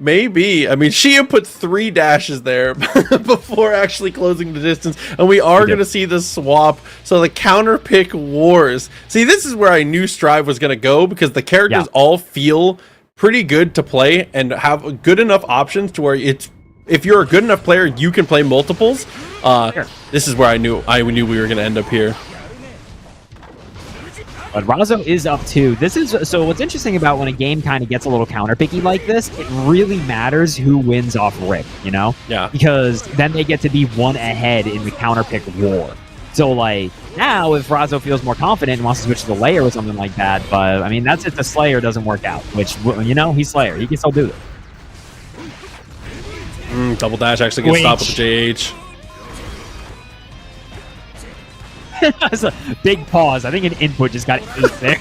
Maybe. I mean, Shia put 3 dashes there before actually closing the distance, and we are going to see the swap. So the counter pick wars. See, this is where I knew Strive was going to go, because the characters all feel pretty good to play and have good enough options to where if you're a good enough player, you can play multiples. This is where I knew we were going to end up here. But Razzo is up 2. So what's interesting about when a game kind of gets a little counterpicky like this, it really matters who wins off Rick, you know? Yeah. Because then they get to be 1 ahead in the counterpick war. So, like, now if Razzo feels more confident and wants to switch to the Layer or something like that, but, I mean, that's if the Slayer doesn't work out, which, you know, he's Slayer. He can still do it. Double dash actually gets stopped with the JH. That's a big pause. I think an input just got 8 there.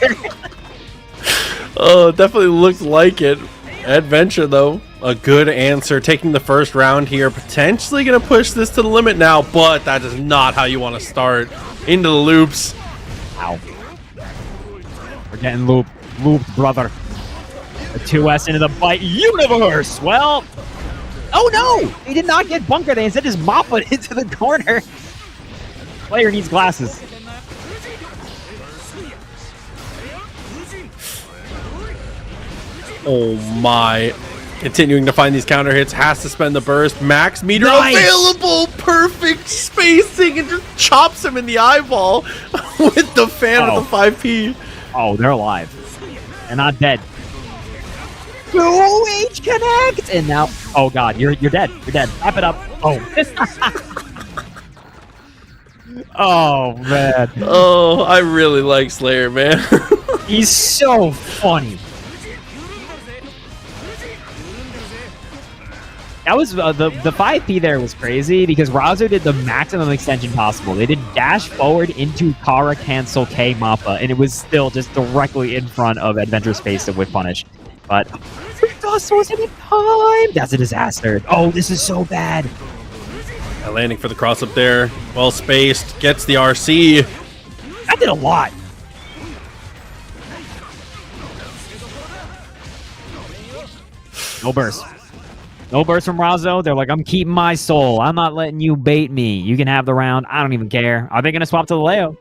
Oh, it definitely looked like it. Adventure, though, a good answer. Taking the first round here. Potentially going to push this to the limit now, but that is not how you want to start. Into the loops. Ow. We're getting looped. Looped, brother. A 2S into the bite universe. Well, oh no! He did not get bunkered. They instead just mop it into the corner. Player needs glasses. Oh my. Continuing to find these counter hits. Has to spend the burst. Max meter available. Perfect spacing. And just chops him in the eyeball with the fan of the 5P. Oh, they're alive. They're not dead. 2H connect! And now, oh god, you're dead. You're dead. Wrap it up. Oh. Oh, man. Oh, I really like Slayer, man. He's so funny. That was the 5P there was crazy because Razzo did the maximum extension possible. They did dash forward into Kara cancel K Mappa, and it was still just directly in front of Adventure's face to whip punish. But Dust wasn't in time. That's a disaster. Oh, this is so bad. Landing for the cross up there. Well spaced. Gets the RC. That did a lot. No burst. No burst from Razzo. They're like, I'm keeping my soul. I'm not letting you bait me. You can have the round. I don't even care. Are they going to swap to the Leo?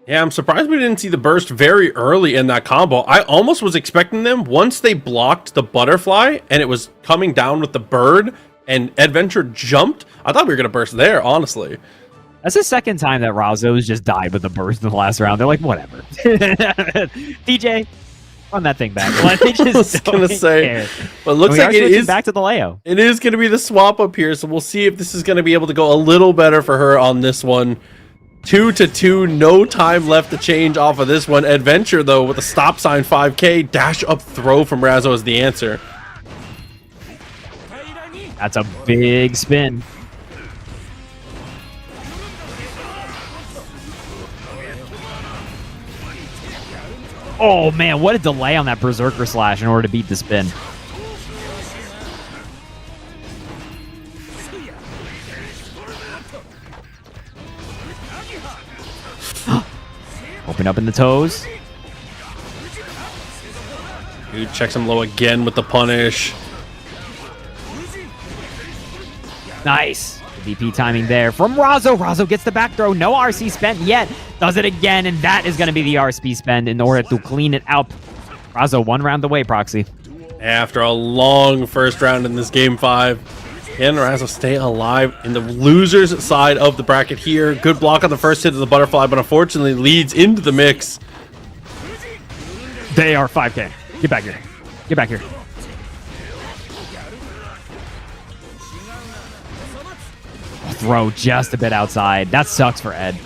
Yeah, I'm surprised we didn't see the burst very early in that combo. I almost was expecting them once they blocked the butterfly and it was coming down with the bird and Adventure jumped. I thought we were going to burst there, honestly. That's the second time that Razzo's just died with the burst in the last round. They're like, whatever. DJ, run that thing back. Well, I was going to say, but it looks like it is back to the Leo. It is going to be the swap up here, so we'll see if this is going to be able to go a little better for her on this one. 2-2, no time left to change off of this one. Adventure, though, with a stop sign 5K, dash up throw from Razzo is the answer. That's a big spin. Oh man, what a delay on that Berserker Slash in order to beat the spin. Open up in the toes. Dude checks him low again with the punish. Nice. VP timing there from Razzo. Razzo gets the back throw. No RC spent yet. Does it again, and that is going to be the RC spend in order to clean it out. Razzo 1 round away, Proxy. After a long first round in this game 5, can Razzo stay alive in the loser's side of the bracket here? Good block on the first hit of the butterfly, but unfortunately leads into the mix. They are 5K. Get back here. Get back here. Throw just a bit outside. That sucks for Ed.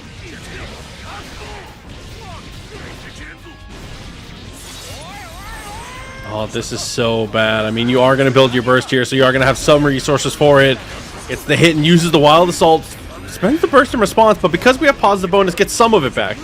Oh, this is so bad. I mean, you are going to build your burst here, so you are going to have some resources for it. It's the hit and uses the Wild Assault. Spends the burst in response, but because we have positive bonus, gets some of it back.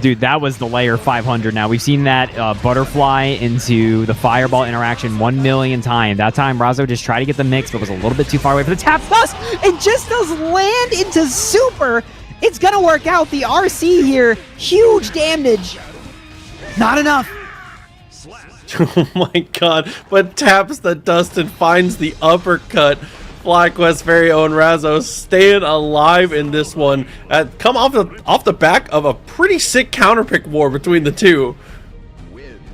Dude, that was the layer 500 now. We've seen that butterfly into the fireball interaction 1 million times. That time, Razzo just tried to get the mix, but was a little bit too far away for the tap dust, and just does land into super. It's going to work out. The RC here, huge damage. Not enough. Oh my god. But taps the dust and finds the uppercut. FlyQuest very own Razzo staying alive in this one. Come off the back of a pretty sick counterpick war between the two.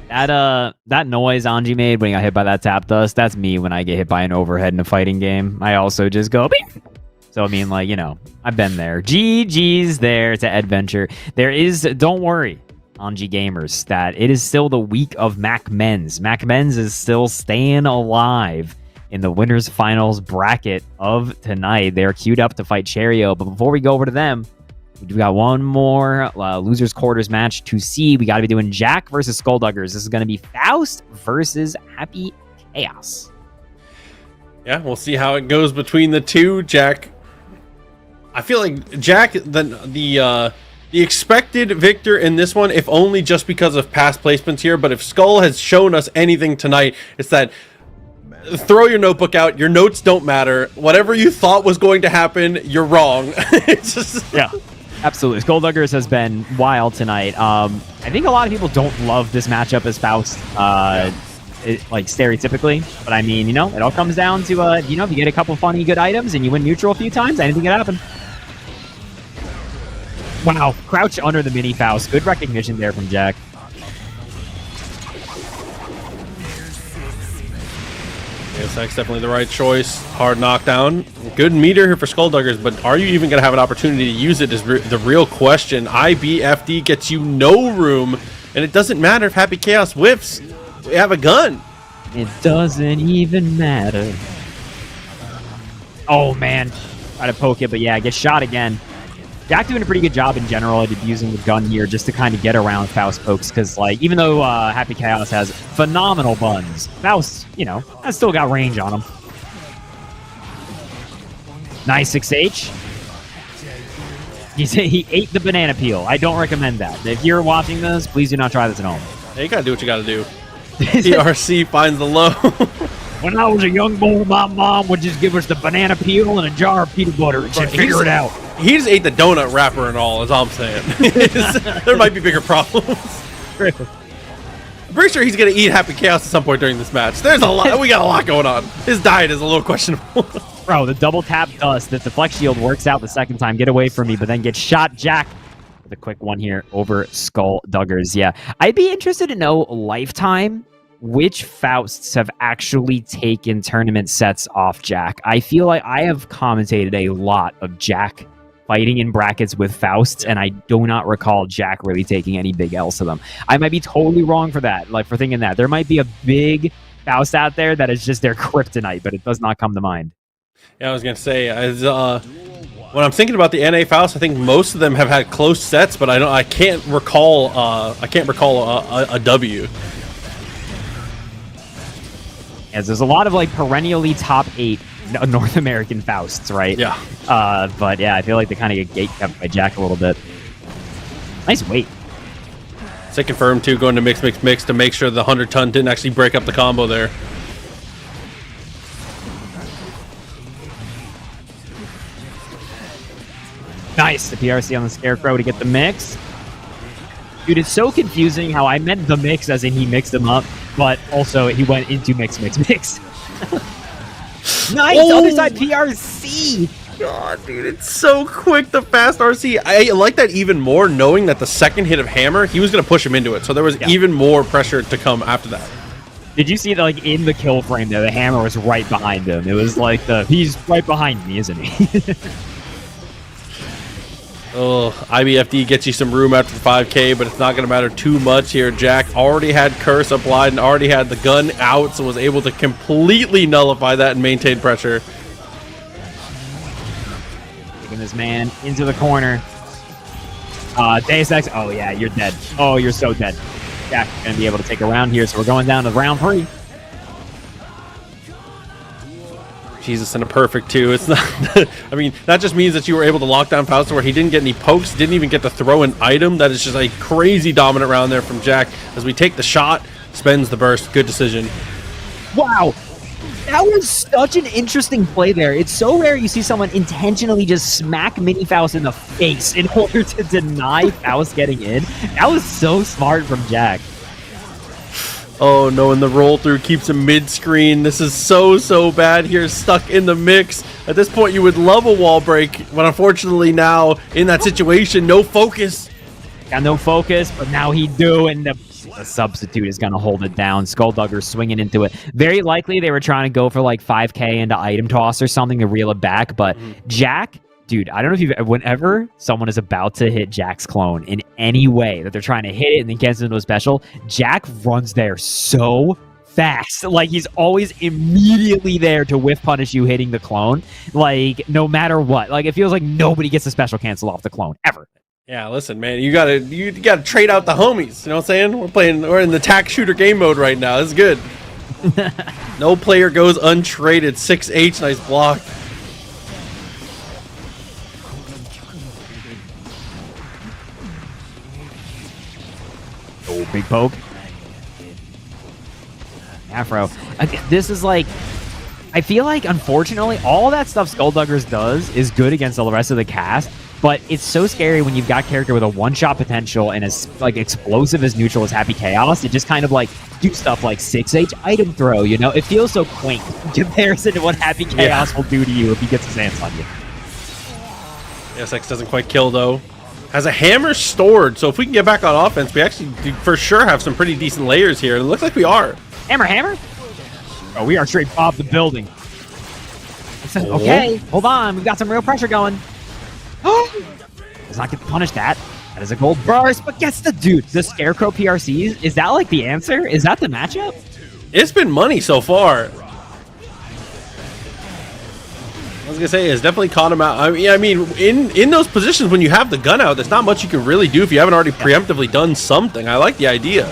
That noise Anji made when he got hit by that tap dust, that's me when I get hit by an overhead in a fighting game. I also just go beep. So I mean, like, you know, I've been there. GG's there to Adventure. There is, don't worry, Anji gamers, that it is still the week of Mac Men's. Mac Men's is still staying alive in the winners finals bracket of tonight. They're queued up to fight Cheryo. But before we go over to them, we got one more losers quarters match to see. We got to be doing Jack versus Skullduggers. This is going to be Faust versus Happy Chaos. Yeah, we'll see how it goes between the two. Jack, I feel like Jack, the expected victor in this one, if only just because of past placements here. But if Skull has shown us anything tonight, it's that throw your notebook out. Your notes don't matter. Whatever you thought was going to happen, you're wrong. It's just... Yeah, absolutely. Skullduggers has been wild tonight. I think a lot of people don't love this matchup as Faust, like stereotypically. But I mean, you know, it all comes down to, you know, if you get a couple funny, good items and you win neutral a few times, anything can happen. Wow, crouch under the mini Faust. Good recognition there from Jack. Yes, that's definitely the right choice. Hard knockdown. Good meter here for Skullduggers, but are you even going to have an opportunity to use it is the real question. IBFD gets you no room, and it doesn't matter if Happy Chaos whiffs. We have a gun. It doesn't even matter. Oh, man. Try to poke it, but yeah, gets shot again. Jack doing a pretty good job in general at using the gun here just to kind of get around Faust pokes, because, like, even though Happy Chaos has phenomenal buns, Faust, you know, has still got range on him. Nice 6H. He ate the banana peel. I don't recommend that. If you're watching this, please do not try this at home. Yeah, you gotta do what you gotta do. TRC finds the low. When I was a young boy, my mom would just give us the banana peel and a jar of peanut butter and she'd figure it out. He just ate the donut wrapper and all, is all I'm saying. There might be bigger problems. I'm pretty sure he's going to eat Happy Chaos at some point during this match. There's a lot. We got a lot going on. His diet is a little questionable. Bro, the double tap dust that the flex shield works out the second time. Get away from me, but then gets shot. Jack with a quick one here over Skullduggers. Yeah, I'd be interested to know lifetime which Fausts have actually taken tournament sets off Jack. I feel like I have commentated a lot of Jack fighting in brackets with Fausts, and I do not recall Jack really taking any big L's to them. I might be totally wrong for that, like for thinking that. There might be a big Faust out there that is just their kryptonite, but it does not come to mind. Yeah, I was going to say, when I'm thinking about the NA Faust, I think most of them have had close sets, but I can't recall a W. As there's a lot of like perennially top 8 North American Fausts, right? Yeah. But yeah, I feel like they kind of get gate kept by Jack a little bit. Nice weight. It's confirmed too, going to mix to make sure the 100-ton didn't actually break up the combo there. Nice, the PRC on the Scarecrow to get the mix. Dude, it's so confusing how I meant the mix as in he mixed them up, but also he went into mix. Nice, oh! Other side PRC! God, dude, it's so quick, the fast RC. I like that even more, knowing that the second hit of Hammer, he was going to push him into it, so there was even more pressure to come after that. Did you see that, like, in the kill frame there, the Hammer was right behind him? It was like he's right behind me, isn't he? Oh, IBFD gets you some room after the 5K, but it's not going to matter too much here. Jack already had Curse applied and already had the gun out, so was able to completely nullify that and maintain pressure. Taking this man into the corner. Deus Ex. Oh, yeah, you're dead. Oh, you're so dead. Jack's going to be able to take a round here, so we're going down to round 3. Jesus, and a perfect too. It's not. I mean, that just means that you were able to lock down Faust where he didn't get any pokes, didn't even get to throw an item. That is just a crazy dominant round there from Jack. As we take the shot, spends the burst. Good decision. Wow. That was such an interesting play there. It's so rare you see someone intentionally just smack Mini Faust in the face in order to deny Faust getting in. That was so smart from Jack. Oh no, and the roll through keeps him mid-screen. This is so bad here, stuck in the mix. At this point, you would love a wall break, but unfortunately now, in that situation, no focus. Got no focus, but now he do, and the substitute is going to hold it down. Skulldugger's swinging into it. Very likely they were trying to go for like 5k into item toss or something to reel it back, but Jack... Dude, I don't know if you've... Whenever someone is about to hit Jack's clone in any way that they're trying to hit it and then gets into a special, Jack runs there so fast. Like, he's always immediately there to whiff punish you hitting the clone. Like, no matter what. Like, it feels like nobody gets a special cancel off the clone, ever. Yeah, listen, man, you gotta trade out the homies. You know what I'm saying? We're in the tack shooter game mode right now. This is good. No player goes untraded. 6H, nice block. Oh, big poke. Afro. This is like... I feel like, unfortunately, all that stuff Skullduggers does is good against the rest of the cast, but it's so scary when you've got a character with a one-shot potential and as like explosive as neutral as Happy Chaos. It just kind of like do stuff like 6H item throw, you know? It feels so quaint in comparison to what Happy Chaos will do to you if he gets his hands on you. SX doesn't quite kill, though. Has a hammer stored, so if we can get back on offense, we actually do for sure have some pretty decent layers here. It looks like we are. Hammer? Oh, we are straight off the building. Okay, hold on. We've got some real pressure going. Does not get to punish that. That is a gold burst, but gets the dude. The Scarecrow PRCs, is that like the answer? Is that the matchup? It's been money so far. I was gonna say, it's definitely caught him out. I mean, in those positions when you have the gun out, there's not much you can really do if you haven't already preemptively done something. I like the idea.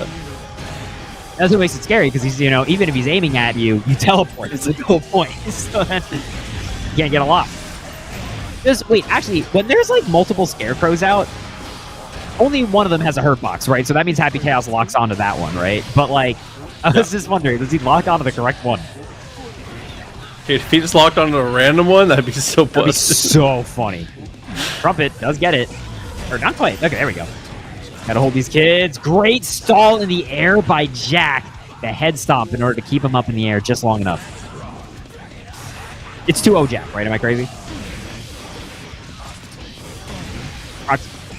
That's what makes it scary, because he's, you know, even if he's aiming at you, you teleport. It's the whole point. So you can't get a lot. Wait, actually, when there's like multiple Scarecrows out, only one of them has a hurt box, right? So that means Happy Chaos locks onto that one, right? But like, I was just wondering, does he lock onto the correct one? Dude, if he just locked onto a random one, that'd be so busted. That'd be so funny. Trumpet does get it. Or not quite. Okay, there we go. Gotta hold these kids. Great stall in the air by Jack. The head stomp in order to keep him up in the air just long enough. It's 2-0 Jack, right? Am I crazy?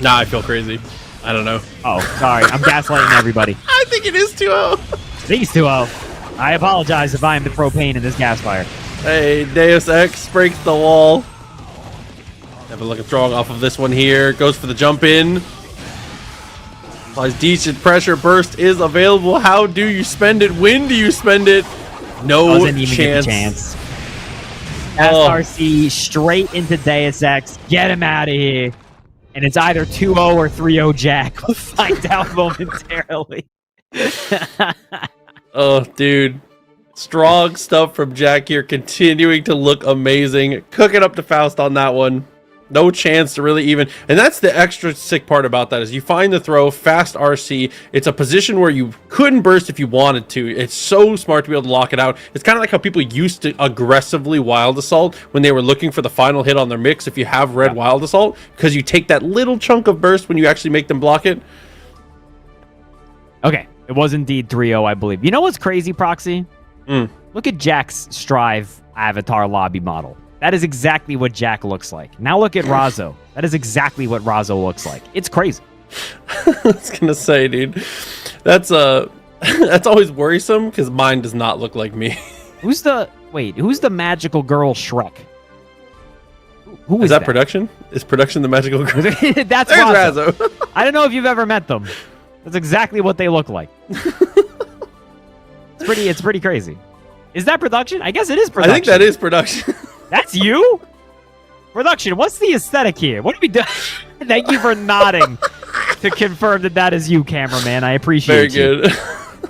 Nah, I feel crazy. I don't know. Oh, sorry. I'm gaslighting everybody. I think it is 2-0. I think it's 2-0. I apologize if I am the propane in this gas fire. Hey, Deus Ex breaks the wall. Never looking strong off of this one here. Goes for the jump in. Applies decent pressure. Burst is available. How do you spend it? When do you spend it? No Doesn't even get a chance. SRC straight into Deus Ex. Get him out of here. And it's either 2-0 or 3-0 Jack. We'll find out momentarily. Oh, dude. Strong stuff from Jack here. Continuing to look amazing. Cooking up to Faust on that one. No chance to really even... And that's the extra sick part about that is you find the throw, fast RC. It's a position where you couldn't burst if you wanted to. It's so smart to be able to lock it out. It's kind of like how people used to aggressively Wild Assault when they were looking for the final hit on their mix if you have red Wild Assault, because you take that little chunk of burst when you actually make them block it. Okay. It was indeed 3-0, I believe. You know what's crazy, Proxy? Look at Jack's Strive avatar lobby model. That is exactly what Jack looks like. Now look at Razzo. That is exactly what Razzo looks like. It's crazy. I was gonna say, dude, that's always worrisome because mine does not look like me. Who's the magical girl Shrek? Who is that? Production? Is Production the magical girl? That's Razzo. I don't know if you've ever met them. That's exactly what they look like. It's pretty crazy. Is that Production? I guess it is Production. I think that is Production. That's you? Production, what's the aesthetic here? What are we doing? Thank you for nodding to confirm that is you, cameraman. I appreciate you. Very good.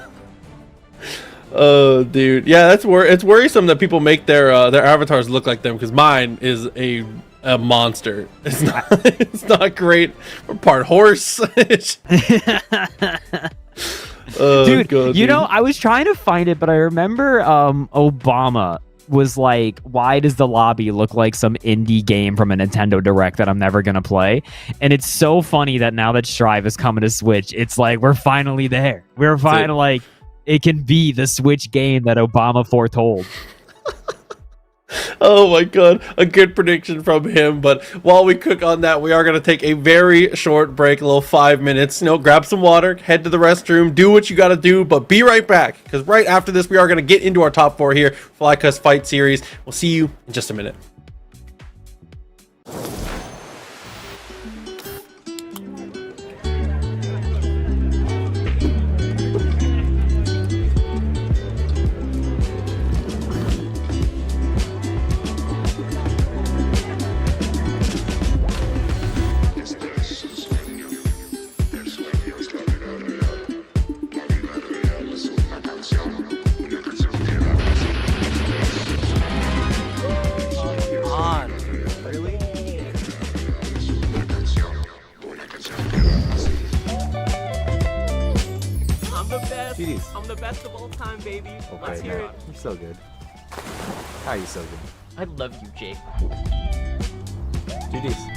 Oh, dude. Yeah, it's worrisome that people make their avatars look like them, because mine is a monster. It's not great. We're part horse. Dude, God, you know, I was trying to find it, but I remember Obama was like, why does the lobby look like some indie game from a Nintendo Direct that I'm never gonna play? And it's so funny that now that Strive is coming to Switch, it's like we're finally there. We're finally like, it can be the Switch game that Obama foretold. Oh my god, a good prediction from him. But while we cook on that, we are going to take a very short break, a little 5 minutes. You know, grab some water, head to the restroom, do what you got to do, but be right back, because right after this, we are going to get into our top 4 here, FlyQuest Fight Series. We'll see you in just a minute. I'm the best of all time, baby. Okay, let's hear it. You're so good. How are you so good? I love you, Jake. GGs.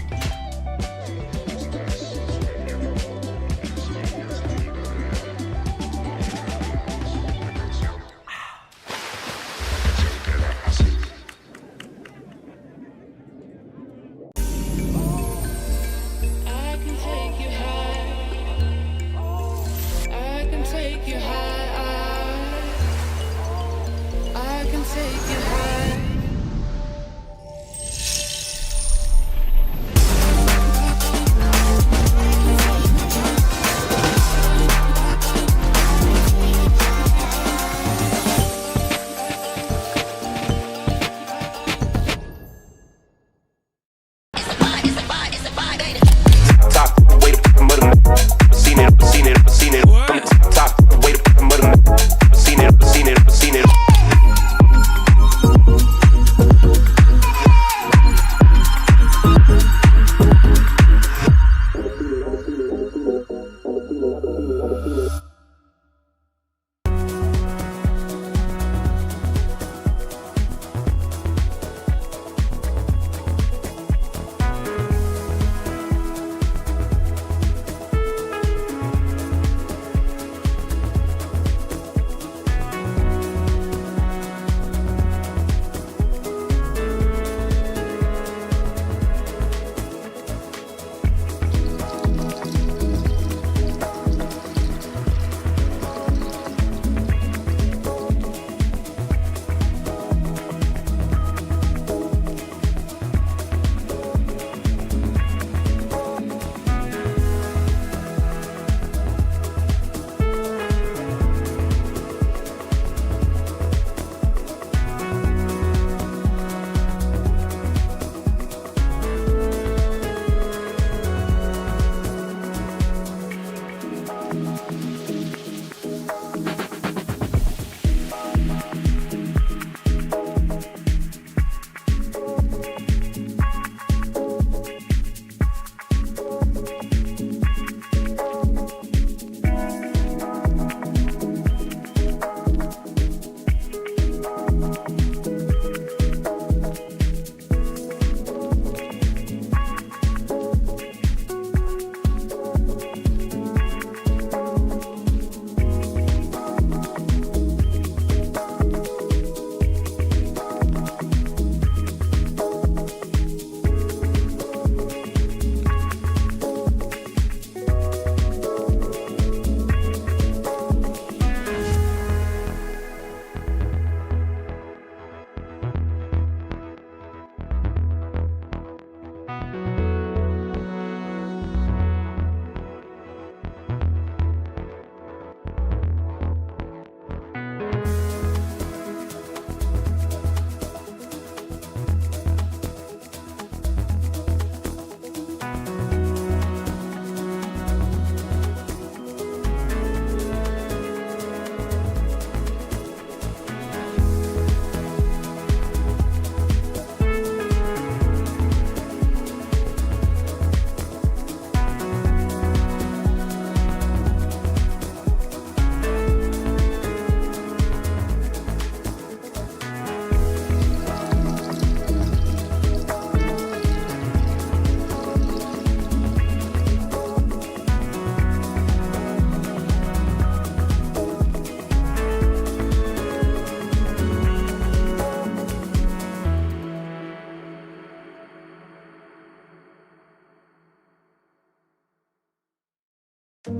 Ray.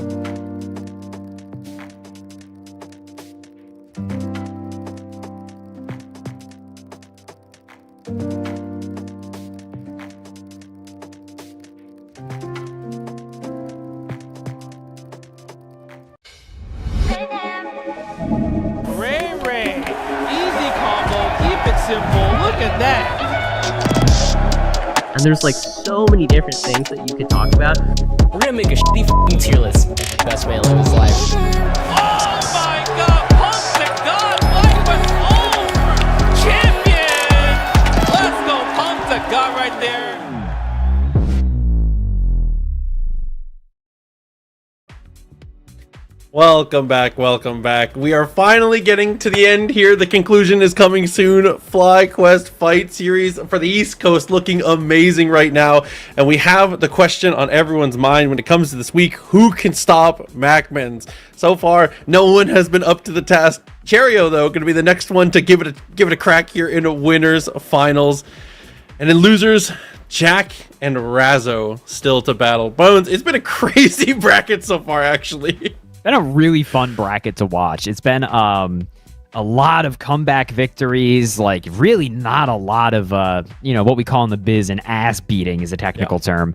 Easy combo. Keep it simple. Look at that. And there's like so many different things that you could talk about. We're gonna make a shitty f***ing tier list. Best man live his life. Oh my god. Pump to God. FlyQuest over. Champion. Let's go. Pump to God right there. Welcome back. We are finally getting to the end here. The conclusion is coming soon. FlyQuest Fight Series for the East Coast looking amazing right now. And we have the question on everyone's mind when it comes to this week. Who can stop MacMens? So far, no one has been up to the task. Cheryo, though, going to be the next one to give it a crack here in a winners finals. And in losers, Jack and Razzo still to battle. Bones, it's been a crazy bracket so far, actually. Been a really fun bracket to watch. It's been a lot of comeback victories, like really not a lot of what we call in the biz an ass beating is a technical term.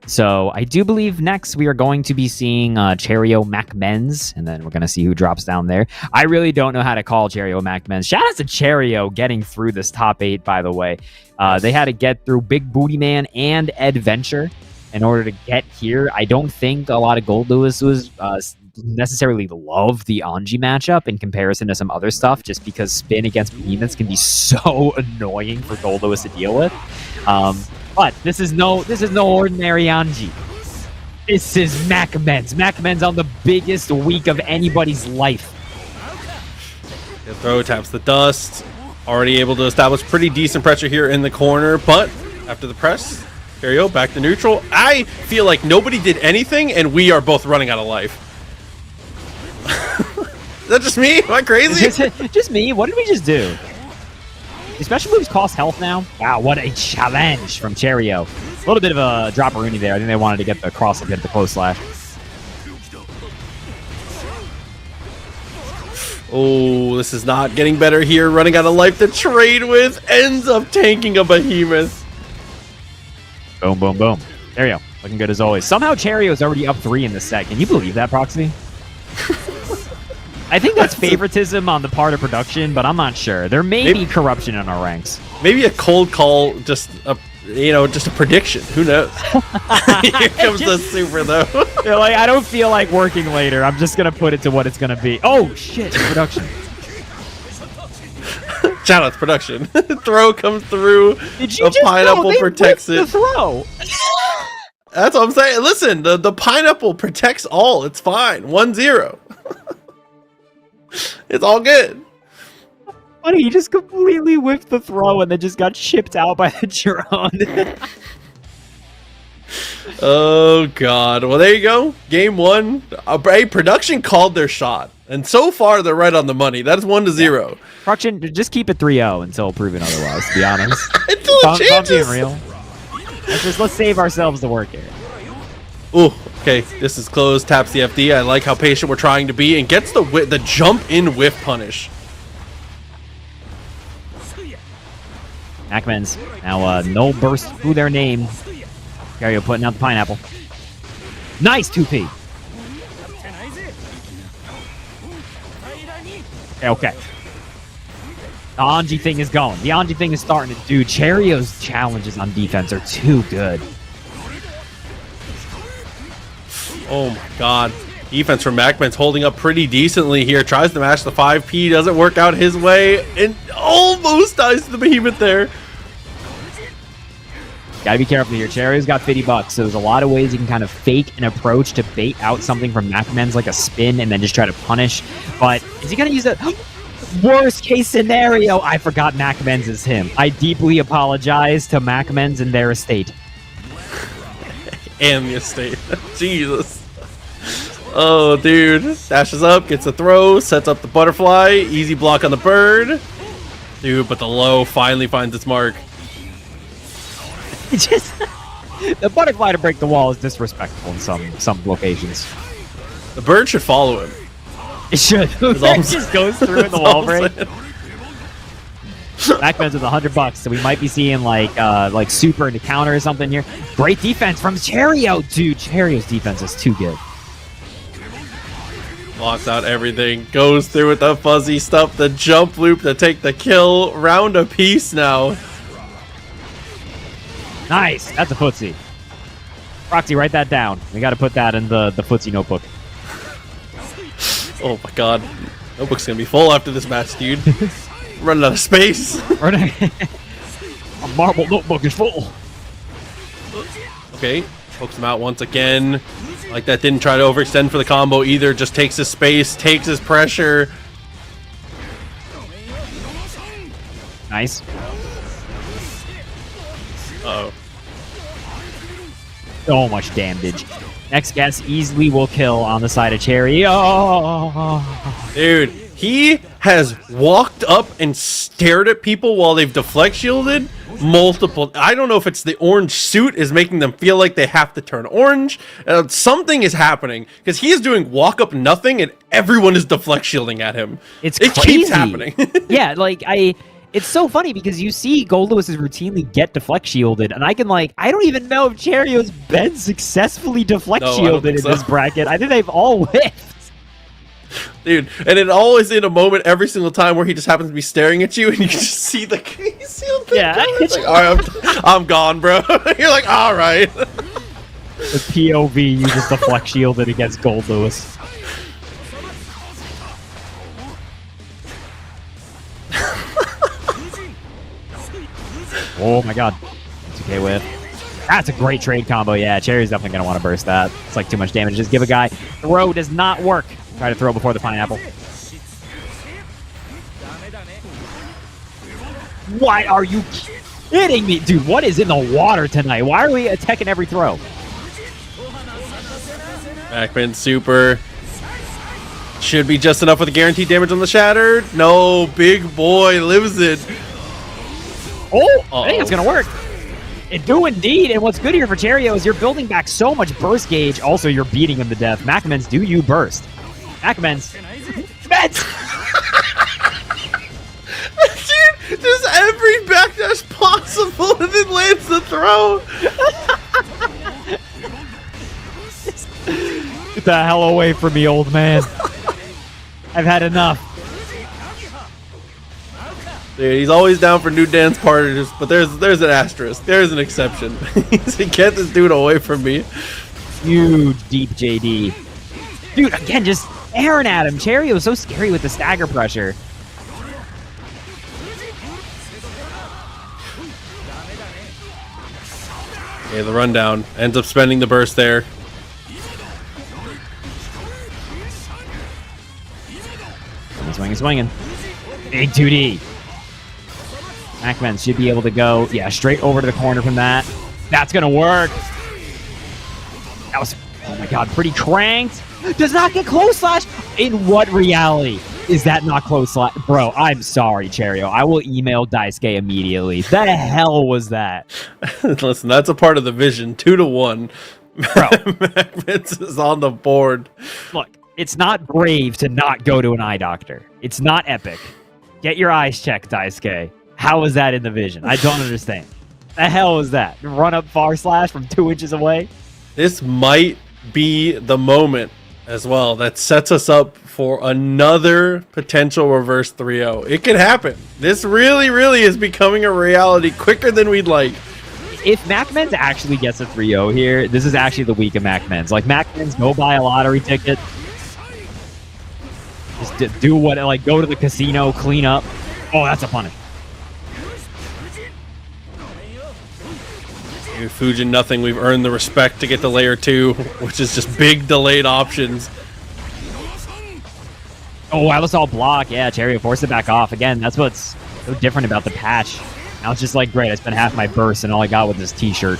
So I do believe next we are going to be seeing Cheryo MacMens, and then we're gonna see who drops down there. I really don't know how to call Cheryo MacMens. Shout out to Cheryo getting through this top 8, by the way. They had to get through Big Booty Man and Adventure in order to get here. I don't think a lot of Gold Lewis was necessarily love the Anji matchup in comparison to some other stuff, just because spin against behemoths can be so annoying for Gold Lewis to deal with. But this is no ordinary Anji. This is MacMens. MacMens on the biggest week of anybody's life. The throw taps the dust. Already able to establish pretty decent pressure here in the corner, but after the press, Cheryo back to neutral. I feel like nobody did anything, and we are both running out of life. Is that just me? Am I crazy? Just me? What did we just do? Do special moves cost health now? Wow, what a challenge from Cheryo. A little bit of a drop-a-rooney there. I think they wanted to get the cross and get the close slash. Oh, this is not getting better here. Running out of life to trade with. Ends up tanking a behemoth. Boom, boom, boom. Cheryo, looking good as always. Somehow Cheryo is already up 3 in the set. Can you believe that, Proxy? I think that's favoritism on the part of production, but I'm not sure. There may be corruption in our ranks. Maybe a cold call, just a prediction. Who knows? Here comes the super, though. Like, I don't feel like working later. I'm just going to put it to what it's going to be. Oh, shit. Production. Shout out to production. Throw comes through. Did you the pineapple protects it. The throw. That's what I'm saying. Listen, the pineapple protects all. It's fine. 1-0. It's all good. Funny, he just completely whiffed the throw and then just got shipped out by the drone. Oh, God. Well, there you go. Game 1. Production called their shot. And so far, they're right on the money. That is 1-0. Yeah. Production, just keep it 3-0 until proven otherwise, to be honest. Until it changes. Being real. Let's save ourselves the work here. Ooh, okay. This is closed. Taps the FD. I like how patient we're trying to be. And gets the jump in whiff punish. MacMens. Now, no burst through their name. Cheryo putting out the pineapple. Nice 2P. Okay. The Anji thing is going. The Anji thing is starting to do. Cheryo's challenges on defense are too good. Oh my God. Defense from MacMens holding up pretty decently here. Tries to match the 5P. Doesn't work out his way. And almost dies to the behemoth there. Gotta be careful here. Cheryo's got $50, so there's a lot of ways you can kind of fake an approach to bait out something from MacMens, like a spin, and then just try to punish. But is he gonna use that? Worst case scenario, I forgot MacMens is him. I deeply apologize to MacMens and their estate. And the estate. Jesus. Oh, dude. Dashes up, gets a throw, sets up the butterfly. Easy block on the bird. Dude, but the low finally finds its mark. The butterfly to break the wall is disrespectful in some locations. The bird should follow him. It should. all I'm It just goes through in the That's all wall I'm break. saying. Backman's with $100, so we might be seeing like super into counter or something here. Great defense from Cheryo, dude. Cheryo's defense is too good. Blocks out everything. Goes through with the fuzzy stuff. The jump loop to take the kill. Round a piece now. Nice. That's a footsie. Roxy, write that down. We got to put that in the footsie notebook. Oh my god. Notebook's gonna be full after this match, dude. Running out of space. A marble notebook is full. Okay. Pokes him out once again. Like that, didn't try to overextend for the combo either. Just takes his space, takes his pressure. Nice. Uh-oh. So much damage. Next guess easily will kill on the side of Cherry. Oh. Dude, he has walked up and stared at people while they've deflect shielded multiple. I don't know if it's the orange suit is making them feel like they have to turn orange. Something is happening because he is doing walk up nothing and everyone is deflect shielding at him. It keeps happening. Yeah, it's so funny because you see Gold Lewis is routinely get deflect shielded, and I don't even know if Cheryo's been successfully deflect shielded in this bracket. I think they've all whiffed. Dude, and it always in a moment every single time where he just happens to be staring at you and you can just see the shield. Yeah. It's like, all right, I'm gone, bro. You're like, all right. The POV, you just deflect shielded against Gold Lewis. Oh my god. It's okay with. That's a great trade combo. Yeah, Cherry's definitely going to want to burst that. It's like too much damage. Just give a guy. Throw does not work. Try to throw before the pineapple. Why are you kidding me? Dude, what is in the water tonight? Why are we attacking every throw? Backman super. Should be just enough with the guaranteed damage on the shattered. No, big boy lives it. Oh, I think it's going to work. It do indeed, and what's good here for Cheryo is you're building back so much burst gauge. Also, you're beating him to death. Macamens, do you burst? Macamens. Meds! Dude, just every backdash possible and then lands the throw. Get the hell away from me, old man. I've had enough. Dude, he's always down for new dance partners, but there's an asterisk. There's an exception. He's like, get this dude away from me. Huge deep JD. Dude, again, just staring at him. Cheryo is so scary with the stagger pressure. Okay, the rundown ends up spending the burst there. Swinging. Big 2D. Macman should be able to go, yeah, straight over to the corner from that. That's gonna work. That was, oh my god, pretty cranked. Does not get close slash. In what reality is that not close slash? Bro, I'm sorry, Cheryo. I will email Daisuke immediately. The hell was that? Listen, that's a part of the vision. 2-1. Bro. Macmans is on the board. Look, it's not brave to not go to an eye doctor. It's not epic. Get your eyes checked, Daisuke. How was that in the vision? I don't understand. The hell was that? Run up far slash from 2 inches away? This might be the moment as well that sets us up for another potential reverse 3-0. It could happen. This really, really is becoming a reality quicker than we'd like. If Macmens actually gets a 3-0 here, this is actually the week of Macmens. Like, Macmens, go buy a lottery ticket. Just do what, like, go to the casino, clean up. Oh, that's a punish. Fujin nothing. We've earned the respect to get to layer 2, which is just big delayed options. Oh, I was all block. Yeah, Cheryo forced it back off. Again, that's what's so different about the patch. Now it's just like, great, I spent half my burst and all I got was this t-shirt.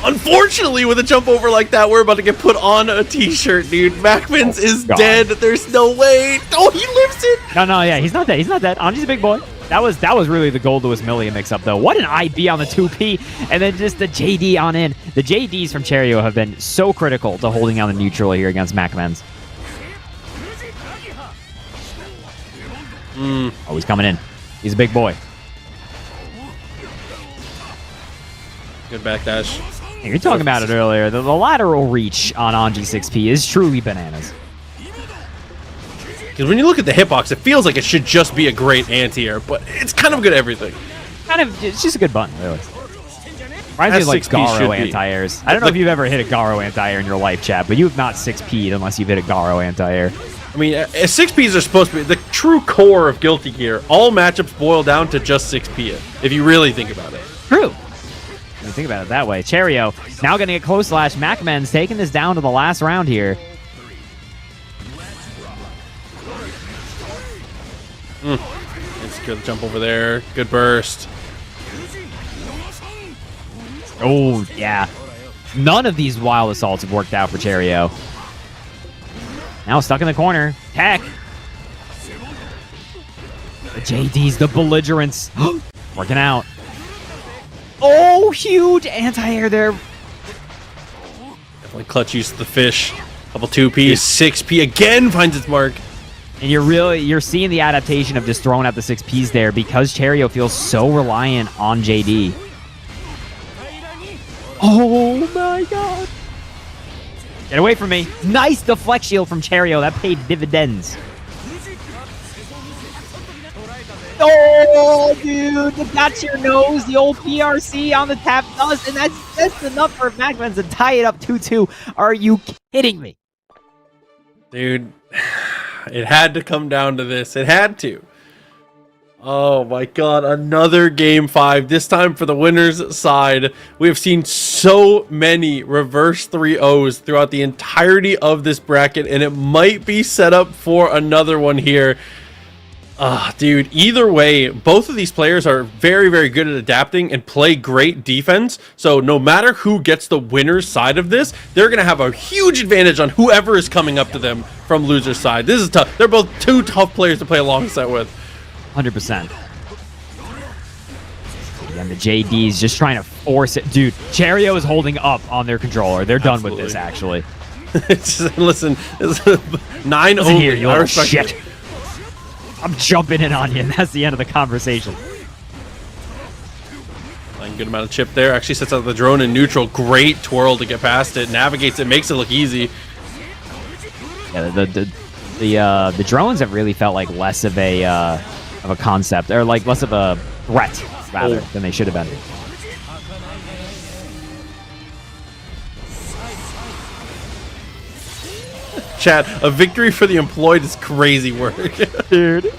Unfortunately, with a jump over like that, we're about to get put on a t-shirt, dude. Macmans is God. dead. There's no way. Oh, he lives it. No, yeah, he's not dead. He's not dead. Anji's a big boy. That was really the Gold Lewis Millia mix-up, though. What an IB on the 2P, and then just the JD on in. The JDs from Cheryo have been so critical to holding down the neutral here against MacMens. Oh, he's coming in. He's a big boy. Good backdash. Hey, you're talking about it earlier. The lateral reach on Anji 6P is truly bananas. Because when you look at the hitbox, it feels like it should just be a great anti-air, but it's kind of good at everything. It's just a good button, really. Reminds me of like Garo anti-airs. I don't know if you've ever hit a Garo anti-air in your life, chat, but you have not 6P'd unless you've hit a Garo anti-air. I mean, 6Ps are supposed to be the true core of Guilty Gear. All matchups boil down to just 6P it, if you really think about it. True. When you think about it that way. Cheryo now going to get close slash. MacMen's taking this down to the last round here. Secure the jump over there. Good burst. Oh, yeah. None of these wild assaults have worked out for Cheryo. Now stuck in the corner. Tech. The JDs, the belligerents. Working out. Oh, huge anti-air there. Definitely clutch use of the fish. Couple 2Ps. 6P again finds its mark. And you're seeing the adaptation of just throwing out the 6Ps there because Cheryo feels so reliant on JD. Oh my god. Get away from me. Nice deflect shield from Cheryo. That paid dividends. Oh, dude. That's your nose. The old PRC on the tap dust. And that's enough for MacMens to tie it up 2-2. Are you kidding me? Dude, it had to come down to this. It had to. Oh my god, another game 5, this time for the winner's side. We have seen so many reverse 3-0s throughout the entirety of this bracket, and it might be set up for another one here. Dude, either way, both of these players are very, very good at adapting and play great defense. So no matter who gets the winner's side of this, they're going to have a huge advantage on whoever is coming up to them from loser's side. This is tough. They're both two tough players to play alongside with. 100%. And the JD's just trying to force it. Dude, Cheryo is holding up on their controller. They're done with this, actually. Listen, 9 Listen only. here, you little shit. I'm jumping in on you, and that's the end of the conversation. Good amount of chip there. Actually sets out the drone in neutral. Great twirl to get past it. Navigates it, makes it look easy. Yeah, the drones have really felt like less of a concept, or like less of a threat rather than they should have been. Chat, a victory for the employed is crazy work. Dude.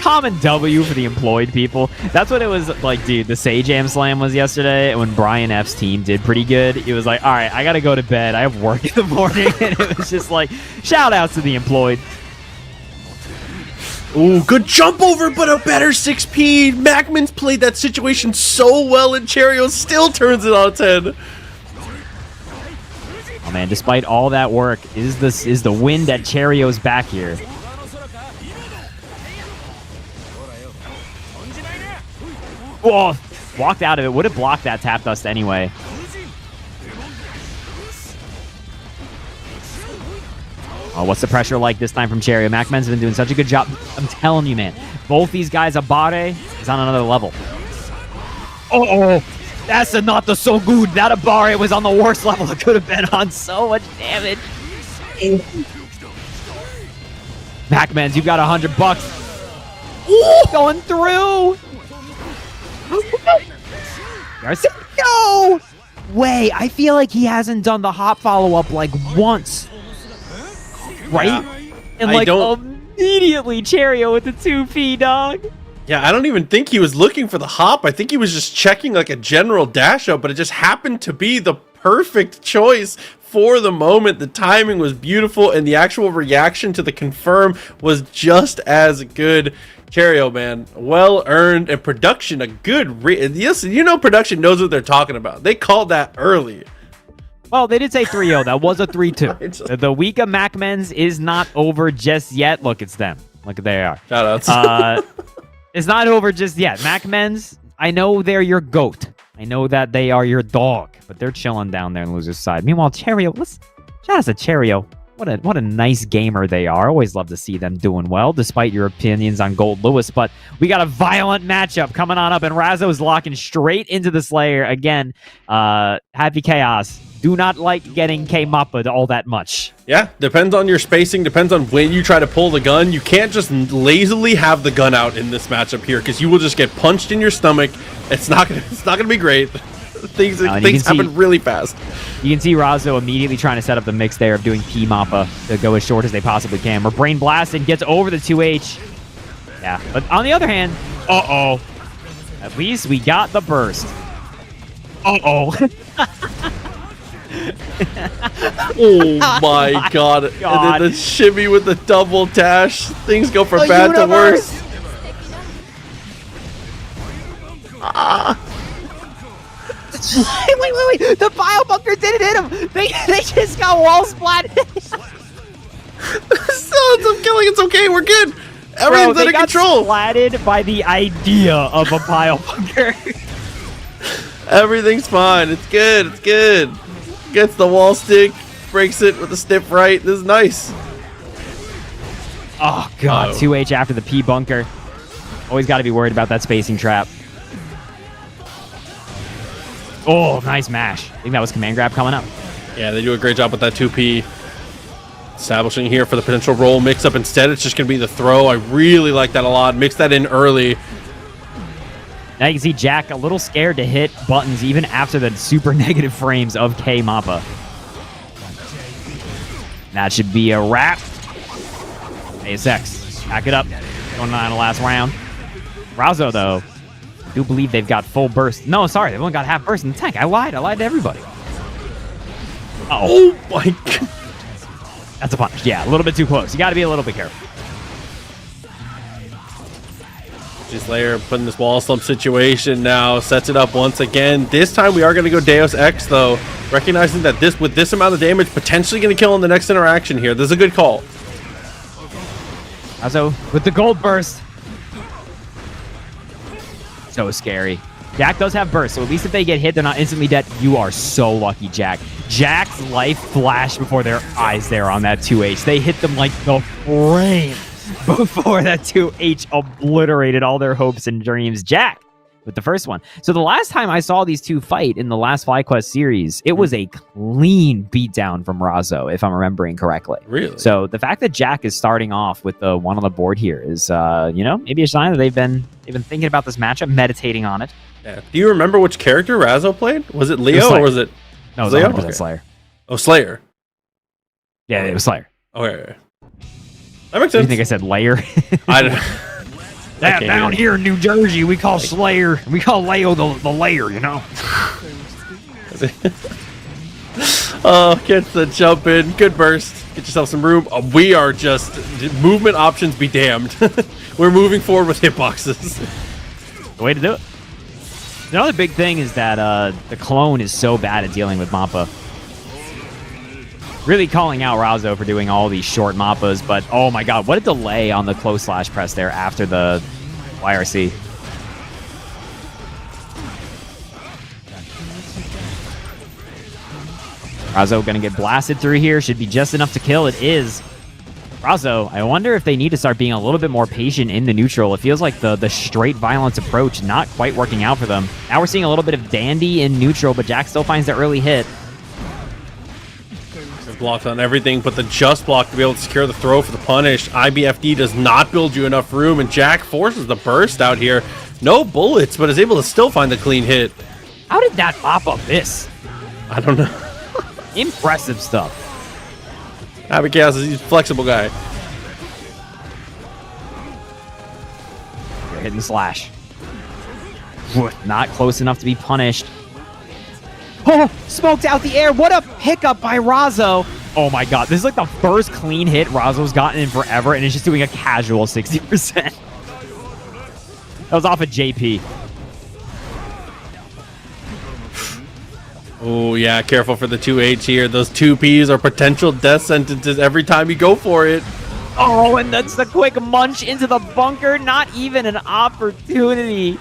Common W for the employed people. That's what it was like, dude. The Say Jam Slam was yesterday, and when Brian F's team did pretty good, he was like, all right, I gotta go to bed. I have work in the morning. And it was just like, shout outs to the employed. Ooh, good jump over, but a better 6P. MacMen's played that situation so well, and Cheryo still turns it on 10. Oh man, despite all that work, is the wind at Cheryo's back here. Whoa, walked out of it. Would have blocked that tap dust anyway. Oh, what's the pressure like this time from Cheryo? MacMen's been doing such a good job. I'm telling you, man. Both these guys, Abare is on another level. Oh, that's not the so good. That Abare was on the worst level it could have been on. So much damage. MacMen's, you've got $100. Going through. No way. I feel like he hasn't done the hop follow-up like once. Right? Yeah. And like immediately Cheryo with the 2P, dog. Yeah, I don't even think he was looking for the hop. I think he was just checking like a general dash up, but it just happened to be the perfect choice for the moment. The timing was beautiful, and the actual reaction to the confirm was just as good. Cheryo, man, well earned, and production a good yes, you know production knows what they're talking about. They called that early. Well, they did say 3-0. That was a 3-2. The week of MacMen's is not over just yet. Look, it's them. Look, they are. Shout outs. It's not over just yet. Mac Men's, I know they're your goat. I know that they are your dog, but they're chilling down there on the loser's side. Meanwhile, Cheryo, shout out to Cheryo. What a nice gamer they are. Always love to see them doing well, despite your opinions on Gold Lewis. But we got a violent matchup coming on up, and Razzo is locking straight into the Slayer. Again, Happy Chaos. Do not like getting K-Mappa all that much. Yeah, depends on your spacing, depends on when you try to pull the gun. You can't just lazily have the gun out in this matchup here, because you will just get punched in your stomach. It's not gonna be great. Things happen really fast. You can see Razzo immediately trying to set up the mix there of doing P-Mappa to go as short as they possibly can. Where Brain Blasted gets over the 2H. Yeah, but on the other hand, at least we got the burst. Oh my god. And then the shimmy with the double dash. Things go from bad to worse. Wait. The bio bunker didn't hit him. They just got wall splatted. Still, I'm killing. It's okay. We're good. Everything's under control. Splatted by the idea of a bio bunker. Everything's fine. It's good. It's good. Gets the wall stick, breaks it with a stiff right. This is nice. Oh god, 2H after the P bunker. Always got to be worried about that spacing trap. Oh, nice mash. I think that was command grab coming up. Yeah, they do a great job with that 2P. Establishing here for the potential roll mix-up. Instead, it's just going to be the throw. I really like that a lot. Mix that in early. Now you can see Jack a little scared to hit buttons even after the super negative frames of K-Mappa. That should be a wrap. ASX, back it up. Going on the last round. Razzo, though, I do believe they've got full burst. No, sorry, they've only got half burst in the tank. I lied to everybody. Oh my god. That's a punish. Yeah, a little bit too close. You got to be a little bit careful. Slayer putting this wall slump situation now, sets it up once again. This time we are going to go Deus Ex though, recognizing that with this amount of damage, potentially going to kill in the next interaction here. This is a good call. Also, with the gold burst. So scary. Jack does have burst, so at least if they get hit, they're not instantly dead. You are so lucky, Jack. Jack's life flashed before their eyes there on that 2H. They hit them like the frame before that 2H obliterated all their hopes and dreams. Jack with the first one. So the last time I saw these two fight in the last FlyQuest series, it was a clean beatdown from Razzo, if I'm remembering correctly. Really? So the fact that Jack is starting off with the one on the board here is, maybe a sign that they've been thinking about this matchup, meditating on it. Yeah. Do you remember which character Razzo played? Was it Leo or was it? No, it was Leo? 100% Okay. Slayer. Oh, Slayer. Yeah, it was Slayer. Okay. That makes Do you sense. think I said layer? I don't Down here in New Jersey, we call Slayer, we call Leo the layer, you know? Oh, gets the jump in. Good burst. Get yourself some room. We are just movement options be damned. We're moving forward with hitboxes. The way to do it. Another big thing is that the clone is so bad at dealing with Mappa. Really calling out Razzo for doing all these short Mappas, but oh my god, what a delay on the close slash press there after the YRC. Razzo gonna get blasted through here, should be just enough to kill. It is. Razzo, I wonder if they need to start being a little bit more patient in the neutral. It feels like the straight violence approach not quite working out for them. Now we're seeing a little bit of dandy in neutral, but Jack still finds the early hit. Blocked on everything but the just block to be able to secure the throw for the punish. IBFD does not build you enough room, and Jack forces the burst out here. No bullets, but is able to still find the clean hit. How did that Mappa miss? I don't know. Impressive stuff. Happy Chaos is a flexible guy. You're hitting slash. Not close enough to be punished. Oh, smoked out the air. What a pickup by Razzo. Oh my god, this is like the first clean hit Razzo's gotten in forever, and it's just doing a casual 60%. That was off of JP. Oh yeah, careful for the 2H here. Those 2Ps are potential death sentences every time you go for it. Oh, and that's the quick munch into the bunker. Not even an opportunity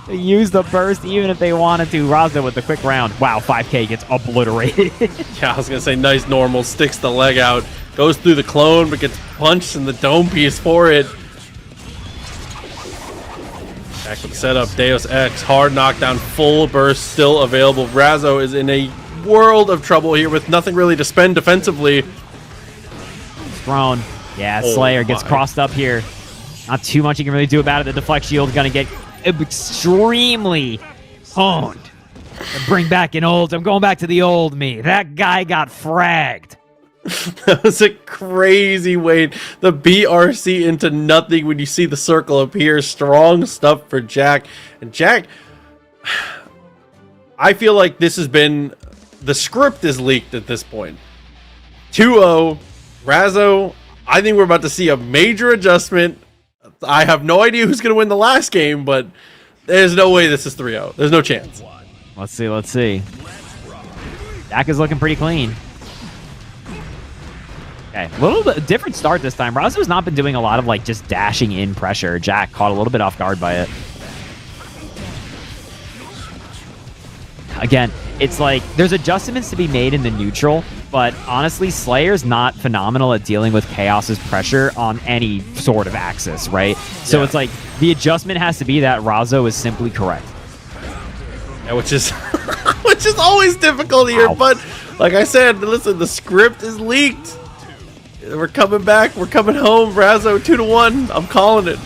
to use the burst, even if they wanted to. Razzo with the quick round. Wow, 5K gets obliterated. Yeah, I was going to say nice normal. Sticks the leg out. Goes through the clone, but gets punched in the dome piece for it. Back with the setup. Deus Ex. Hard knockdown. Full burst still available. Razzo is in a world of trouble here with nothing really to spend defensively. Thrown. Yeah, Oh Slayer gets my. crossed up here. Not too much you can really do about it. The deflect shield's going to get extremely honed. And bring back an old. I'm going back to the old me. That guy got fragged. That was a crazy wait. The BRC into nothing when you see the circle appear. Strong stuff for Jack. And Jack, I feel like this has been... The script is leaked at this point. 2-0. Razzo, I think we're about to see a major adjustment. I have no idea who's going to win the last game, but there's no way this is 3-0. There's no chance. Let's see. Jack is looking pretty clean. Okay, a little bit different start this time. Razzo's not been doing a lot of like just dashing in pressure. Jack caught a little bit off guard by it. Again, it's like there's adjustments to be made in the neutral, but honestly, Slayer's not phenomenal at dealing with Chaos's pressure on any sort of axis, right? So it's like the adjustment has to be that Razzo is simply correct. Yeah, which is which is always difficult here, but like I said, listen, the script is leaked. We're coming back. We're coming home. Razzo 2-1. I'm calling it.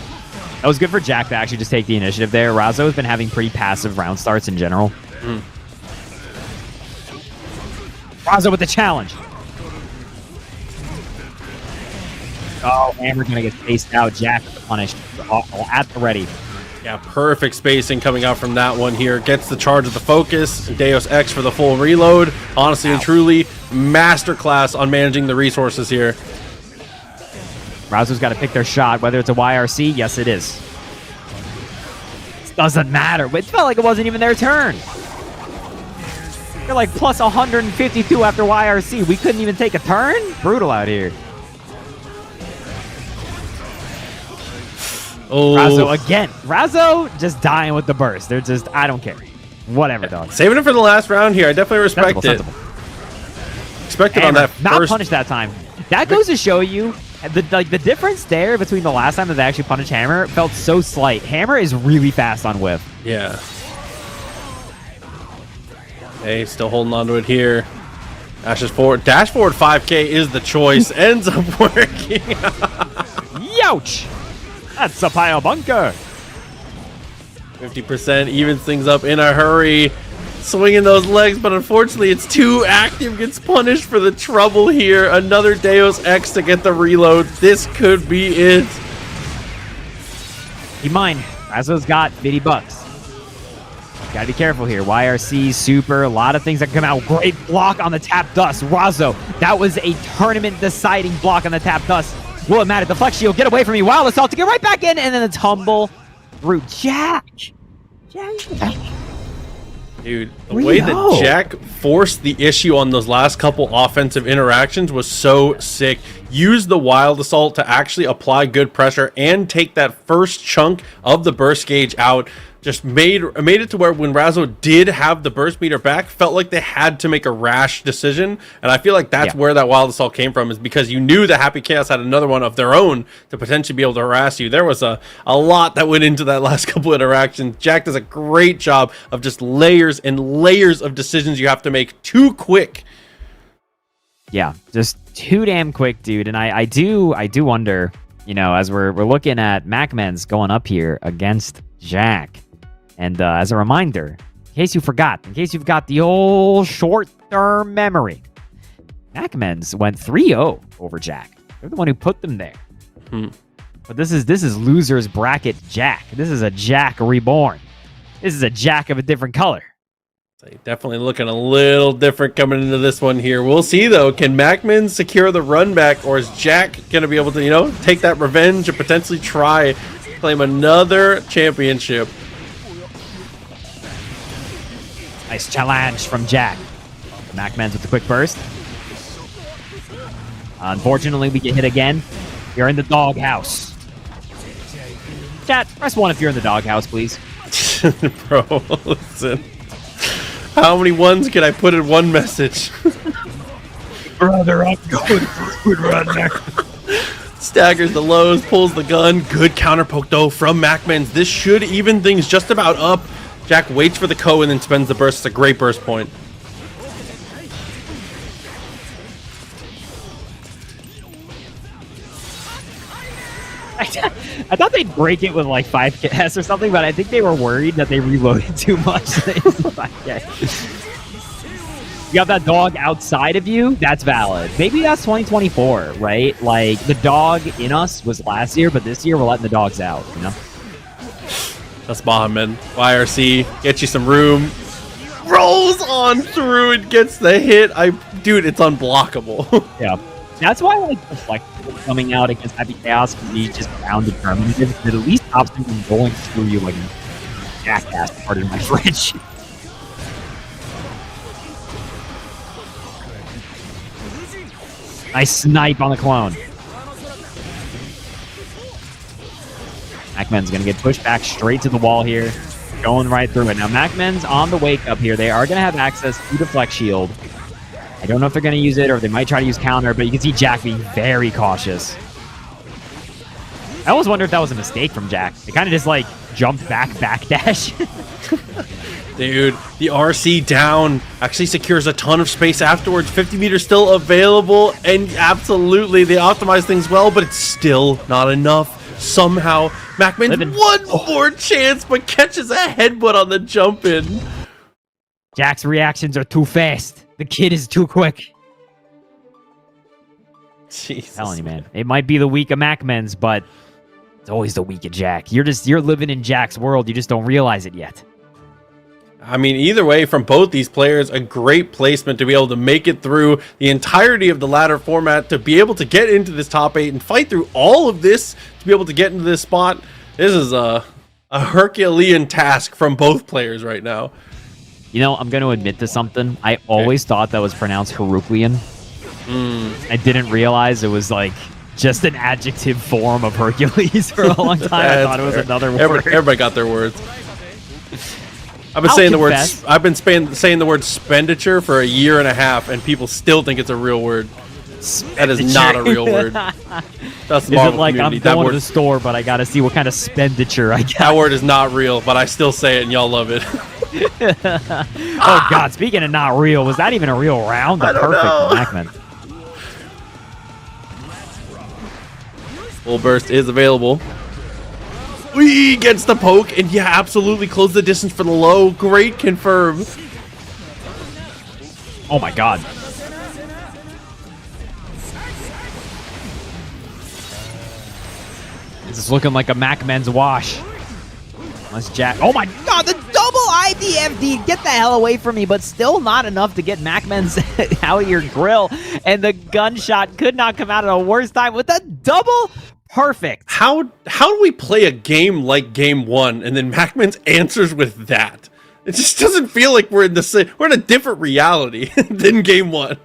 That was good for Jack to actually just take the initiative there. Razzo has been having pretty passive round starts in general. Razzo with the challenge. Oh, Hammer's going to get spaced out. Jack punished at the ready. Yeah, perfect spacing coming out from that one here. Gets the charge of the focus. Deus Ex for the full reload. Honestly and truly, masterclass on managing the resources here. Razzo's got to pick their shot, whether it's a YRC. Yes, it is. It doesn't matter. It felt like it wasn't even their turn. They're like plus 152 after YRC. We couldn't even take a turn? Brutal out here. Oh, Razzo again. Razzo just dying with the burst. They're just, I don't care. Whatever, dog. saving it for the last round here. I definitely respect it. Expected on that Not first. punished that time. That goes to show you the difference there between the last time that they actually punished Hammer felt so slight. Hammer is really fast on whiff. Yeah. Hey, still holding on to it here. Dashes forward. Dash forward 5K is the choice. Ends up working. Youch! That's a pile bunker. 50% evens things up in a hurry. Swinging those legs, but unfortunately it's too active. Gets punished for the trouble here. Another Deus Ex to get the reload. This could be it. Keep in mind, Razzo's got 50 bucks. Gotta be careful here. YRC, super, a lot of things that come out. Great block on the tap dust. Razzo, that was a tournament deciding block on the tap dust. Will it matter? The flex shield, get away from me. Wild assault to get right back in, and then the tumble through Jack. Dude, the way that Jack forced the issue on those last couple offensive interactions was so sick. Used the wild assault to actually apply good pressure and take that first chunk of the burst gauge out. Just made it to where when Razzo did have the burst meter back, felt like they had to make a rash decision. And I feel like that's where that wild assault came from, is because you knew that Happy Chaos had another one of their own to potentially be able to harass you. There was a lot that went into that last couple interactions. Jack does a great job of just layers and layers of decisions you have to make too quick. Yeah, just too damn quick, dude. And I do wonder, you know, as we're looking at MacMen's going up here against Jack. And as a reminder, in case you forgot, in case you've got the old short-term memory, MacMen's went 3-0 over Jack. They're the one who put them there. But this is loser's bracket Jack. This is a Jack reborn. This is a Jack of a different color. Definitely looking a little different coming into this one here. We'll see, though. Can MacMen secure the run back, or is Jack going to be able to, you know, take that revenge and potentially try to claim another championship? Nice challenge from Jack. MacMen's with the quick burst. Unfortunately, we get hit again. You're in the doghouse. Chat, press 1 if you're in the doghouse, please. Bro, listen. How many ones can I put in one message? Brother, I'm going through it right now. Staggers the lows, pulls the gun. Good counter poke though from MacMans. This should even things just about up. Jack waits for the KO and then spends the burst. It's a great burst point. I thought they'd break it with like 5Ks or something, but I think they were worried that they reloaded too much. 5K. You got that dog outside of you, that's valid. Maybe that's 2024, right? Like, the dog in us was last year, but this year we're letting the dogs out, you know? That's Bahamut. YRC, get you some room. Rolls on through and gets the hit. Dude, it's unblockable. Yeah. That's why I like the Flex coming out against Happy Chaos, because he's just ground determinative. It at least stops him from rolling through you like a jackass part of my fridge. Nice snipe on the clone. MacMen's going to get pushed back straight to the wall here. Going right through it. Now, MacMen's on the wake up here. They are going to have access to the Flex Shield. I don't know if they're going to use it or they might try to use counter, but you can see Jack being very cautious. I always wonder if that was a mistake from Jack. It kind of just, like, jumped backdash. Dude, the RC down actually secures a ton of space afterwards. 50 meters still available, and absolutely, they optimize things well, but it's still not enough. Somehow, MacMan's one more chance, but catches a headbutt on the jump in. Jack's reactions are too fast. The kid is too quick. Jesus. I'm telling you, man. It might be the week of MacMen's, but it's always the week of Jack. You're living in Jack's world. You just don't realize it yet. I mean, either way, from both these players, a great placement to be able to make it through the entirety of the ladder format, to be able to get into this top 8 and fight through all of this to be able to get into this spot. This is a Herculean task from both players right now. You know, I'm going to admit to something. I always thought that was pronounced Herculean. I didn't realize it was like just an adjective form of Hercules for a long time. I thought it was another word. Everybody got their words. I've been saying the word expenditure for a year and a half, and people still think it's a real word. That is not a real word. That's the Marvel like community. I'm going to the store, but I got to see what kind of expenditure I got. That word is not real, but I still say it, and y'all love it. Oh God! Speaking of not real, was that even a real round? The perfect MacMen. Full burst is available. He gets the poke, and yeah, absolutely close the distance for the low. Great confirm. Oh my God. This is looking like a MacMen's wash. Unless Jack... Oh my God, the double IDFD! Get the hell away from me, but still not enough to get MacMen's out of your grill. And the gunshot could not come out at a worse time with a double perfect. How do we play a game like Game 1 and then MacMan's answers with that? It just doesn't feel like we're in a different reality than Game 1.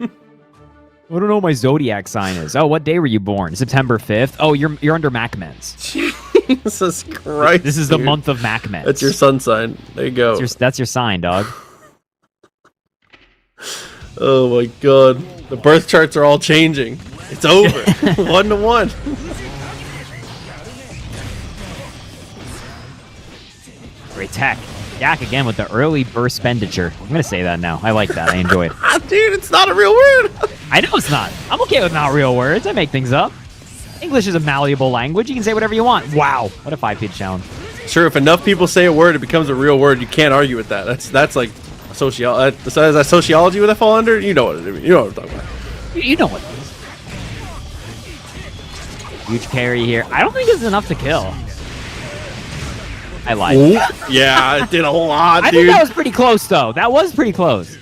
I don't know what my zodiac sign is. Oh, what day were you born? September 5th? Oh, you're under MacMen's. Jesus Christ. This is the month of MacMen's. That's your sun sign. There you go. That's your sign, dog. Oh my God. The birth charts are all changing. It's over. 1-1. Great tech. Jack again with the early burst expenditure. I'm going to say that now. I like that. I enjoy it. Dude, it's not a real word. I know it's not. I'm okay with not real words. I make things up. English is a malleable language. You can say whatever you want. Wow. What a 5-feet challenge. Sure, if enough people say a word, it becomes a real word. You can't argue with that. That's like sociology. Is that sociology would I fall under? You know what I mean. You know what I'm talking about. You know what it is. Huge carry here. I don't think it's enough to kill. I lied. Ooh, yeah, it did a lot, dude. I think that was pretty close, though. That was pretty close.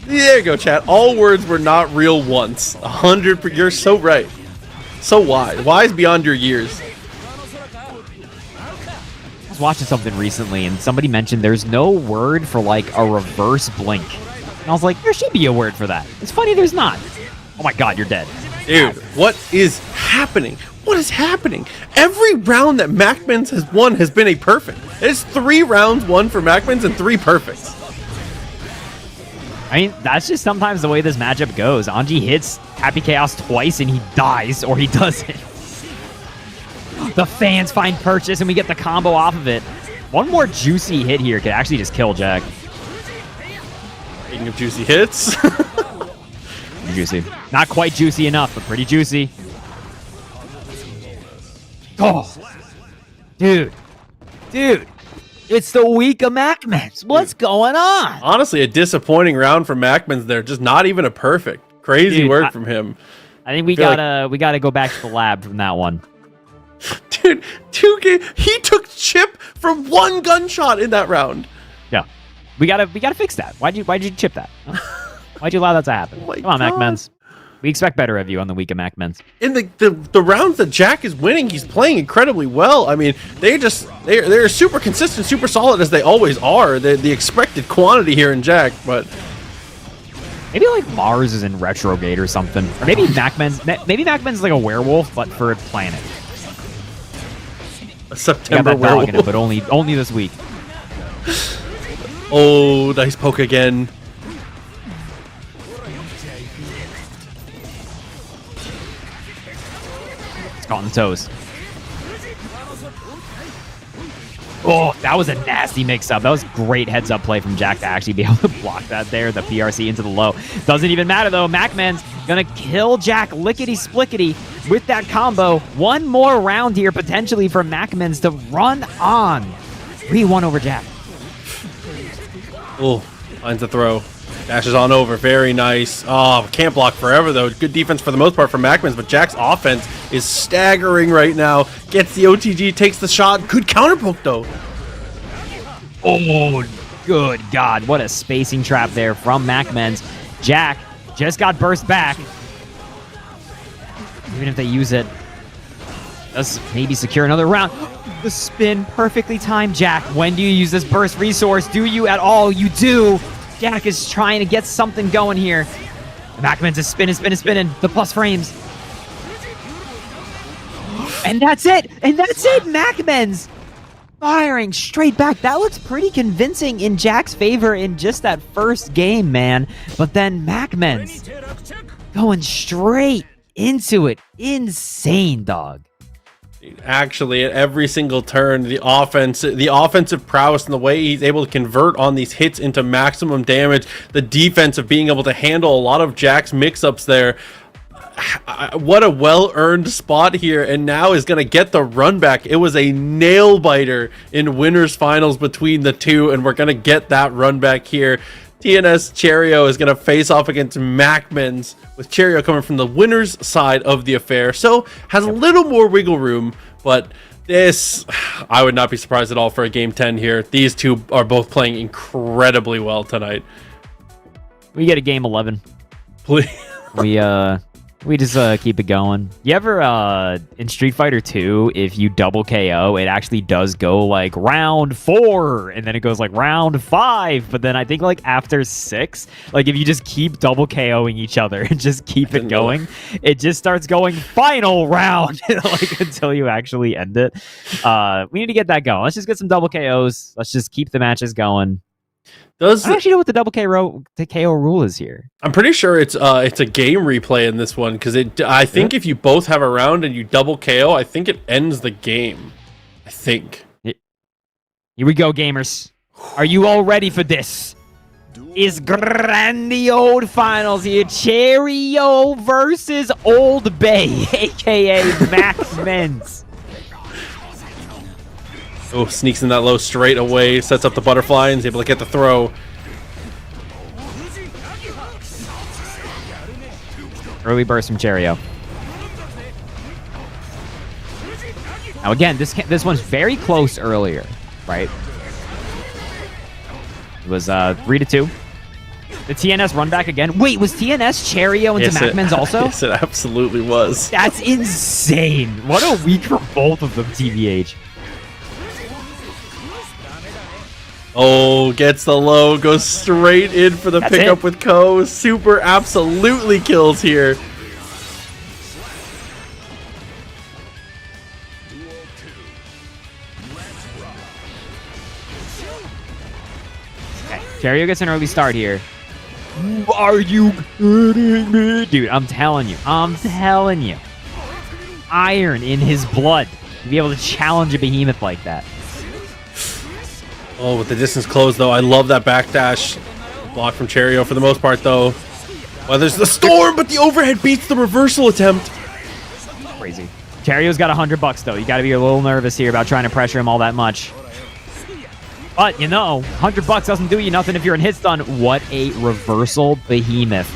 There you go, chat. All words were not real once. 100%. You're so right. So wise. Wise beyond your years. I was watching something recently, and somebody mentioned there's no word for, like, a reverse blink. And I was like, there should be a word for that. It's funny there's not. Oh, my God, you're dead. Dude, what is happening? What is happening? Every round that MacMens has won has been a perfect. It's 3 rounds won for MacMens and 3 perfects. I mean, that's just sometimes the way this matchup goes. Anji hits Happy Chaos twice and he dies, or he doesn't. The fans find purchase and we get the combo off of it. One more juicy hit here could actually just kill Jack. Speaking of juicy hits. Juicy. Not quite juicy enough, but pretty juicy. Oh. Dude. It's the week of MacMens. What's going on? Honestly, a disappointing round for MacMens there. Just not even a perfect. Crazy work from him. I think we gotta go back to the lab from that one. Dude, he took chip from 1 gunshot in that round. Yeah. We gotta fix that. Why'd you chip that? Huh? Why'd you allow that to happen? Oh Come on, MacMens. We expect better of you on the week of MacMens. In the rounds that Jack is winning, he's playing incredibly well. I mean, they're super consistent, super solid as they always are. The expected quantity here in Jack, but maybe like Mars is in retrograde or something. Or maybe MacMens is like a werewolf, but for a planet. A September got that dog werewolf. in it, but only this week. Oh, nice poke again. Caught on the toes. Oh, that was a nasty mix-up. That was great heads-up play from Jack to actually be able to block that there. The PRC into the low. Doesn't even matter, though. MacMen's gonna kill Jack lickety-splickety with that combo. One more round here, potentially, for MacMen's to run on. 3-1 over Jack. Oh, finds the throw. Dashes on over. Very nice. Oh, can't block forever, though. Good defense for the most part for MacMens, but Jack's offense is staggering right now. Gets the OTG, takes the shot. Good counter poke, though. Oh, good God. What a spacing trap there from MacMens. Jack just got burst back. Even if they use it, does maybe secure another round. The spin, perfectly timed, Jack. When do you use this burst resource? Do you at all? You do. Jack is trying to get something going here. MacMen's is spinning. The plus frames. And that's it. MacMen's firing straight back. That looks pretty convincing in Jack's favor in just that first game, man. But then MacMen's going straight into it. Insane, dog. Actually, at every single turn, the offensive prowess and the way he's able to convert on these hits into maximum damage, the defense of being able to handle a lot of Jack's mix-ups there. What a well-earned spot here, and now is going to get the run back. It was a nail-biter in winners finals between the two, and we're going to get that run back here. TNS Cheryo is going to face off against MacMens, with Cheryo coming from the winner's side of the affair. So has a little more wiggle room, but this, I would not be surprised at all for a game 10 here. These two are both playing incredibly well tonight. We get a game 11. Please. We just keep it going. You ever in Street Fighter 2, if you double KO, it actually does go like round 4, and then it goes like round 5. But then I think like after 6, like if you just keep double KOing each other and just keep it going, it just starts going final round like until you actually end it. We need to get that going. Let's just get some double KOs. Let's just keep the matches going. I don't actually know what the double KO rule is here. I'm pretty sure it's a game replay in this one, because I think if you both have a round and you double KO, I think it ends the game. I think. Here we go, gamers. Are you all ready for this? Is Grandiose Finals here. Cheryo versus Old Bay, aka MacMens. Oh, sneaks in that low straight away, sets up the butterfly, and is able to get the throw. Early burst from Cheryo. Now again, this one's very close earlier, right? It was 3-2. The TNS run back again. Wait, was TNS Cheryo into MacMens also? Yes, it absolutely was. That's insane. What a week for both of them, TBH. Oh, gets the low, goes straight in for the pickup with Ko. Super absolutely kills here. Cheryo gets an early start here. Are you kidding me? Dude, I'm telling you. Iron in his blood to be able to challenge a behemoth like that. Oh, with the distance closed, though, I love that backdash. Block from Cheryo for the most part, though. Well, there's the storm, but the overhead beats the reversal attempt. Crazy. Cheryo's got $100 though. You got to be a little nervous here about trying to pressure him all that much. But you know, $100 doesn't do you nothing if you're in hit stun. What a reversal behemoth.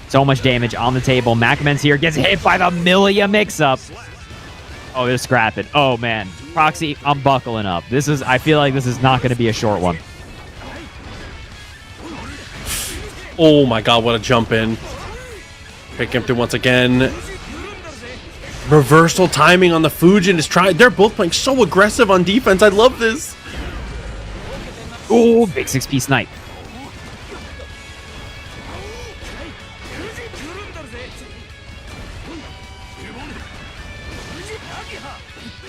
So much damage on the table. Macman's here, gets hit by the Millia mix-up. Oh, they're scrapping. Oh man, Proxy, I'm buckling up. I feel like this is not going to be a short one. Oh my god, what a jump in. Pick him through once again. Reversal timing on the Fujin is trying. They're both playing so aggressive on defense. I love this. Oh, big 6P snipe.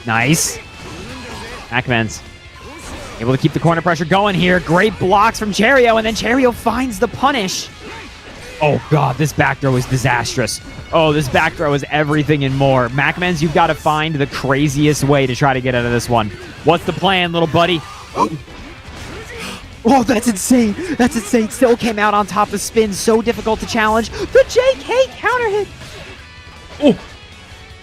Nice. Macman's able to keep the corner pressure going here. Great blocks from Cheryo, and then Cheryo finds the punish. Oh god, this back throw is disastrous. Oh, this back throw is everything and more. Macman's, you've got to find the craziest way to try to get out of this one. What's the plan, little buddy? Oh, that's insane. That's insane. Still came out on top of spin. So difficult to challenge. The JK counter hit. Oh,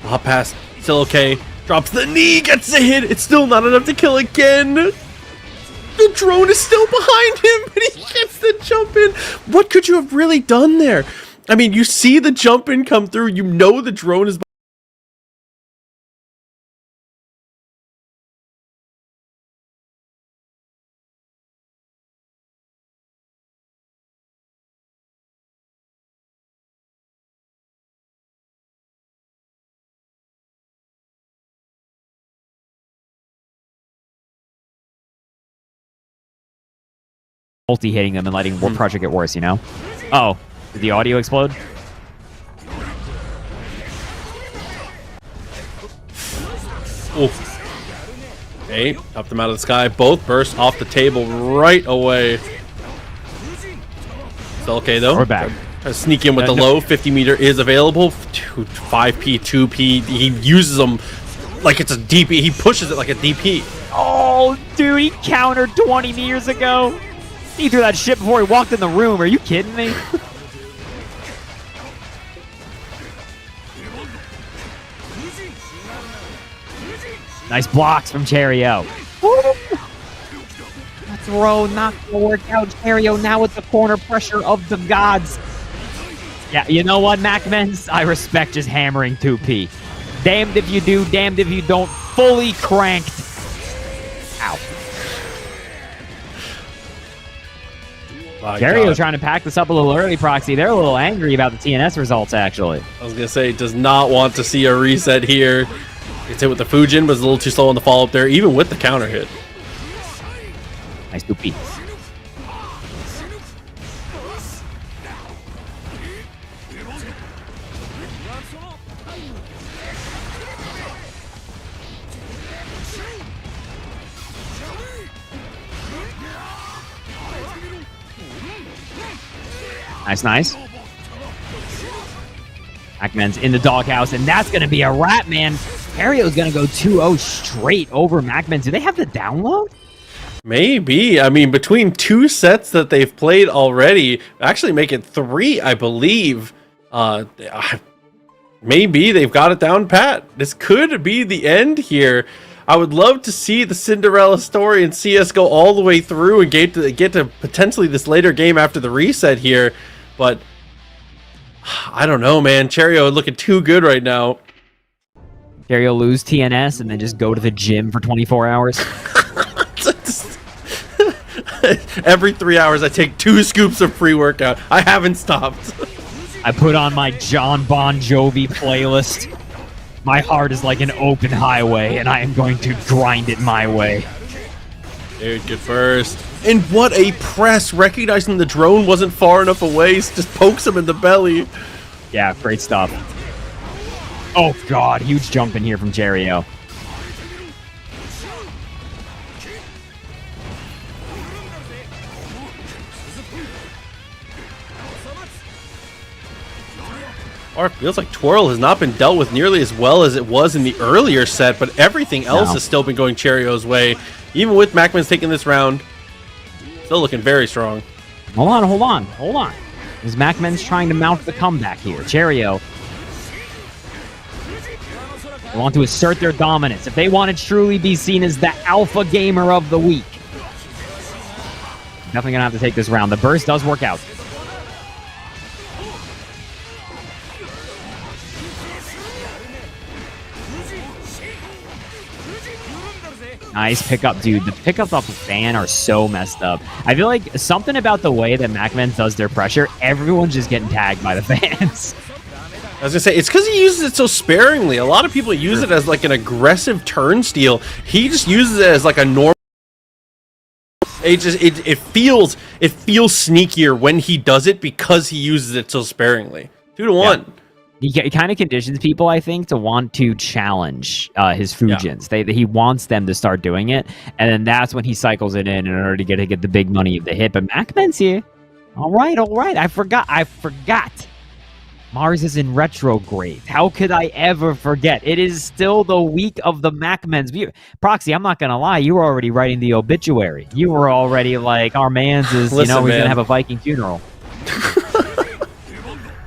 hop pass. Still okay. Drops the knee, gets the hit. It's still not enough to kill again. The drone is still behind him, but he gets the jump in. What could you have really done there? I mean, you see the jump in come through. You know the drone is... Multi-hitting them and letting War Project get worse, you know? Oh, did the audio explode? Oh. Okay, up them out of the sky. Both burst off the table right away. Still okay, though. We're back. Try to sneak in with the low. 50 meter is available. 5P, 2P. He uses them like it's a DP. He pushes it like a DP. Oh, dude, he countered 20 meters ago. He threw that shit before he walked in the room. Are you kidding me? Nice blocks from Cheryo. That throw not gonna work out. Cheryo now with the corner pressure of the gods. Yeah, you know what, Macmans? I respect just hammering 2P. Damned if you do, damned if you don't. Fully cranked. Ow. Cheryo trying to pack this up a little early, Proxy. They're a little angry about the TNS results, actually. I was going to say, does not want to see a reset here. It's hit with the Fujin, but it's a little too slow on the follow-up there, even with the counter hit. Nice 2P. Nice, nice. Macman's in the doghouse, and that's going to be a wrap, man. Cheryo's going to go 2-0 straight over Macman. Do they have the download? Maybe. I mean, between two sets that they've played already, actually make it 3, I believe. Maybe they've got it down pat. This could be the end here. I would love to see the Cinderella story and see us go all the way through and get to potentially this later game after the reset here. But I don't know, man. Cheryo looking too good right now. Cheryo lose TNS and then just go to the gym for 24 hours. Every 3 hours, I take 2 scoops of pre-workout. I haven't stopped. I put on my John Bon Jovi playlist. My heart is like an open highway, and I am going to grind it my way. Dude, good first. And what a press, recognizing the drone wasn't far enough away, just pokes him in the belly. Yeah, great stuff. Oh god, huge jump in here from Cheryo. Or it feels like Twirl has not been dealt with nearly as well as it was in the earlier set, but everything else has still been going Cheryo's way. Even with Macman's taking this round, still looking very strong. Hold on. As Macman's trying to mount the comeback here. Cheryo. They want to assert their dominance. If they want to truly be seen as the alpha gamer of the week, definitely gonna have to take this round. The burst does work out. Nice pickup, dude. The pickups off the fan are so messed up. I feel like something about the way that Macman does their pressure, everyone's just getting tagged by the fans. I was gonna say, it's because he uses it so sparingly. A lot of people use it as like an aggressive turn steal. He just uses it as like a normal. It feels sneakier when he does it because he uses it so sparingly. 2-1. Yeah. He kind of conditions people, I think, to want to challenge his Fujins. Yeah. He wants them to start doing it, and then that's when he cycles it in order to get the big money of the hit. But Macman's here. All right. I forgot. Mars is in retrograde. How could I ever forget? It is still the week of the Macmans. Proxy, I'm not going to lie. You were already writing the obituary. You were already like, our man's is, he's going to have a Viking funeral.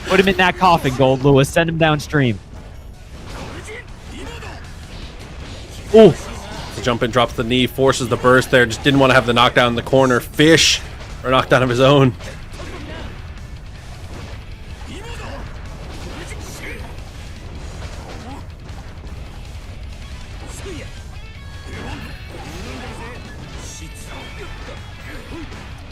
Put him in that coffin, Gold Lewis. Send him downstream. Ooh. The jump in, drops the knee, forces the burst there. Just didn't want to have the knockdown in the corner. Fish, or knockdown of his own.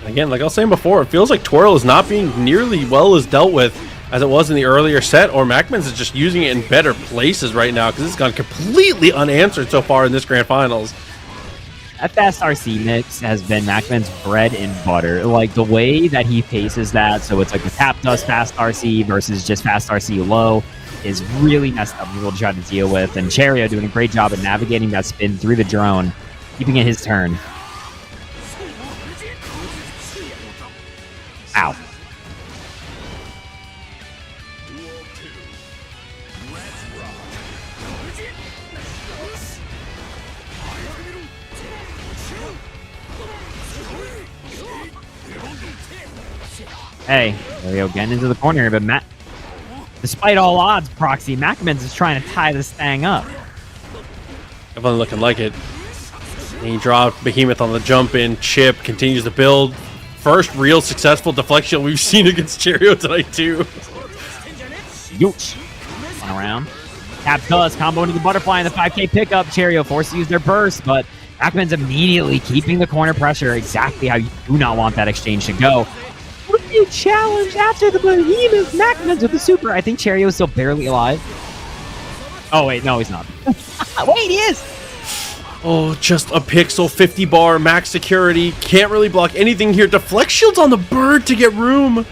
Again, like I was saying before, it feels like Twirl is not being nearly well as dealt with as it was in the earlier set, or Macman's is just using it in better places right now because it's gone completely unanswered so far in this Grand Finals. That fast RC mix has been Macman's bread and butter. Like, the way that he paces that, so it's like the tap dust fast RC versus just fast RC low, is really messed up people try to deal with. And Cheryo doing a great job at navigating that spin through the drone, keeping it his turn. Ow. Hey, there we go, getting into the corner, but despite all odds, Proxy, Macman's is trying to tie this thing up. Definitely looking like it. He dropped Behemoth on the jump in. Chip continues to build. First real successful deflection we've seen against Cheryo tonight, too. Yooch. One around. Tap does combo into the butterfly in the 5K pickup. Cheryo forced to use their burst, but Macman's immediately keeping the corner pressure exactly how you do not want that exchange to go. What do you challenge after the Behemoth? Macman's with the super. I think Cheryo is still barely alive. Oh, wait, no, he's not. Wait, he is! Oh, just a pixel, 50 bar, max security. Can't really block anything here. Deflect shields on the bird to get room.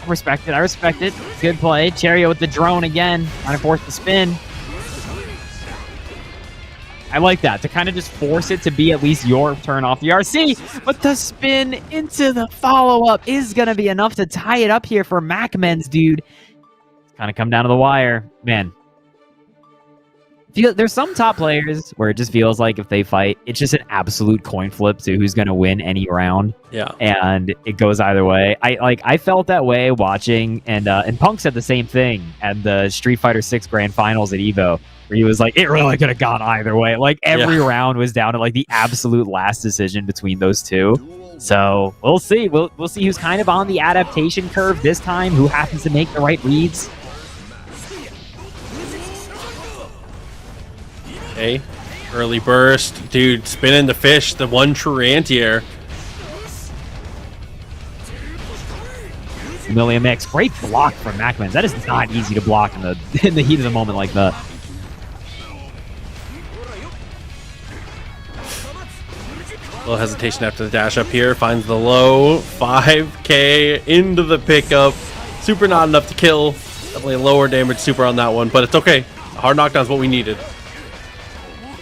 I respect it. Good play. Cheryo with the drone again. Trying to force the spin. I like that. To kind of just force it to be at least your turn off the RC. But the spin into the follow-up is going to be enough to tie it up here for Macman's, dude. Kind of come down to the wire. Man. There's some top players where it just feels like if they fight, it's just an absolute coin flip to who's going to win any round. Yeah. And it goes either way. I felt that way watching, and Punk said the same thing at the Street Fighter 6 Grand Finals at EVO, where he was like, it really could have gone either way. Like, every round was down to like the absolute last decision between those two. So we'll see. We'll see who's kind of on the adaptation curve this time, who happens to make the right reads. Okay, early burst. Dude, spinning the fish, the one true anti-air. Million mix. Great block from Macman. That is not easy to block in the heat of the moment like that. A little hesitation after the dash up here. Finds the low. 5K into the pickup. Super not enough to kill. Definitely a lower damage super on that one, but it's okay. A hard knockdown is what we needed.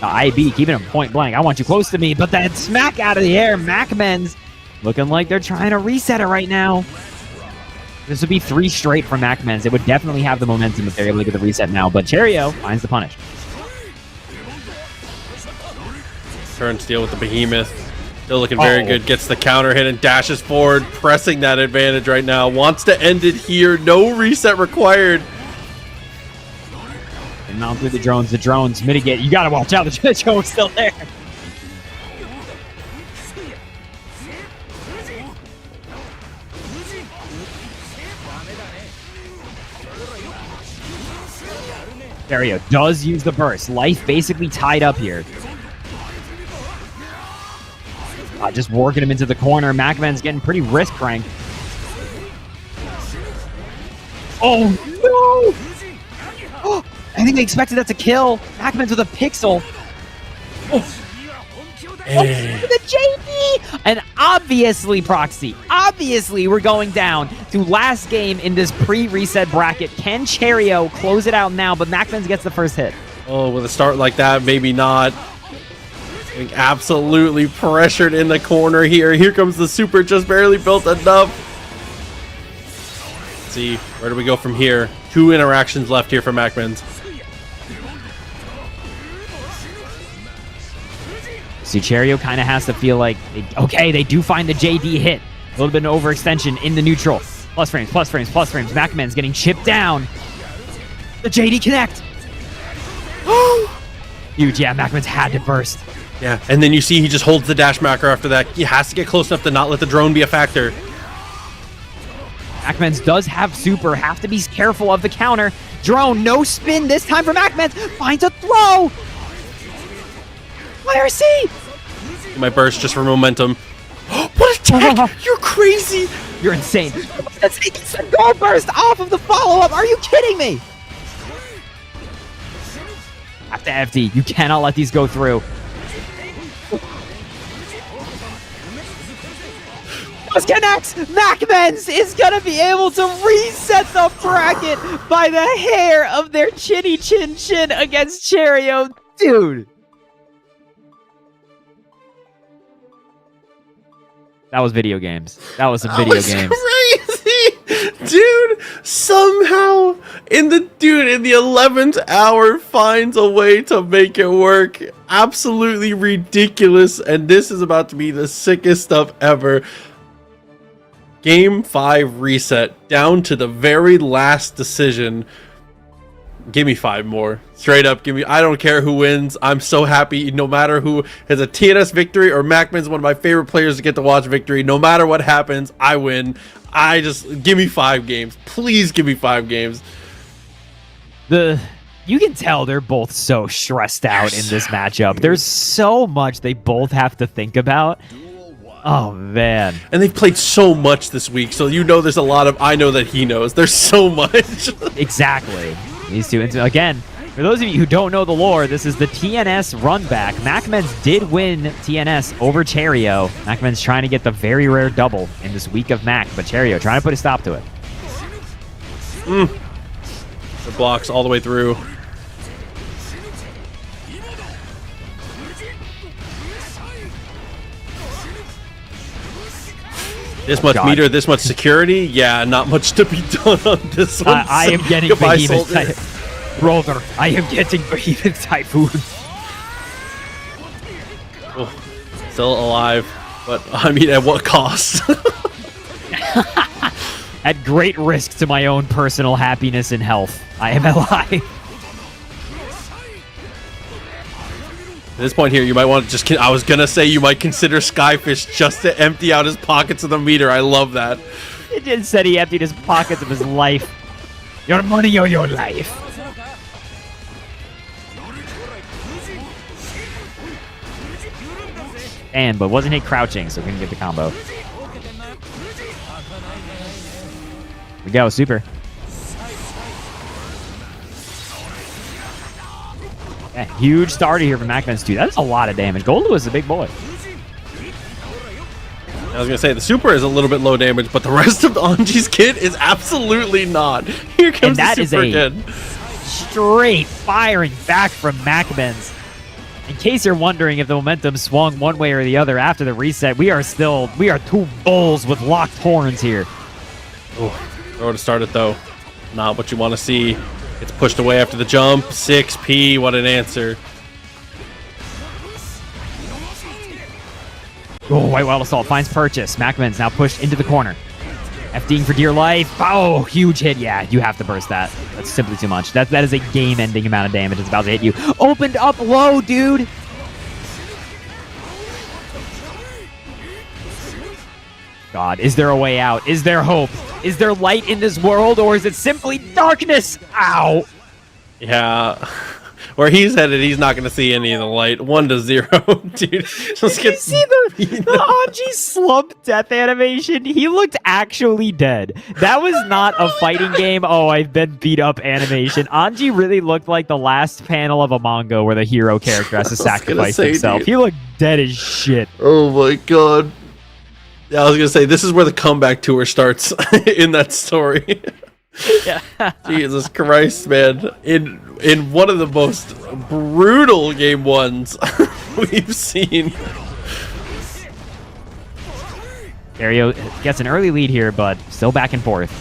IB keeping him point blank. I want you close to me, but that smack out of the air. Macman's looking like they're trying to reset it right now. This would be 3 straight from MacMens. It would definitely have the momentum if they're able to get the reset now, but Cheryo finds the punish. Turn steal with the behemoth. Still looking very good. Gets the counter hit and dashes forward, pressing that advantage right now. Wants to end it here. No reset required. And mount through the drones. The drones mitigate. You gotta watch out. The drone's still there. Cheryo does use the burst. Life basically tied up here. Just working him into the corner. MacMen's getting pretty wrist cranked. Oh, no! I think they expected that to kill. MacMen's with a pixel. The JD! And obviously, Proxy, obviously we're going down to last game in this pre-reset bracket. Can Cheryo close it out now? But MacMen's gets the first hit. Oh, with a start like that, maybe not. Absolutely pressured in the corner here. Here comes the super, just barely built enough. Let's see, where do we go from here? 2 interactions left here for MacMens. See, Cheryo kind of has to feel like, okay, they do find the JD hit. A little bit of overextension in the neutral. Plus frames, plus frames, plus frames. MacMen's getting chipped down. The JD connect. Huge, yeah, MacMen's had to burst. Yeah, and then you see he just holds the dash macro after that. He has to get close enough to not let the drone be a factor. MacMen's does have super, have to be careful of the counter. Drone, no spin this time for MacMen's. Finds a throw. IRC! He might burst just for momentum. What a tech! You're crazy! You're insane. That's a goal burst off of the follow-up. Are you kidding me? Have to FD. You cannot let these go through. Connects. MacMens is gonna be able to reset the bracket by the hair of their chinny chin chin against Cheryo. Dude. That was video games. That was some video games. Crazy, dude. Somehow, in the 11th hour, finds a way to make it work. Absolutely ridiculous, and this is about to be the sickest stuff ever. Game 5 reset down to the very last decision. Give me 5 more. Straight up, give me. I don't care who wins. I'm so happy. No matter who has a TNS victory or MacMen's one of my favorite players to get to watch victory. No matter what happens, I win. I just give me 5 games. Please give me 5 games. You can tell they're both so stressed out in this matchup. There's so much they both have to think about. Oh, man. And they've played so much this week, so you know there's a lot of I know that he knows. There's so much. Exactly. These two, again, for those of you who don't know the lore, this is the TNS runback. MacMens did win TNS over Cheryo. MacMens trying to get the very rare double in this week of Mac, but Cheryo trying to put a stop to it. The blocks all the way through. This much meter, this much security. Yeah, not much to be done on this one. I am getting Behemoth Roller. I am getting Behemoth Typhoon. Oh, still alive, but I mean, at what cost? At great risk to my own personal happiness and health. I am alive. At this point here, you might want to just... I was going to say you might consider Skyfish just to empty out his pockets of the meter. I love that. He just said he emptied his pockets of his life. Your money or your life. But wasn't he crouching, so couldn't get the combo. We go, super. Yeah, huge starter here from MacMens too. That's a lot of damage. Goldu is a big boy. I was going to say, the super is a little bit low damage, but the rest of Anji's kit is absolutely not. Here comes the super again. Straight firing back from MacMens. In case you're wondering if the momentum swung one way or the other after the reset, we are 2 bulls with locked horns here. Ooh. Throw to start it, though. Not what you want to see. It's pushed away after the jump. 6P, what an answer. Oh, White Wild Assault finds purchase. Macman's now pushed into the corner. FDing for dear life. Oh, huge hit. Yeah, you have to burst that. That's simply too much. That is a game-ending amount of damage. It's about to hit you. Opened up low, dude. God, is there a way out? Is there hope? Is there light in this world, or is it simply darkness? Ow. Yeah. Where he's headed, he's not going to see any of the light. 1-0, dude. Let's Did you see the Anji slump death animation? He looked actually dead. That was not a fighting game. Oh, I've been beat up animation. Anji really looked like the last panel of a manga where the hero character has to sacrifice himself. Dude. He looked dead as shit. Oh my god. Yeah, I was going to say, this is where the comeback tour starts in that story. Yeah. Jesus Christ, man. In one of the most brutal game ones we've seen. Cheryo gets an early lead here, but still back and forth.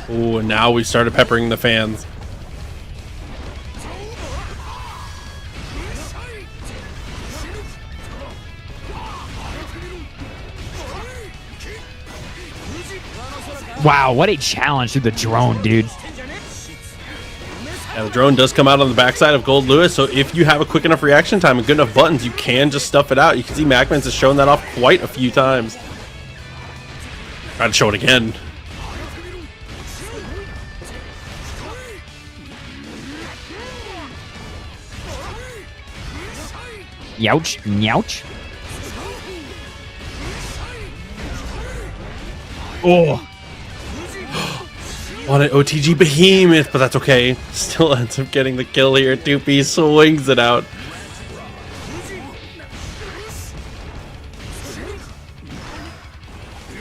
Ooh, and now we started peppering the fans. Wow, what a challenge through the drone, dude. Yeah, the drone does come out on the backside of Gold Lewis, so if you have a quick enough reaction time and good enough buttons, you can just stuff it out. You can see Macmans has shown that off quite a few times. Try to show it again. Youch, youch. Oh. On an OTG behemoth, but that's okay. Still ends up getting the kill here. 2P swings it out.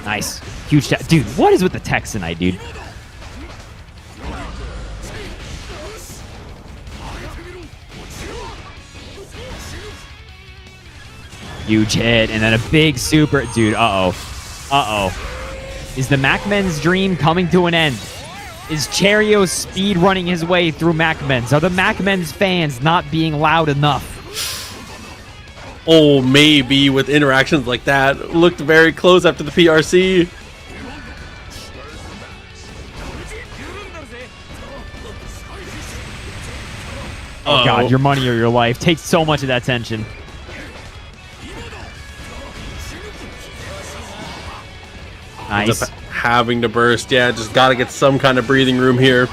Nice. Huge dude, what is with the text tonight, dude? Huge hit, and then a big super. Dude, uh-oh. Uh-oh. Is the Macmen's dream coming to an end? Is Cheryo speed running his way through Macmen's? Are the Macmen's fans not being loud enough? Oh, maybe with interactions like that. Looked very close after the PRC. Oh god, your money or your life. Takes so much of that tension. Nice. Ends up having to burst. Yeah, just gotta get some kind of breathing room here.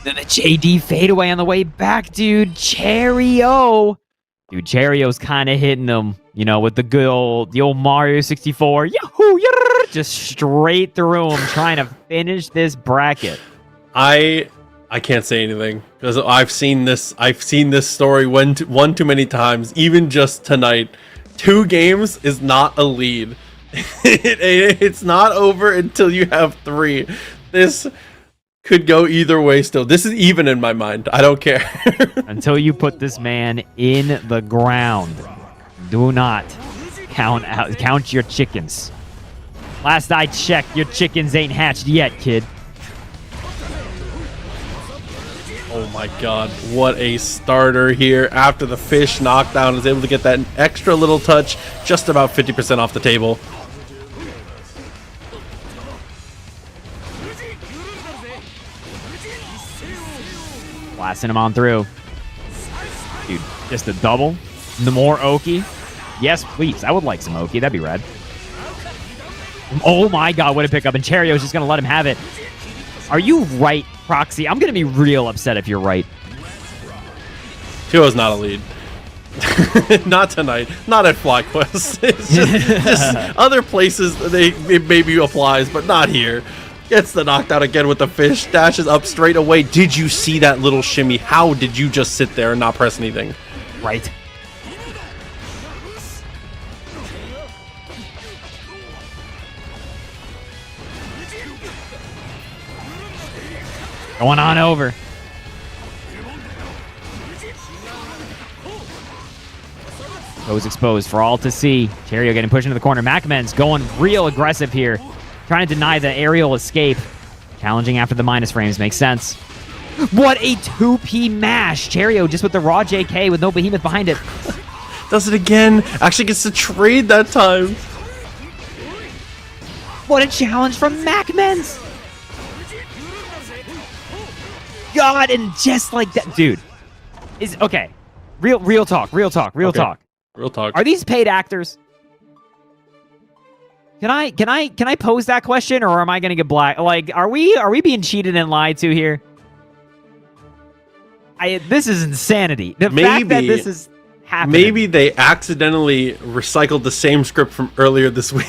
Then the JD fadeaway on the way back, dude. Cheryo. Dude, Cheryo's kind of hitting him, you know, with the old Mario 64. Yahoo! Just straight through him, trying to finish this bracket. I can't say anything because I've seen this story one too many times. Even just tonight, 2 games is not a lead. It's not over until you have 3. This could go either way still. This is even in my mind. I don't care. Until you put this man in the ground, do not count your chickens. Last I checked, your chickens ain't hatched yet, kid. Oh my god, what a starter here. After the fish knockdown, is able to get that extra little touch, just about 50% off the table. Blasting him on through. Dude, just a double. The more Oki. Yes, please. I would like some Oki. That'd be rad. Oh my god, what a pickup. And Cheryo's just going to let him have it. Are you right, Proxy? I'm going to be real upset if you're right. 2-0's not a lead. Not tonight. Not at FlyQuest. It's just other places it maybe applies, but not here. Gets the knockdown again with the fish. Dashes up straight away. Did you see that little shimmy? How did you just sit there and not press anything? Right. Going on over. Goes exposed for all to see. Cheryo getting pushed into the corner. Macmen's going real aggressive here. Trying to deny the aerial escape. Challenging after the minus frames. Makes sense. What a 2P mash. Cheryo just with the raw JK with no behemoth behind it. Does it again. Actually gets to trade that time. What a challenge from Macmen's. God, and just like that. Dude. Is okay. Real talk. Real talk. Real talk. Are these paid actors? Can I pose that question, or am I gonna get black? Like, are we being cheated and lied to here? This is insanity. The fact that this is happening. Maybe they accidentally recycled the same script from earlier this week.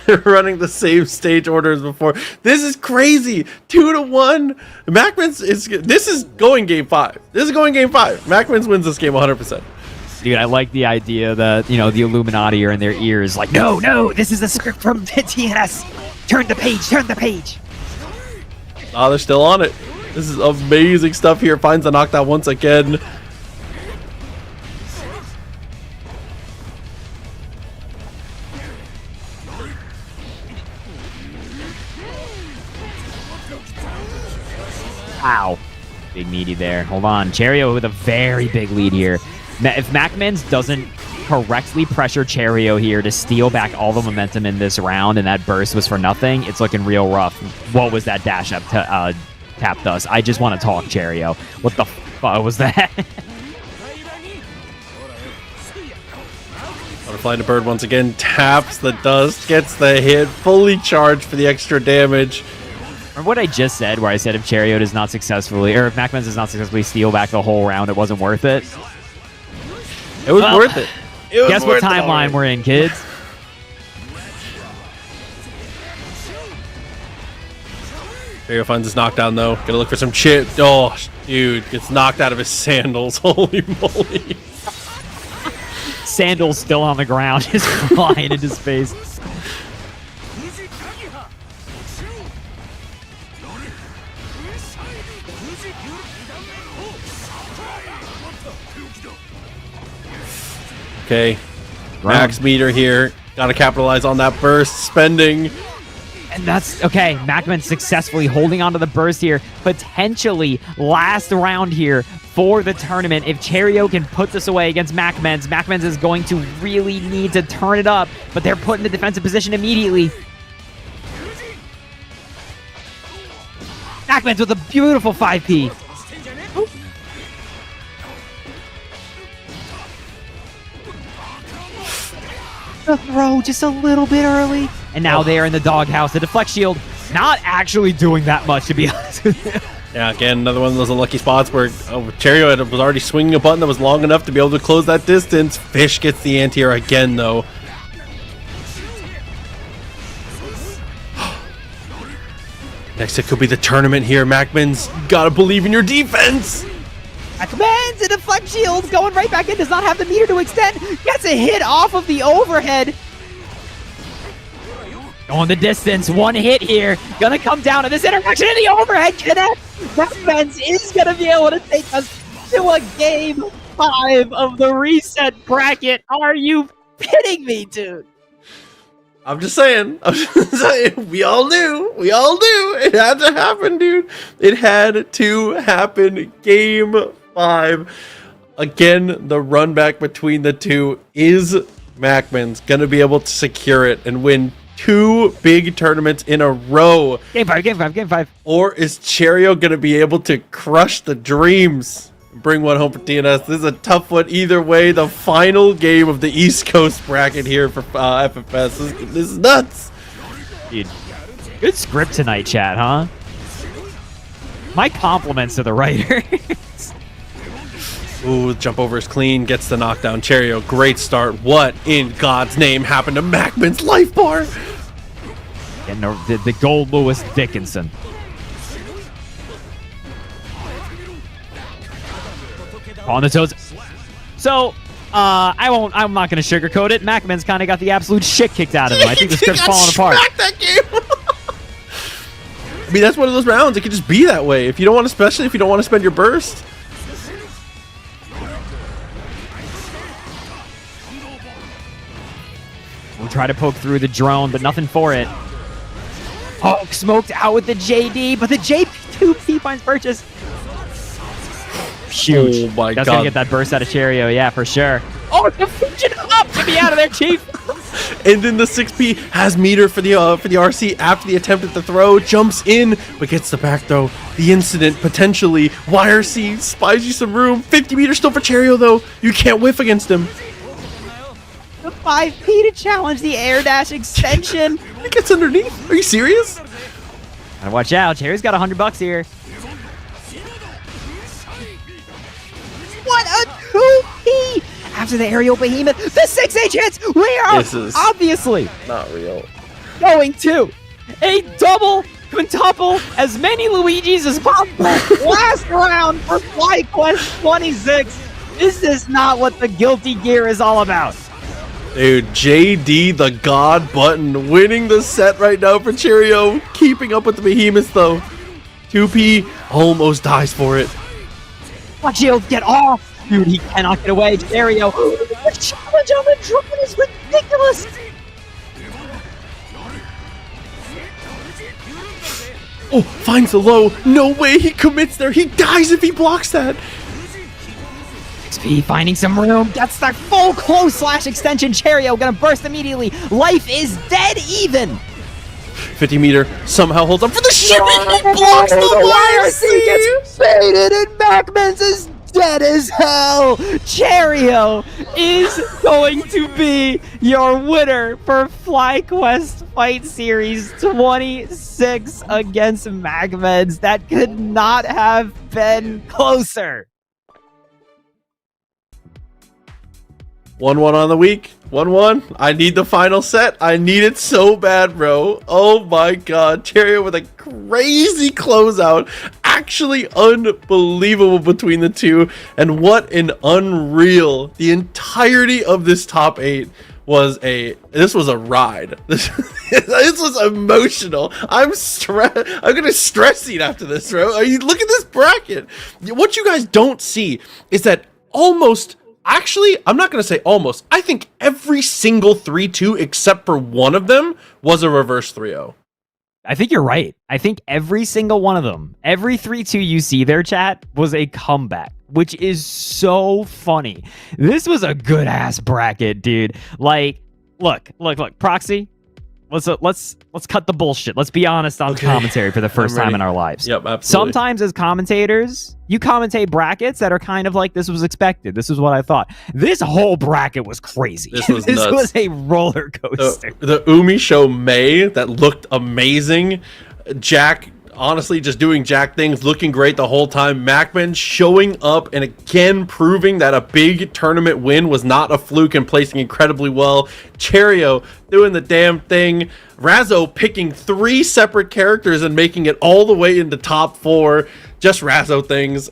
They're running the same stage order as before. This is crazy. 2-1. Macmen's this is going game 5. Macmen's wins this game 100%. Dude, I like the idea that, the Illuminati are in their ears. Like, no, this is a script from TNS. Turn the page. Oh, they're still on it. This is amazing stuff here. Finds the knockdown once again. Wow. Big meaty there. Hold on. Cheryo with a very big lead here. If Macmen's doesn't correctly pressure Cheryo here to steal back all the momentum in this round, and that burst was for nothing, it's looking real rough. What was that dash up to tap dust? I just want to talk, Cheryo. What the fuck was that? Butterfly to bird once again. Taps the dust. Gets the hit. Fully charged for the extra damage. Remember what I just said, where I said if Cheryo does not successfully, or if Macmen's does not successfully steal back the whole round, it wasn't worth it? It was worth it. Guess what timeline we're in, kids? Cheryo finds his knockdown, though. Gotta look for some chip. Oh, dude. Gets knocked out of his sandals. Holy moly. Sandals still on the ground, just flying into space. Okay, max meter here. Got to capitalize on that burst spending. And that's okay. Macmen successfully holding onto the burst here. Potentially last round here for the tournament. If Cheryo can put this away against Macmen's, Macmen's is going to really need to turn it up, but they're put in the defensive position immediately. Macmen's with a beautiful 5P. The throw just a little bit early. And now they're in the doghouse. The deflect shield not actually doing that much, to be honest with you. Yeah, again, another one of those unlucky spots where Cheryo was already swinging a button that was long enough to be able to close that distance. Fish gets the anti-air again, though. Next, it could be the tournament here. Macmen's gotta believe in your defense. Macmen's a deflect shield going right back in. Does not have the meter to extend. Gets a hit off of the overhead. Going the distance. One hit here. Gonna come down to this interaction in the overhead connect. Macmen's is gonna be able to take us to a game 5 of the reset bracket. Are you kidding me, dude? I'm just saying. We all knew. It had to happen, dude. It had to happen. Game 5. Again, the run back between the two is Macmen's gonna be able to secure it and win 2 big tournaments in a row. Game 5. Or is Cheryo gonna be able to crush the dreams? Bring one home for TNS. This is a tough one either way. The final game of the East Coast bracket here for FFS. This is nuts. Dude, good script tonight, chat, huh? My compliments to the writer. Ooh, jump over is clean. Gets the knockdown. Cheryo, great start. What in God's name happened to Macmen's life bar? And the gold Lewis Dickinson. On the toes. So, I'm not going to sugarcoat it. Macmen's kind of got the absolute shit kicked out of him. I think the script's falling apart. That game. I mean, that's one of those rounds. It could just be that way. If you don't want to, especially if you don't want to spend your burst. We'll try to poke through the drone, but nothing for it. Oh, smoked out with the JD, but the J2P finds purchase. Huge. Oh my That's God. gonna get that burst out of Cheryo, yeah, for sure. Oh, the fusion up! Get me out of there, Chief! And then the 6P has meter for the RC after the attempt at the throw, jumps in, but gets the back throw. The incident, potentially. YRC spies you some room. 50 meters still for Cheryo, though. You can't whiff against him. The 5P to challenge the air dash extension. He gets underneath. Are you serious? Gotta watch out. Cherry's got $100 here. What a 2P! After the aerial behemoth, the 6H hits! We are This is obviously not real. going to a double, quintuple, as many Luigis as possible. Last round for FlyQuest 26. This is not what the Guilty Gear is all about. Dude, JD, the God button, winning the set right now for Cheryo. Keeping up with the behemoths, though. 2P almost dies for it. Watch Shield get off! Dude, he cannot get away. Cheryo. The challenge on the drone is ridiculous! Oh, finds the low. No way he commits there. He dies if he blocks that. XP finding some room. Gets the full close slash extension. Cheryo gonna burst immediately. Life is dead even. 50 meter somehow holds up for the shit. He blocks the YRC gets faded and Macmans is dead as hell. Cheryo is going to be your winner for FlyQuest Fight Series 26 against Macmans. That could not have been closer. 1-1 on the week. 1-1. I need the final set. I need it so bad, bro. Oh my God. Cheryo with a crazy closeout. Actually unbelievable between the two. And what an unreal. The entirety of this top 8 was this was a ride. This was emotional. I'm gonna stress eat after this, bro. Look at this bracket. What you guys don't see is that actually, I'm not going to say almost. I think every single 3-2 except for one of them was a reverse 3-0. I think you're right. I think every single one of them, every 3-2 you see there, chat, was a comeback, which is so funny. This was a good ass bracket, dude. Like, look, Proxy. Let's cut the bullshit. Let's be honest on commentary for the first time in our lives. Yep, absolutely. Sometimes as commentators, you commentate brackets that are kind of like, this was expected. This is what I thought. This whole bracket was crazy. This was this nuts. was a roller coaster. The UMISHO May that looked amazing. Jack, honestly, just doing Jack things, looking great the whole time. Macman showing up and again proving that a big tournament win was not a fluke and placing incredibly well. Cheryo doing the damn thing. Razzo picking 3 separate characters and making it all the way into top 4. Just Razzo things.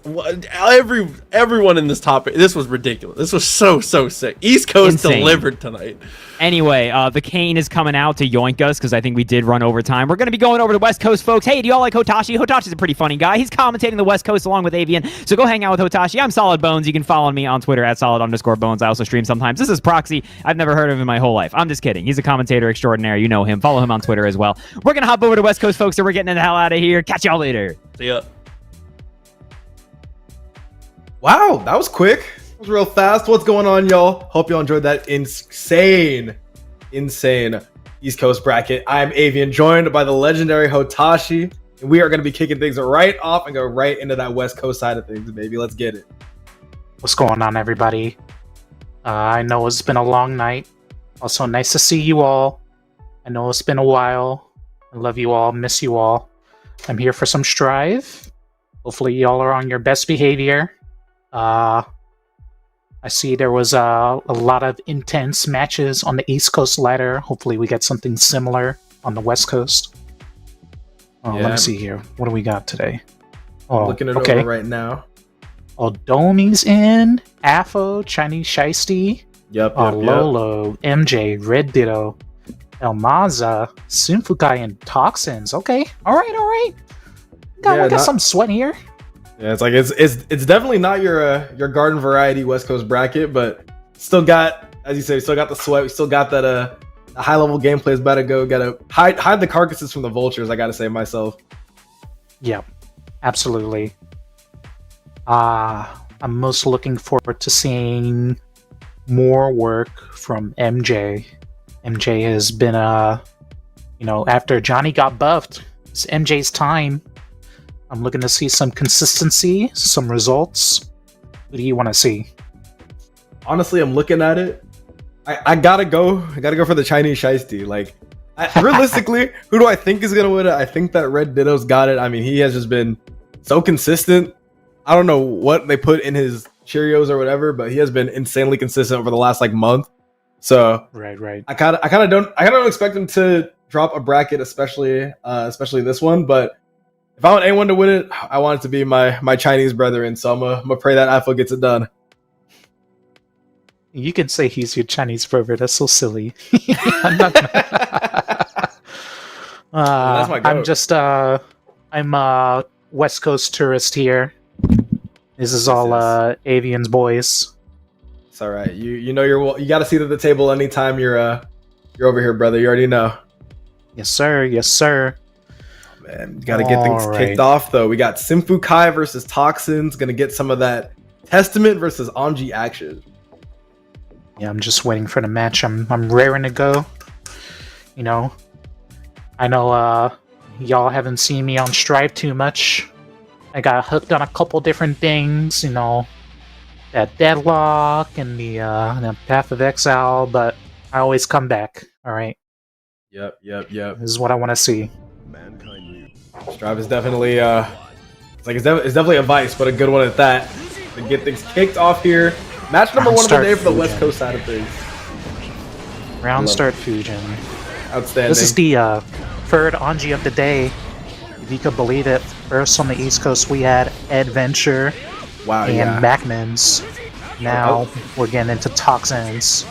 Everyone in this top 8. This was ridiculous. This was so sick. East Coast Insane. delivered tonight. Anyway, the cane is coming out to yoink us because I think we did run over time. We're going to be going over to West Coast, folks. Hey, do y'all like Hotashi? Hotashi's a pretty funny guy. He's commentating the West Coast along with Avian. So go hang out with Hotashi. I'm Solid Bones. You can follow me on Twitter at solid_bones. I also stream sometimes. This is Proxy. I've never heard of him in my whole life. I'm just kidding. He's a commentator extraordinaire. You know him. Follow him on Twitter as well. We're going to hop over to West Coast, folks, so we're getting the hell out of here. Catch y'all later. See ya. Wow, that was quick. It was real fast. What's going on, y'all? Hope y'all enjoyed that insane East Coast bracket. I'm Avian, joined by the legendary Hotashi, and we are going to be kicking things right off and go right into that West Coast side of things, baby. Let's get it. What's going on, everybody? I know it's been a long night. Also, nice to see you all. I know it's been a while. I love you all, miss you all. I'm here for some strive. Hopefully, y'all are on your best behavior. I see there was a lot of intense matches on the East Coast ladder. Hopefully we get something similar on the West Coast. Let me see here. What do we got today? I'm looking it over right now. Domi's in. Afo, Chinese Shiesty. Yep. Lolo, MJ, Red Ditto, Elmaza, Sinfukai, and Toxins. Okay. All right. We got some sweat here. Yeah, it's like it's definitely not your garden variety West Coast bracket, but still got, as you say, still got the sweat. We still got that The high level gameplay is about to go. Gotta hide the carcasses from the vultures. I gotta say myself. Yep, absolutely. I'm most looking forward to seeing more work from MJ. MJ has been, after Johnny got buffed, it's MJ's time. I'm looking to see some consistency, some results. What do you want to see? Honestly, I'm looking at it. I gotta go for the Chinese Shiesty. Like, realistically, who do I think is gonna win it? I think that Red Ditto's got it. I mean, he has just been so consistent. I don't know what they put in his Cheerios or whatever, but he has been insanely consistent over the last like month. So right. I kind of don't expect him to drop a bracket, especially this one. But if I want anyone to win it, I want it to be my Chinese brethren. So I'm gonna pray that Apple gets it done. You can say he's your Chinese pervert. That's so silly. I'm not gonna... That's my goat. I'm a West Coast tourist here. This is all Avian's boys. It's all right. You got a seat at the table anytime you're over here, brother. You already know. Yes, sir. Yes, sir. Oh, man, you got to get things kicked off though. We got Simfukai versus Toxins. Gonna get some of that Testament versus Anji action. Yeah, I'm just waiting for the match. I'm raring to go. I know y'all haven't seen me on Strive too much. I got hooked on a couple different things, that Deadlock and the Path of Exile, but I always come back. All right. Yep. This is what I want to see. Strive is definitely it's definitely a vice, but a good one at that. To get things kicked off here. Match number 1 of the day for the West Coast side of things. Round start Fujin. Outstanding. This is the third Anji of the day. If you could believe it. First on the East Coast we had Adventure and Backmans. Now we're getting into Toxins.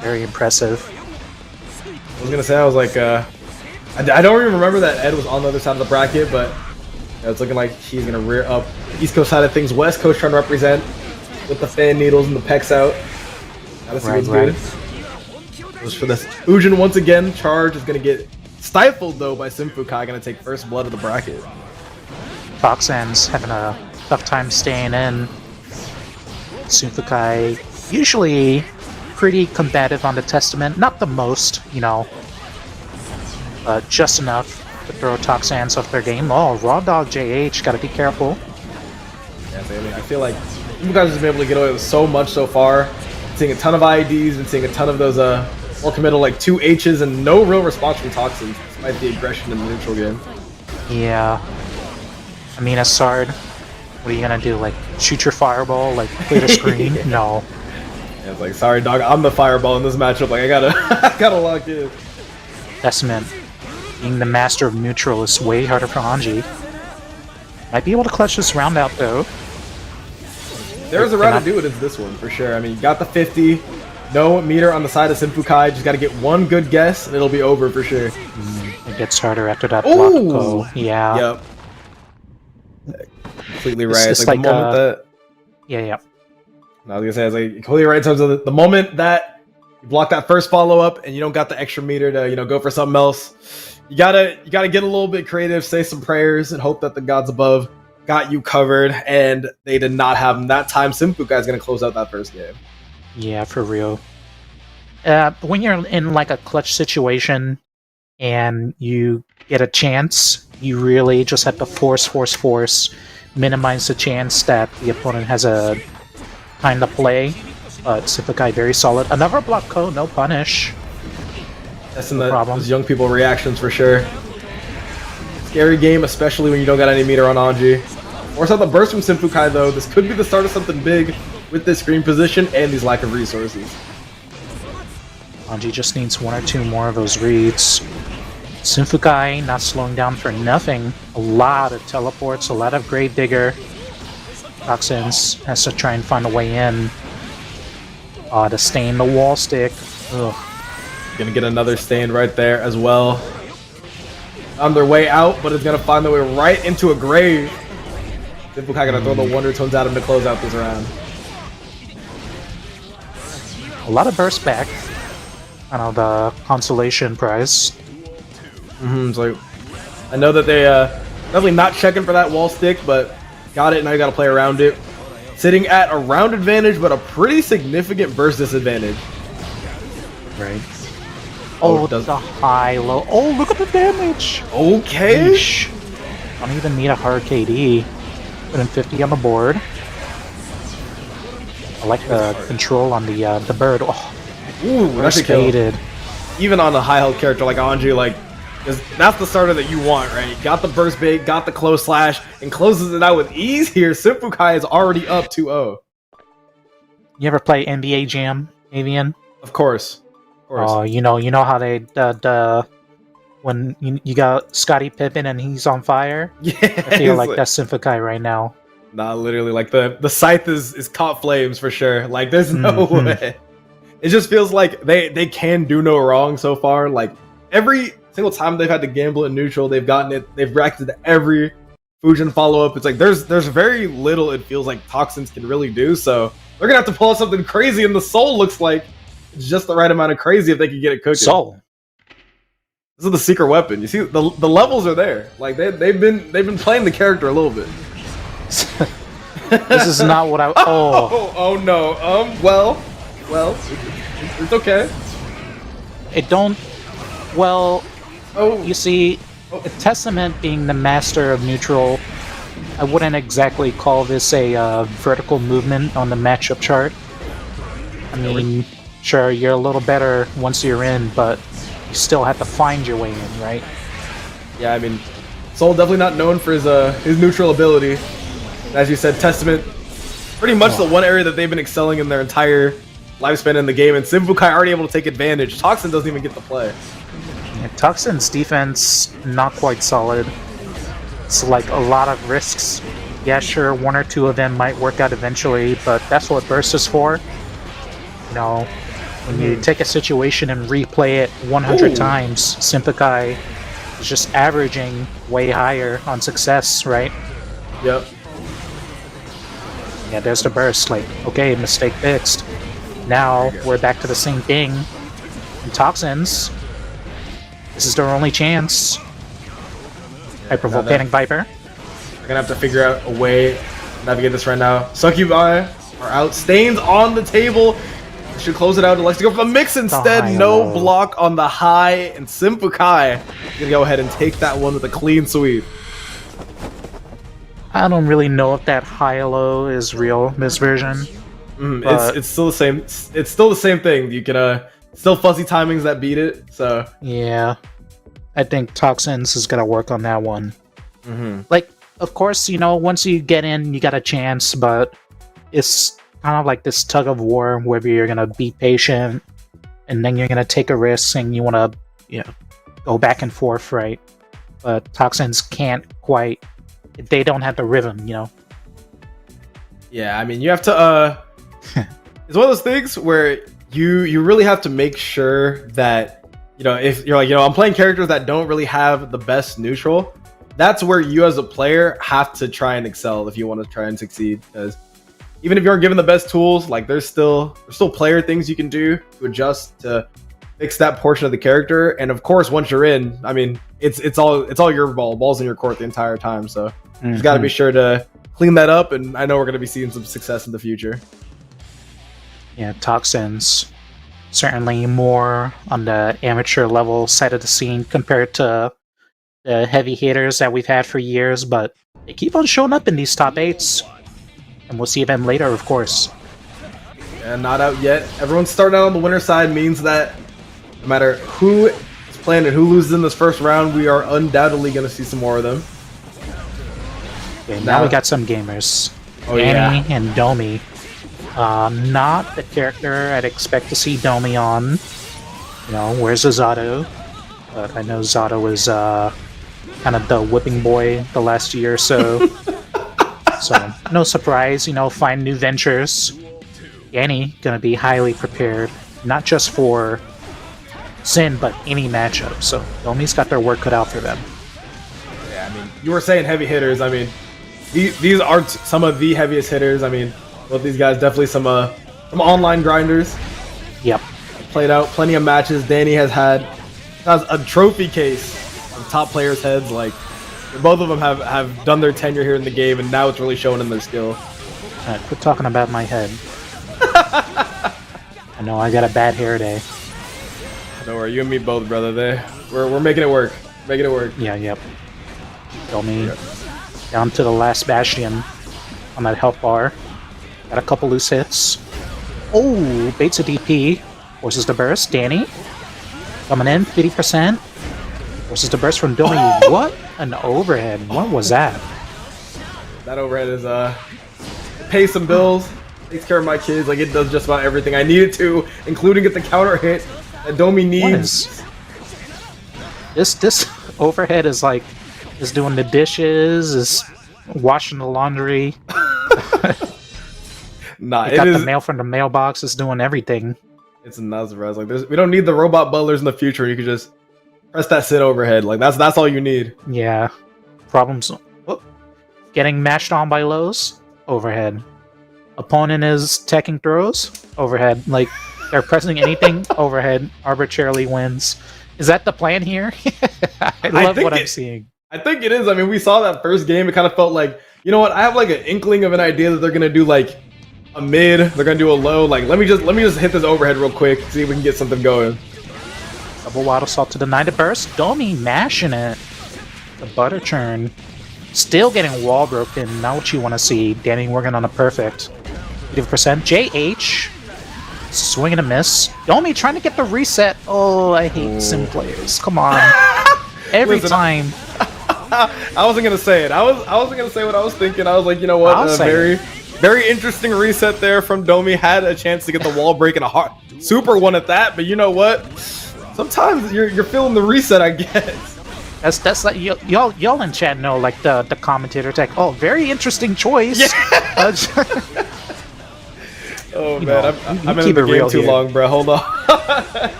Very impressive. I was gonna say, I was like, I don't even remember that Ed was on the other side of the bracket, but it's looking like he's gonna rear up East Coast side of things. West Coast trying to represent with the fan needles and the pecs out. Gotta see what's good. Just for this Ujin once again. Charge is gonna get stifled though by Simfukai. Gonna take first blood of the bracket. Toxins having a tough time staying in. Simfukai usually pretty combative on the Testament. Not the most, just enough to throw Toxins off their game. Oh, Raw Dog JH, gotta be careful. Yeah, I feel like you guys have been able to get away with so much so far. Seeing a ton of IEDs and seeing a ton of those more committal like 2 H's and no real response from Toxins, despite the aggression in the neutral game. Yeah. I mean, Assard, what are you gonna do? Like, shoot your fireball? Like, clear the screen? No. Yeah, it's like, sorry dog, I'm the fireball in this matchup. Like, I gotta lock in. Testament. Being the master of neutral is way harder for Anji. Might be able to clutch this round out though. There's a route to do it, it's this one for sure. I mean, you got the 50, no meter on the side of Simfukai, just gotta get one good guess and it'll be over for sure. It gets harder after that block. Oh, yeah. Yep. Completely right. It's like the moment that... Yeah. I was gonna say, it's like completely right in terms of the moment that you block that first follow-up and you don't got the extra meter to, go for something else. You gotta get a little bit creative, say some prayers, and hope that the gods above got you covered, and they did not have them that time. Simfukai is gonna close out that first game. Yeah, for real. When you're in like a clutch situation and you get a chance, you really just have to force, minimize the chance that the opponent has a time to play. Simfukai very solid. Another block code, no punish. That's in those young people reactions for sure. Scary game, especially when you don't got any meter on Anji. Force out the burst from Simfukai though. This could be the start of something big with this screen position and these lack of resources. Anji just needs 1 or 2 more of those reads. Simfukai not slowing down for nothing. A lot of teleports, a lot of Grave Digger. Toxins has to try and find a way in. To stain the wall stick. Ugh. Gonna get another stain right there as well. On their way out, but it's gonna find their way right into a grave. Simfukai gonna throw the Wonder Tones at him to close out this round. A lot of burst back. kind of the consolation prize. It's like, I know that they definitely not checking for that wall stick, but got it. Now you got to play around it. Sitting at a round advantage, but a pretty significant burst disadvantage. Right. Oh, the high low. Oh, look at the damage. Okay. Yeesh. Don't even need a hard KD. Putting 50 on the board. I like the control on the bird. Oh, Ooh, that's a kill. faded. Even on a high health character like Anju, like, that's the starter that you want, right? Got the burst bait, got the close slash, and closes it out with ease here. Simfukai is already up 2-0. You ever play NBA Jam, Avian? Of course. Oh, you know how they when you got Scottie Pippen and he's on fire. Yeah, I feel like that's Simfukai right now. Nah, literally, like the scythe is caught flames for sure. Like, there's no way. It just feels like they can do no wrong so far. Like, every single time they've had to gamble in neutral, they've gotten it. They've reacted to every Fujin follow up. It's like there's very little it feels like Toxins can really do. So they're gonna have to pull out something crazy, and the soul looks like it's just the right amount of crazy if they can get it cooking. Soul. This is the secret weapon. You see, the levels are there. Like they've been playing the character a little bit. This is not what I. Oh no. Well, it's okay. It don't. Well, Oh, you see, Testament being the master of neutral, I wouldn't exactly call this a vertical movement on the matchup chart. I mean, sure, you're a little better once you're in, but you still have to find your way in, right? yeah. I mean, Soul definitely not known for his neutral ability. As you said, Testament, pretty much the one area that they've been excelling in their entire lifespan in the game, and Simfukai already able to take advantage. Toxin doesn't even get the play. Yeah, Toxin's defense not quite solid. It's like a lot of risks. Yeah, sure, one or two of them might work out eventually, but that's what Burst is for. You know, when you take a situation and replay it 100 times, Simfukai is just averaging way higher on success, right? Yep. Yeah, there's the burst. Like, okay, mistake fixed. Now we're back to the same thing. And Toxins, this is their only chance. Hyper-volcanic Viper. They're gonna have to figure out a way to navigate this right now. Succubi are out. Stains on the table. Should close it out. It likes to go for the mix instead. No block on the high, and Simfukai gonna go ahead and take that one with a clean sweep. I don't really know if that high-low is real, this version. It's still the same. It's still the same thing. You can still fuzzy timings that beat it. So yeah, I think Toxins is gonna work on that one. Like, of course, you know, once you get in, you got a chance, but it's kind of like this tug of war, whether you're gonna be patient and then you're gonna take a risk and you want to, you know, go back and forth, right? But Toxins can't quite. They don't have the rhythm, you know. yeah, I mean, you have to. It's one of those things where you really have to make sure that, you know, if you're like, you know, I'm playing characters that don't really have the best neutral. That's where you as a player have to try and excel if you want to try and succeed. Because even if you aren't given the best tools, like there's still player things you can do to adjust to fix that portion of the character. And of course, once you're in, I mean, it's all your balls in your court the entire time. So you just got to be sure to clean that up. And I know we're going to be seeing some success in the future. Yeah, Toxins certainly more on the amateur level side of the scene compared to the heavy hitters that we've had for years, but they keep on showing up in these top 8s. And we'll see them later, of course. And not out yet. Everyone starting out on the winner side means that no matter who is playing and who loses in this first round, we are undoubtedly going to see some more of them. Okay, now we got some gamers. Oh, Annie and Domi. Not the character I'd expect to see Domi on. You know, where's the Zato? But I know Zato was kind of the whipping boy the last year or so. So, no surprise, you know, find new ventures. Annie gonna be highly prepared, not just for Sin, but any matchup. So, Domi's got their work cut out for them. Yeah, I mean, you were saying heavy hitters. I mean, these aren't some of the heaviest hitters. I mean, both these guys definitely some online grinders. Yep. played out plenty of matches. Danny has a trophy case of top players' heads. Like, both of them have done their tenure here in the game, and now it's really showing in their skill. Alright, quit talking about my head. I know I got a bad hair day. Don't worry, you and me both, brother. We're making it work. Making it work. Yeah, yep. Got me down to the last bastion on that health bar. Got a couple loose hits. Oh, baits a DP. Forces the burst. Danny coming in, 50%. Forces the burst from Domi. What an overhead. What was that? That overhead is pays some bills, takes care of my kids. Like, it does just about everything I need it to, including get the counter hit that Domi needs. This overhead is like doing the dishes, is washing the laundry. Nah, it got the mail from the mailbox. It's doing everything. It's nuts, bro. It's like, we don't need the robot butlers in the future. You can just press that sit overhead. Like, that's all you need. Yeah. Problems. Oh, getting mashed on by lows. Overhead. Opponent is teching throws. Overhead. Like, they're pressing anything. Overhead. Arbitrarily wins. Is that the plan here? I love what I'm seeing. I think it is. I mean, we saw that first game. It kind of felt like, you know what? I have like an inkling of an idea that they're gonna do like a mid. They're gonna do a low. Like, let me just hit this overhead real quick. See if we can get something going. Double waddle salt to deny the burst. Domi mashing it. The butter churn. Still getting wall broken. Not what you want to see. Danny working on a perfect 80%. JH. Swing and a miss. Domi trying to get the reset. Oh, I hate sim players. Come on. Every time. I wasn't gonna say it. I wasn't gonna say what I was thinking. I was like, you know what? Very interesting reset there from Domi. Had a chance to get the wall break and a hard super one at that. But you know what? Sometimes you're feeling the reset, I guess. That's like y'all in chat know, like the commentator's like, oh, very interesting choice. Yeah. Oh man, I'm in the game too long, bro. Hold on.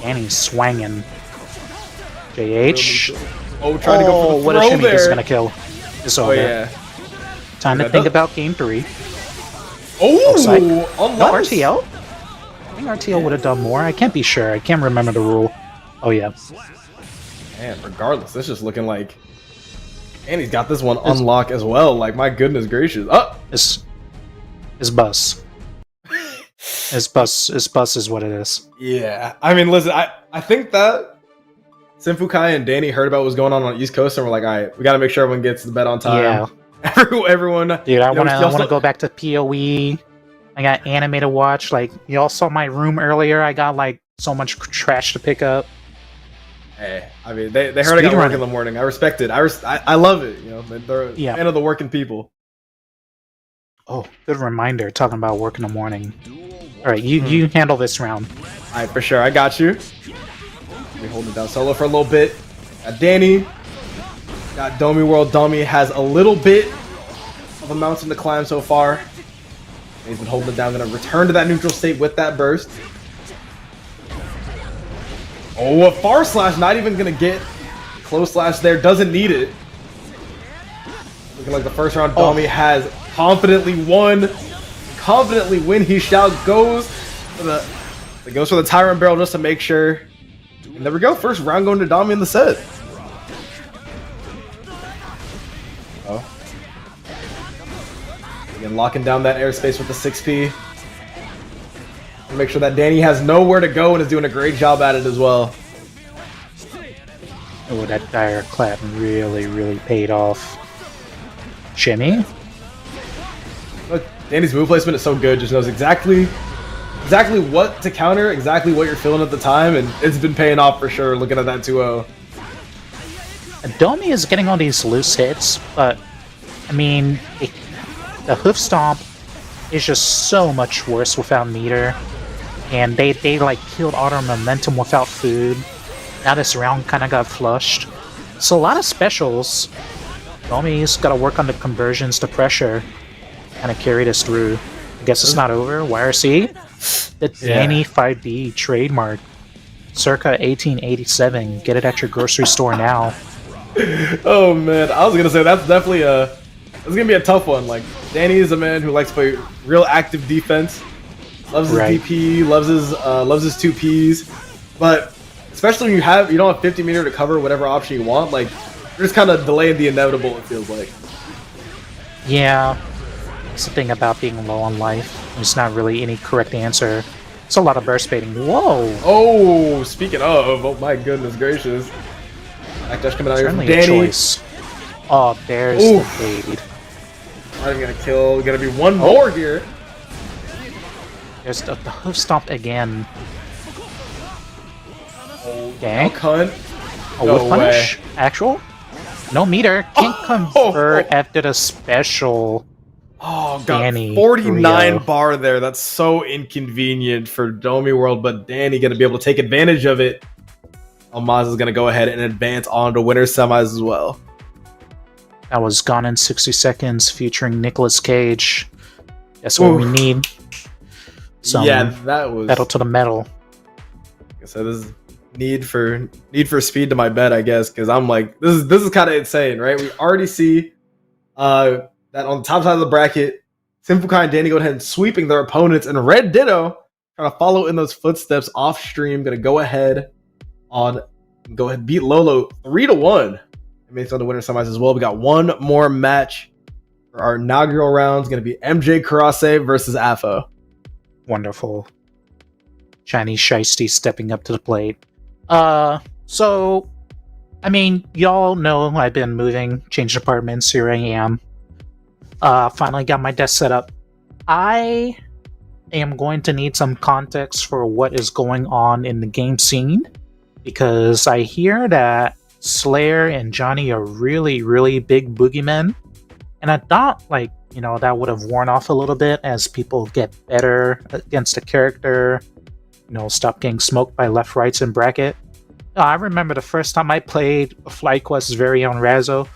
And he's swanging. JH. Oh, trying to go for the what throw a shimmy there. this is gonna kill. It's over. Yeah. Time to think about game 3. Oh, no RTL? I think RTL would have done more. I can't be sure. I can't remember the rule. Oh yeah. Man, regardless, this is looking like, and he's got this one unlocked as well. Like, my goodness gracious. Oh, His bus. His bus is what it is. Yeah. I mean, listen, I think that Sinfukai and Danny heard about what was going on East Coast, and we're like, all right, we got to make sure everyone gets to bed on time. Yeah. Everyone. Dude, I want to go back to PoE. I got anime to watch. Like, y'all saw my room earlier. I got like so much trash to pick up. Hey, I mean, they heard I got work in the morning. I respect it. I love it. You know, they're fan of the working people. Oh, good reminder. Talking about work in the morning. All right, you handle this round. All right, for sure. I got you. Let me hold it down solo for a little bit. Got Danny. Got Domi World. Domi has a little bit of a mountain to climb so far. He's been holding it down. Gonna return to that neutral state with that burst. Oh, a far slash. Not even gonna get close slash there. Doesn't need it. Looking like the first round Domi has confidently won. Confidently win. He shall goes for the Tyrant Barrel just to make sure. And there we go. First round going to Domi in the set. Oh. Again, locking down that airspace with the 6P. Make sure that Danny has nowhere to go and is doing a great job at it as well. Oh, that dire clap really paid off. Shimmy. Look, Danny's move placement is so good. Just knows exactly what to counter, exactly what you're feeling at the time, and it's been paying off for sure. Looking at that 2-0. Domi is getting all these loose hits, but I mean, the hoof stomp is just so much worse without meter, and they like killed auto momentum without food. Now this round kind of got flushed, so a lot of specials. Domi's got to work on the conversions to pressure, kind of carry this through. I guess it's not over. YRC, the Danny 5D trademark, circa 1887. Get it at your grocery store now. Oh man, I was gonna say that's definitely it's gonna be a tough one. Like, Danny is a man who likes to play real active defense. loves his Right. DP, loves his 2Ps, but especially when you don't have 50 meter to cover whatever option you want, like you're just kind of delaying the inevitable. It feels like. Yeah, it's the thing about being low on life. There's not really any correct answer. It's a lot of burst baiting. Whoa! Oh, speaking of, oh my goodness gracious, backdash coming out here from Certainly a Danny. choice. Oh, there's Oof. the fade. I'm gonna kill. Gonna be one more here. There's the hoof stomp again. Now Okay. cunt. A No whiff punish? Actual? No meter. Can't convert after the special. Oh god, Danny 49 Rio. bar there. That's so inconvenient for Domi World, but Danny gonna be able to take advantage of it. Almaz is gonna go ahead and advance on to winner semis as well. That was Gone in 60 Seconds featuring Nicolas Cage. That's what we Oof. need. Some Yeah, that was. pedal to the metal. Like I said, this is need for speed to my bed, I guess, because I'm like, this is kind of insane, right? We already see that on the top side of the bracket, Simfukai and Danny go ahead and sweeping their opponents, and Red Ditto trying to follow in those footsteps off stream, gonna go ahead beat Lolo 3-1. It makes it on the winner semis as well. We got one more match for our inaugural rounds, gonna be MJ Karase versus Afo. Wonderful. Chinese Shiesty stepping up to the plate. So, I mean, y'all know I've been moving, changed apartments, here I am. Finally got my desk set up. I am going to need some context for what is going on in the game scene, because I hear that Slayer and Johnny are really, really big boogeymen, and I thought, like, you know, that would have worn off a little bit as people get better against the character, you know, stop getting smoked by left, rights, and bracket. I remember the first time I played FlyQuest's very own Razzo.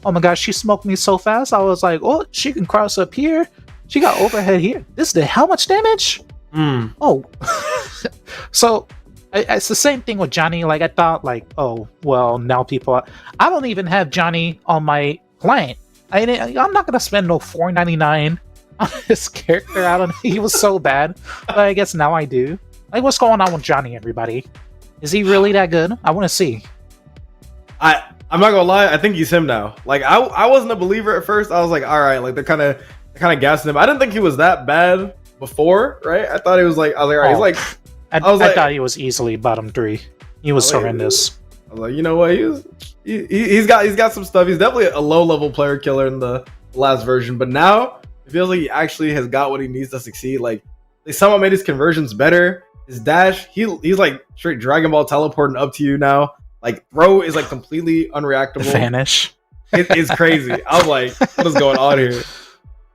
Oh my gosh, she smoked me so fast. I was like, oh, she can cross up here. She got overhead here. This did how much damage? Oh. So, it's the same thing with Johnny. Like, I thought, like, oh, well, now people... I don't even have Johnny on my client. I'm not going to spend no $4.99 on this character. I don't know. He was so bad. But I guess now I do. Like, what's going on with Johnny, everybody? Is he really that good? I want to see. I'm not gonna lie, I think he's him now. Like I wasn't a believer at first. I was like, all right, like they're kind of gassing him. I didn't think he was that bad before, right? I thought he was like, I was like, all right, he's like, I thought he was easily bottom 3. He was horrendous. I was like, you know what? He's got some stuff. He's definitely a low level player killer in the last version, but now it feels like he actually has got what he needs to succeed. Like they somehow made his conversions better. His dash, he's like straight Dragon Ball teleporting up to you now. Like throw is like completely unreactable. Vanish. It is crazy. I was like, what is going on here?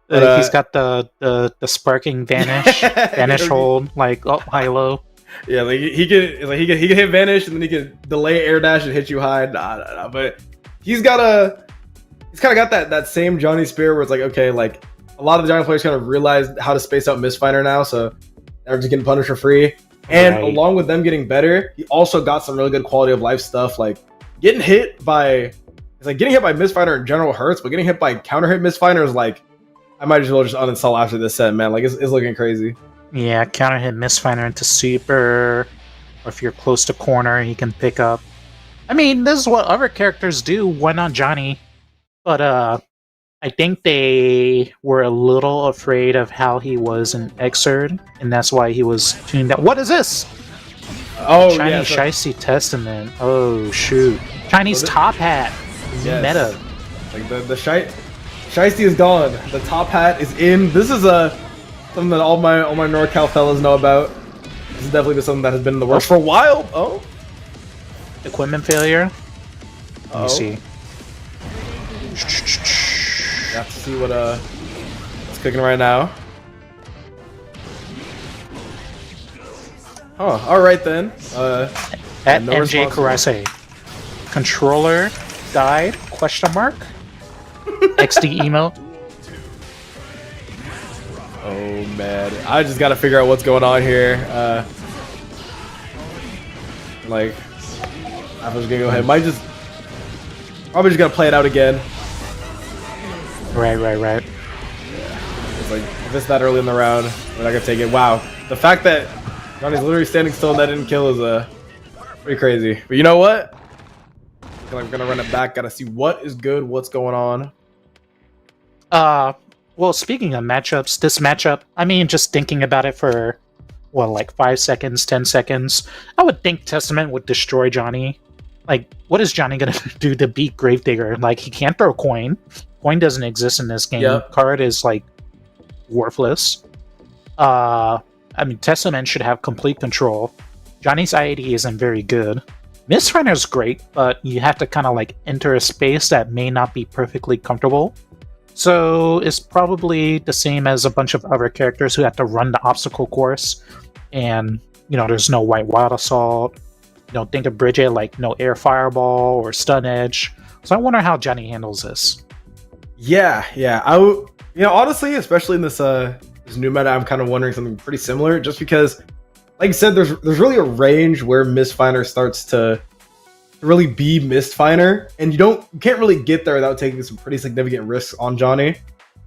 But, he's got the sparking vanish, vanish hold, like high low. Yeah, like he can hit vanish and then he can delay air dash and hit you high. Nah. But he's kind of got that same Johnny Spear where it's like, okay, like a lot of the Johnny players kind of realized how to space out Mistfighter now, so they're just getting punished for free. And along with them getting better, he also got some really good quality of life stuff, like getting hit by Mistfighter in general hurts, but getting hit by counter hit Mistfighter is like, I might as well just uninstall after this set, man. Like it's looking crazy. Yeah, counter hit Mistfighter into super, or if you're close to corner, he can pick up. I mean, this is what other characters do. Why not Johnny? But I think they were a little afraid of how he was in Xrd, and that's why he was tuned down. What is this? Oh, Chinese yeah, Shiesty Testament. Oh, shoot. Chinese top hat. Yes. Meta. Like the Shiesty is gone. The top hat is in. This is something that all my NorCal fellas know about. This is definitely something that has been in the works for a while. Oh, Equipment failure. Let me see. You have to see what's cooking right now. Oh, all right then. At no MJ response. Karase. Controller died? Question mark. XD emote. Oh man, I just gotta figure out what's going on here. Like, I was gonna go ahead. Probably just gonna play it out again. Right. It's like if it's that early in the round, we're not gonna take it. Wow, the fact that Johnny's literally standing still and that didn't kill is pretty crazy. But you know what? I'm gonna run it back. Gotta see what is good, what's going on. Well, speaking of matchups, this matchup, I mean, just thinking about it for, well, like 5 seconds, 10 seconds, I would think Testament would destroy Johnny. Like, what is Johnny gonna do to beat Gravedigger? Like, he can't throw coin. Coin doesn't exist in this game. Yep. Card is, like, worthless. I mean, Testament should have complete control. Johnny's IAD isn't very good. Mistfinder's great, but you have to kind of, like, enter a space that may not be perfectly comfortable. So it's probably the same as a bunch of other characters who have to run the obstacle course, and there's no white wild assault. Think of Bridget like no air fireball or stun edge. So I wonder how Johnny handles this. Yeah. Honestly, especially in this new meta, I'm kind of wondering something pretty similar. Just because, like you said, there's really a range where Mistfinder starts to really be Mistfinder, and you can't really get there without taking some pretty significant risks on Johnny.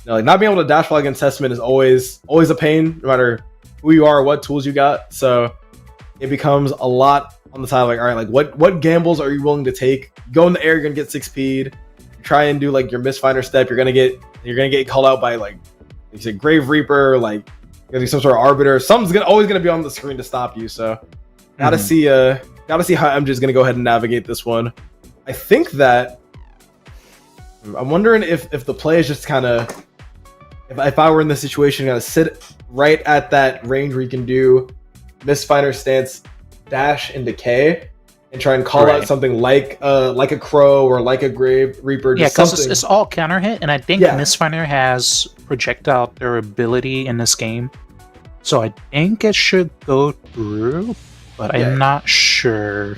Like not being able to dash fly against Testament is always a pain, no matter who you are or what tools you got. So it becomes a lot on the side. Like, all right, like what gambles are you willing to take? Go in the air, you're gonna get 6-speed. Try and do like your Mistfinder step. You're gonna get called out by like you said Grave Reaper, like some sort of Arbiter. Something's always gonna be on the screen to stop you. So gotta see how MJ is gonna go ahead and navigate this one. I think that I'm wondering if the play is just kind of if I were in this situation, gonna sit right at that range where you can do Mistfinder stance, dash into K, and try and call out something like a Crow or like a Grave Reaper. Yeah, because it's all counter hit, and I think Mistfinder has projectile durability in this game, so I think it should go through, but I'm not sure.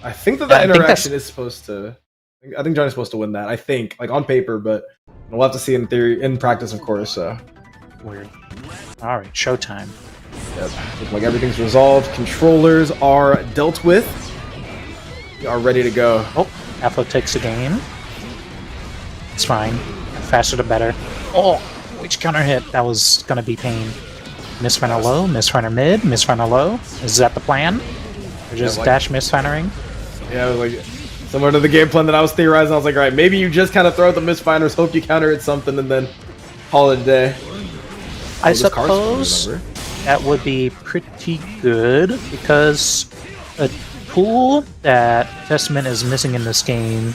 I think that interaction is supposed to. I think Johnny's supposed to win that. I think, like on paper, but we'll have to see in theory, in practice, of course. So weird. All right, showtime. Yep. Looks like everything's resolved. Controllers are dealt with. We are ready to go. Oh, Afro takes the game. It's fine. Faster the better. Oh, which counter hit? That was gonna be pain. Mistfinder low, Mistfinder mid, Mistfinder low. Is that the plan? Or just dash Mistfindering? Yeah, it was like similar to the game plan that I was theorizing. I was like, all right, maybe you just kind of throw out the Mistfinders, hope you counter hit something, and then call it a day. I suppose that would be pretty good, because a tool that Testament is missing in this game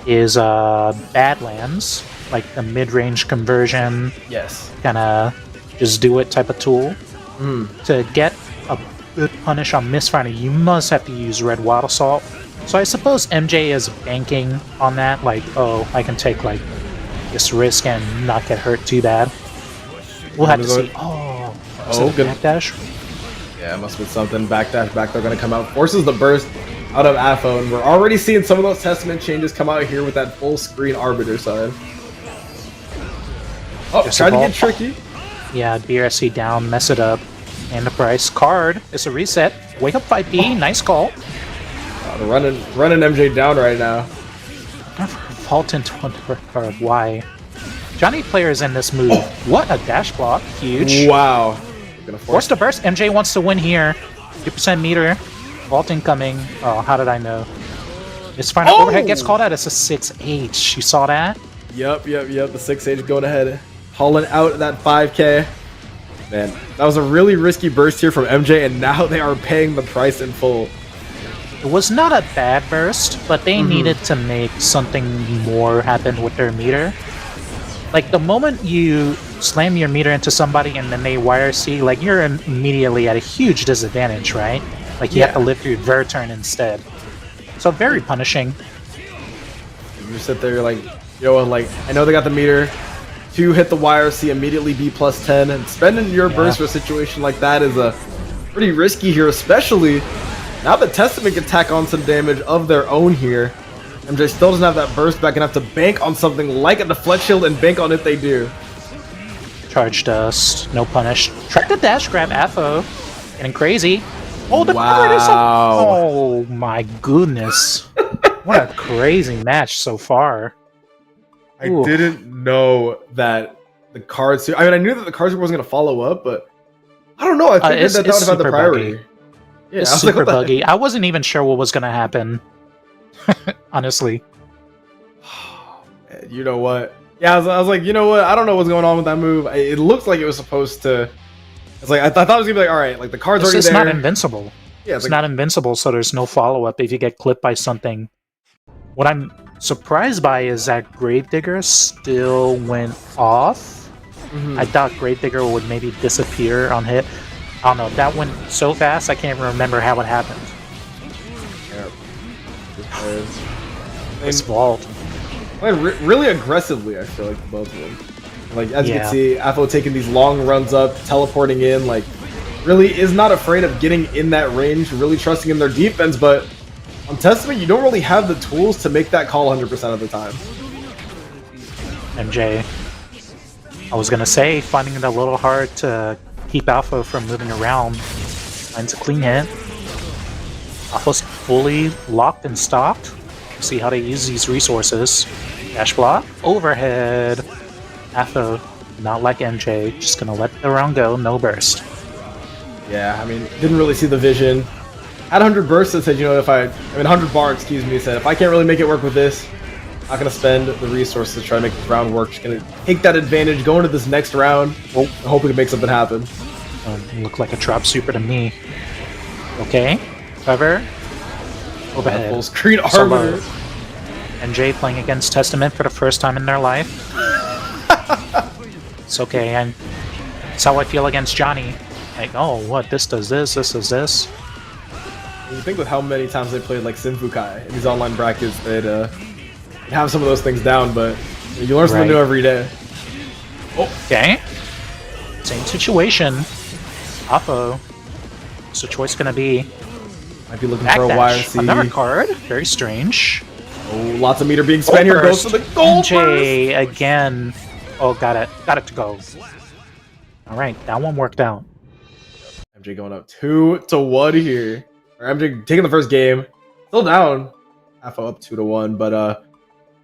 is Badlands, like the mid-range conversion. Yes. Kind of just do it type of tool. To get a good punish on Mistfinder, you must have to use Red Wild Assault. So I suppose MJ is banking on that, like, oh, I can take like this risk and not get hurt too bad. We'll have to see. Oh, good backdash. Yeah, it must be something. Backdash back. They're going to come out. Forces the burst out of AFO, and we're already seeing some of those Testament changes come out here with that full screen Arbiter side. Oh, tried to get tricky. Yeah, BRC down, mess it up. And the price card is a reset. Wake up 5P, nice call. Running MJ down right now. Fault into card. Why? Johnny players in this move. What a dash block. Huge. Wow. Force the burst. MJ wants to win here. 2% meter. Vault incoming. Oh, how did I know? Mistfinder overhead gets called out. It's a 6H. You saw that? Yep. The 6H going ahead. Hauling out that 5K. Man, that was a really risky burst here from MJ, and now they are paying the price in full. It was not a bad burst, but they needed to make something more happen with their meter. Like, the moment you slam your meter into somebody and then they YRC, like, you're immediately at a huge disadvantage, right? Like, you have to live through their turn instead. So, very punishing. You sit there, like, like, I know they got the meter. To hit the YRC, immediately be plus 10, and spending your burst for a situation like that is pretty risky here, especially now that Testament can tack on some damage of their own here. MJ still doesn't have that burst back and have to bank on something like a deflect shield and bank on it they do. Charge dust, no punish. Try to dash grab AFO. Getting crazy. Oh, the card is oh my goodness. What a crazy match so far. I didn't know that the cards. I mean, I knew that the cards wasn't going to follow up, but I don't know. I figured It's that would have had the super priority. buggy. Yeah, It's I was like, super what the heck? buggy. I wasn't even sure what was gonna happen. Honestly. You know what? Yeah, I was like, you know what? I don't know what's going on with that move. It looks like it was supposed to. It's like I thought it was gonna be like, all right, like the card's It's already just there. not invincible. Yeah, It's not invincible, so there's no follow-up if you get clipped by something. What I'm surprised by is that Gravedigger still went off. Mhm. I thought Gravedigger would maybe disappear on hit. I don't know, that went so fast I can't even remember how it happened. This vault. Like, really aggressively, I feel like both of them. Like as you Yeah. can see, Afo taking these long runs up, teleporting in, like really is not afraid of getting in that range, really trusting in their defense, but on Testament you don't really have the tools to make that call 100% of the time. MJ. I was gonna say, finding it a little hard to keep Alpha from moving around. Finds a clean hit. Alpha's fully locked and stocked. See how they use these resources. Dash block, overhead. Alpha, not like MJ, just gonna let the round go, no burst. Yeah, I mean, didn't really see the vision. Had 100 bursts that said, you know, 100 bar, excuse me, said, if I can't really make it work with this, not gonna spend the resources to try to make this round work. Just gonna take that advantage, go into this next round, and hope we can make something happen. Look like a trap super to me. Okay, cover. Overhead. Full screen Solo. armor. MJ playing against Testament for the first time in their life. It's okay, and it's how I feel against Johnny. Like, oh, what? This does this, this does this. You think with how many times they played like Sinfukai in these online brackets, they'd have some of those things down, but you learn something new every day. Okay. Same situation. Oppo. What's the choice gonna be? Might be looking for a Backdash. YRC. Another card. Very strange. Oh, lots of meter being spent here. Goes Burst. for the gold burst. MJ again. Oh, got it. Got it to go. Alright, that one worked out. MJ going up 2-1 here. Or MJ taking the first game. Still down. Afo up 2-1, but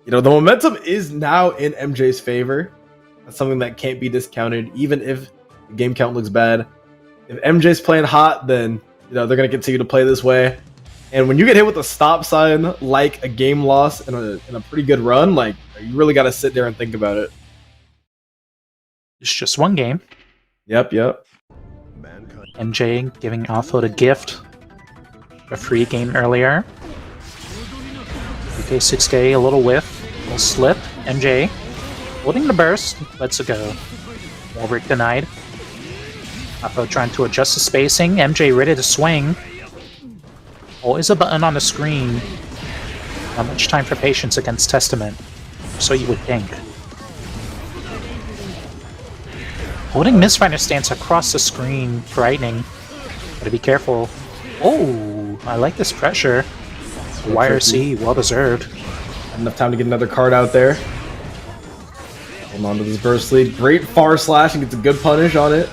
you know, the momentum is now in MJ's favor. That's something that can't be discounted, even if the game count looks bad. If MJ's playing hot, then you know they're gonna continue to play this way. And when you get hit with a stop sign, like a game loss in a pretty good run, like you really got to sit there and think about it. It's just one game. Yep. MJ giving Alpha the gift. A free game earlier. UK 6K, a little whiff. A little slip. MJ holding the burst. Let's go. Warwick denied. Alpha trying to adjust the spacing. MJ ready to swing. Always a button on the screen. Not much time for patience against Testament. So you would think. Holding Mistfinder stance across the screen, frightening. Gotta be careful. Oh, I like this pressure. YRC, well deserved. Enough time to get another card out there. Hold on to this burst lead. Great far slash and gets a good punish on it.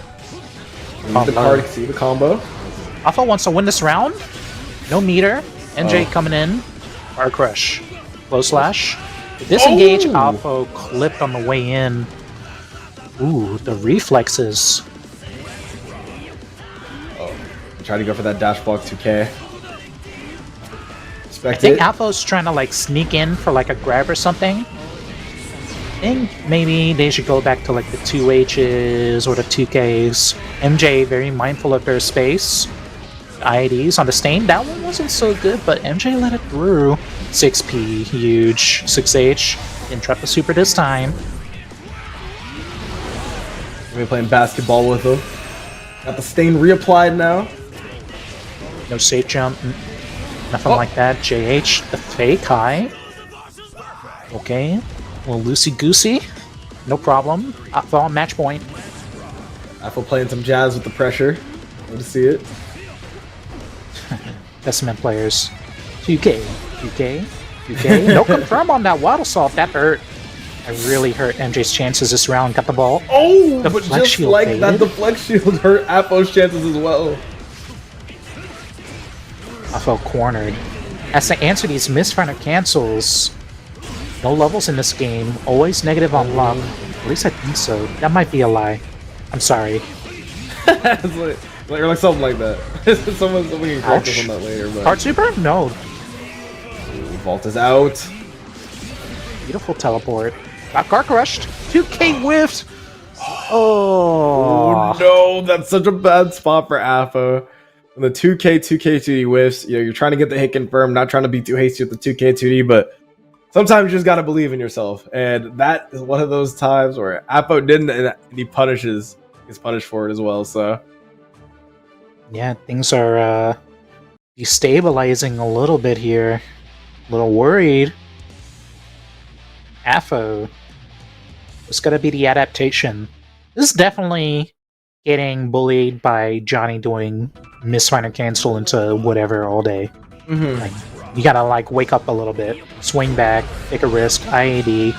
Use the card to see the combo. Alpha wants to win this round. No meter. NJ coming in. Bar crush. Low slash. Disengage. Alpha clipped on the way in. Ooh, the reflexes. Try to go for that dash block 2K. I think Alpha's trying to like sneak in for like a grab or something. I think maybe they should go back to like the 2Hs or the 2Ks. MJ very mindful of their space. IIDs on the stain. That one wasn't so good, but MJ let it through. 6P, huge. 6H. Didn't trap the super this time. We're playing basketball with them. Got the stain reapplied now. No safe jump. Nothing like that. JH, the fake high. Okay. A little loosey-goosey. No problem. Alpha on match point. Apple playing some jazz with the pressure. Love to see it. Testament players. 2K. 2K. 2K. No confirm on that waddle salt. That hurt. That really hurt MJ's chances this round. Got the ball. Oh, The but flex just shield like faded. that, the flex shield hurt Appo's chances as well. I felt cornered. Has to answer these misfinder cancels. No levels in this game. Always negative on luck. At least I think so. That might be a lie. I'm sorry. or something like that. Someone can correct us on that later. But Card Super? No. Vault is out. Beautiful teleport. Got Car Crushed. 2K whiffed. Oh. No, that's such a bad spot for AFO. When the 2K 2D whiffs, you're trying to get the hit confirmed, not trying to be too hasty with the 2K 2D, but sometimes you just gotta believe in yourself. And that is one of those times where AFO didn't, and he gets punished for it as well, so. Yeah, things are destabilizing a little bit here. A little worried. AFO. It's gonna be the adaptation. This is definitely getting bullied by Johnny doing misfire cancel into whatever all day. Like, you gotta like wake up a little bit, swing back, take a risk, IAD.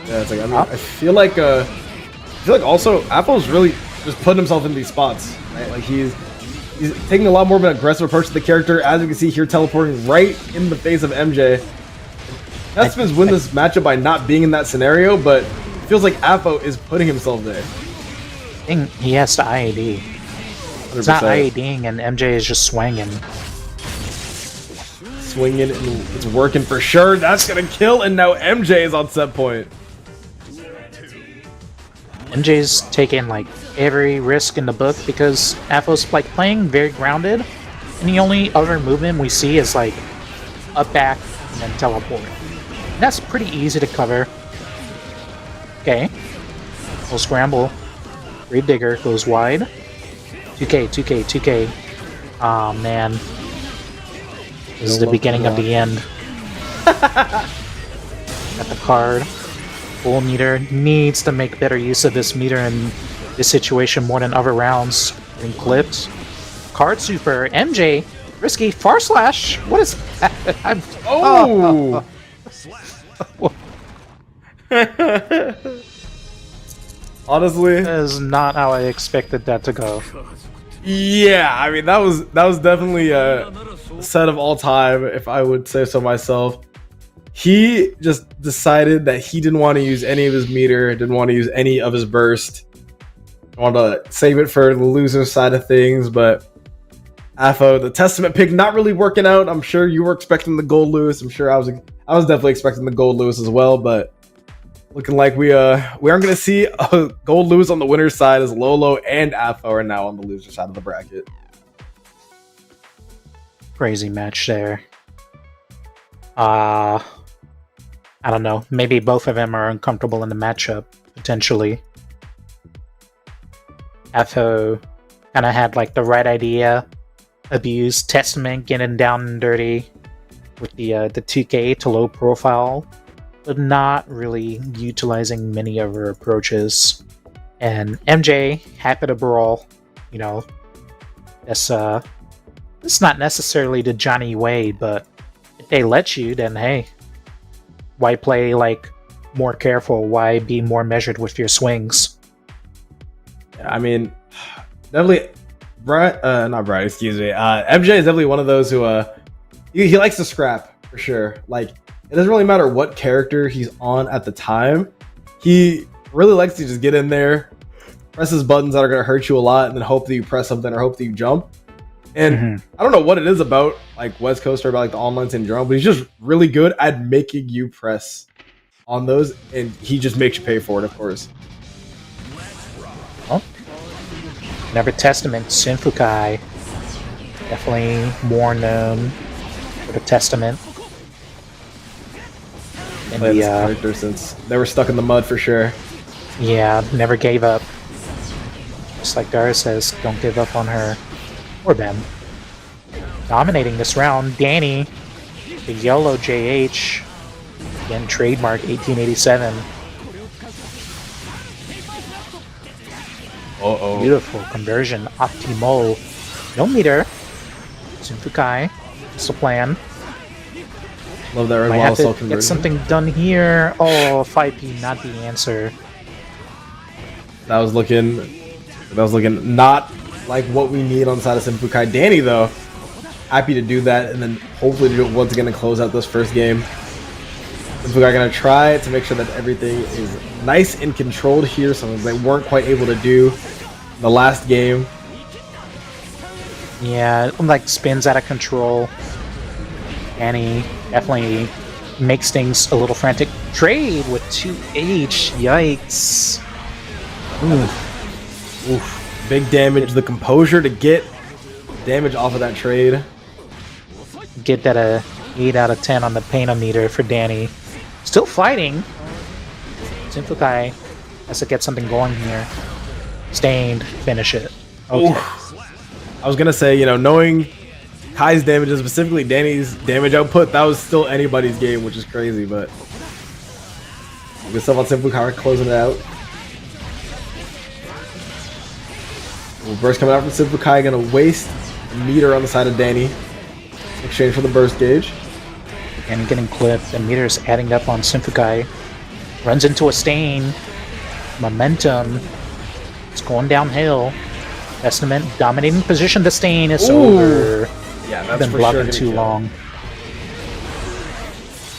Yeah, it's like I feel like also AFO's really just putting himself in these spots, right? Like he's taking a lot more of an aggressive approach to the character, as you can see here, teleporting right in the face of MJ. Nespins win this matchup by not being in that scenario, but it feels like AFO is putting himself there. I think he has to IAD. 100%. It's not IADing and MJ is just swinging. Swinging, and it's working for sure. That's gonna kill, and now MJ is on set point. MJ's taking like every risk in the book because AFO's like playing very grounded, and the only other movement we see is like up back and then teleport. And that's pretty easy to cover. Okay. We'll scramble. Grave Digger goes wide. 2K, 2K, 2K. Aw, man. This is the beginning of the end. Got the card. Full meter needs to make better use of this meter in this situation more than other rounds. Getting clipped. Card Super. MJ. Risky. Far Slash. What is that? Oh! Honestly, That is not how I expected that to go. yeah, I mean that was definitely a set of all time, if I would say so myself. He just decided that he didn't want to use any of his meter, didn't want to use any of his burst. Wanted to save it for the loser side of things, but AFO, the Testament pick, not really working out. I'm sure you were expecting the gold Lewis. I'm sure I was definitely expecting the gold Lewis as well, but looking like we aren't going to see a gold Lewis on the winner's side, as Lolo and AFO are now on the loser side of the bracket. Crazy match there. I don't know. Maybe both of them are uncomfortable in the matchup, potentially. AFO kind of had like the right idea. Abuse Testament, getting down and dirty with the 2K to low profile, but not really utilizing many of her approaches. And MJ, happy to brawl. You know, that's it's not necessarily the Johnny way, but if they let you, then hey, why play like more careful? Why be more measured with your swings? I mean, definitely, not Brian, excuse me. MJ is definitely one of those who he likes to scrap for sure. Like, it doesn't really matter what character he's on at the time. He really likes to just get in there, press his buttons that are going to hurt you a lot, and then hope that you press something or hope that you jump. And I don't know what it is about like West Coast or about like the online syndrome, but he's just really good at making you press on those, and he just makes you pay for it, of course. Well, Never Testament, Sinfukai. Definitely more known for the Testament. And Played this character since they were stuck in the mud for sure. Yeah, never gave up. Just like Dara says, don't give up on her. Or them. Dominating this round, Danny, the yellow JH. Again, trademark 1887. Uh-oh. Beautiful conversion, optimal. No meter. Sinfukai. That's the plan. Love that red Might wall have to self conversion. get something done here. Oh, 5P, not the answer. That was looking not like what we need on the side of Sinfukai. Danny, though, happy to do that, and then hopefully do it once again to close out this first game. Sinfukai gonna try to make sure that everything is nice and controlled here, something they weren't quite able to do the last game. Yeah, like spins out of control. Danny definitely makes things a little frantic. Trade with 2H. Yikes. Oof. Big damage. The composure to get damage off of that trade. Get that a 8 out of 10 on the painometer for Danny. Still fighting. Simfukai has to get something going here. Stained. Finish it. Okay. I was gonna say, you know, knowing Kai's damage and specifically Danny's damage output, that was still anybody's game, which is crazy, but good stuff on Simfukai closing it out. Burst coming out from Simfukai, gonna waste a meter on the side of Danny in exchange for the burst gauge. Danny getting clipped, and meters adding up on Simfukai. Runs into a stain. Momentum. It's going downhill. Estimate dominating position. The stain is over. Yeah, that's been for blocking sure too long.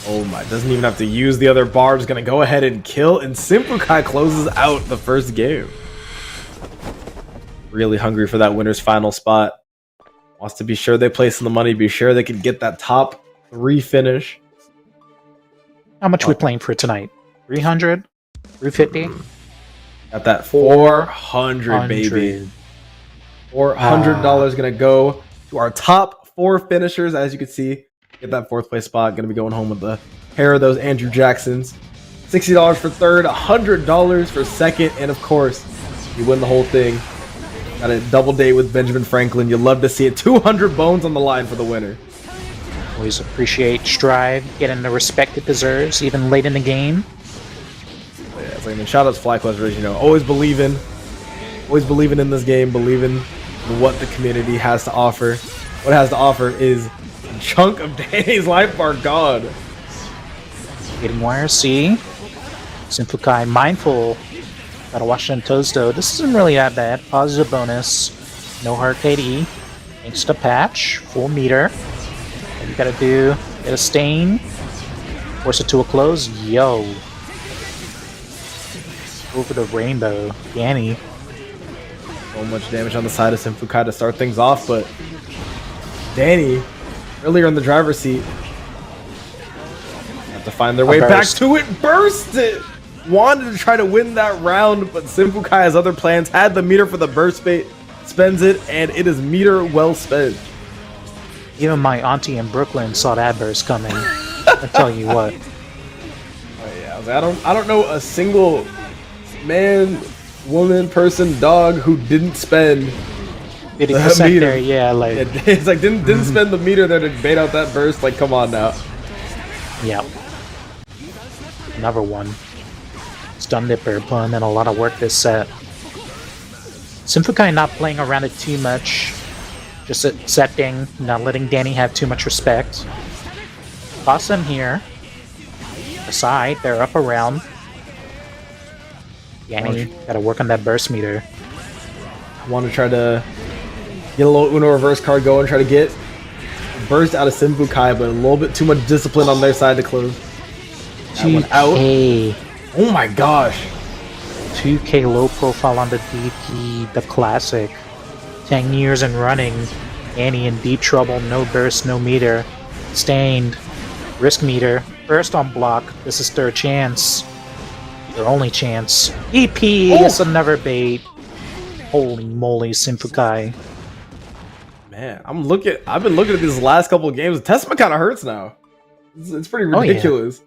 Oh my, doesn't even have to use the other bar, just gonna go ahead and kill, and Simfukai closes out the first game. Really hungry for that winner's final spot. Wants to be sure they place in the money, be sure they can get that top 3 finish. How much we playing for tonight? 300? 350? Got that 400, baby. $400 gonna go to our top 4 finishers, as you can see. Get that 4th place spot. Gonna be going home with a pair of those Andrew Jacksons. $60 for 3rd, $100 for 2nd, and of course, you win the whole thing. Got a double date with Benjamin Franklin. You love to see it. 200 bones on the line for the winner. Always appreciate Strive getting the respect it deserves, even late in the game. Yeah, it's like, I mean, shout out to FlyQuest, you know, always believing in this game, believing in what the community has to offer. What it has to offer is a chunk of Danny's life bar gone. Getting wire C. Simfukai mindful. Gotta watch them toes though. This isn't really that bad. Positive bonus. No hard KD. Thanks to patch. Full meter. What you gotta do? Get a stain. Force it to a close. Yo. Over the rainbow. Danny. So much damage on the side of Simfukai to start things off, but Danny, earlier in the driver's seat, have to find their way back to it. Burst it! Wanted to try to win that round, but Simfukai has other plans. Had the meter for the burst bait, spends it, and it is meter well spent. Even my auntie in Brooklyn saw that burst coming. I tell you what. Oh, yeah, I was like, I don't know a single man, woman, person, dog who didn't spend 50% meter. there, yeah, like It's like didn't spend the meter there to bait out that burst. Like, come on now. yeah. Another one. Stun Nipper putting in a lot of work this set. Simfukai not playing around it too much. Just accepting, not letting Danny have too much respect. Toss him here. Aside, they're up around. Danny gotta work on that burst meter. I want to try to get a little Uno reverse card going, try to get burst out of Simfukai, but a little bit too much discipline on their side to close. That one out. 2K. Oh my gosh. 2K low profile on the DP, the classic. 10 years and running. Annie in deep trouble, no burst, no meter. Stained. Risk meter. Burst on block. This is their chance. Their only chance. EP is another bait. Holy moly, Simfukai. Man, I've been looking at these last couple of games. Testament kind of hurts now. It's pretty ridiculous.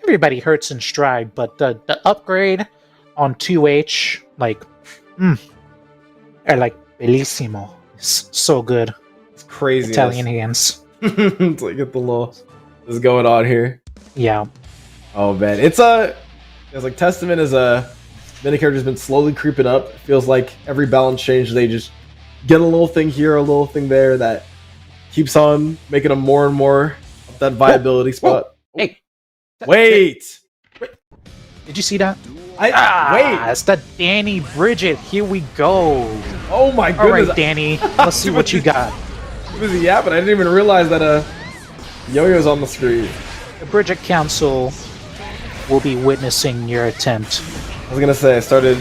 Everybody hurts in Stride, but the upgrade on 2H, like, are like bellissimo. It's so good. It's crazy. Italian hands. It's like get the little this is going on here. Yeah. Oh man, it's like Testament is a mini character's been slowly creeping up. It feels like every balance change they just get a little thing here, a little thing there that keeps on making them more and more up that viability spot. Hey. Wait. Did you see that? Wait. It's the Danny Bridget. Here we go. Oh my goodness. All right, Danny. Let's see what you got. It was yapping. I didn't even realize that Yo-Yo's on the screen. The Bridget Council will be witnessing your attempt I was gonna say I started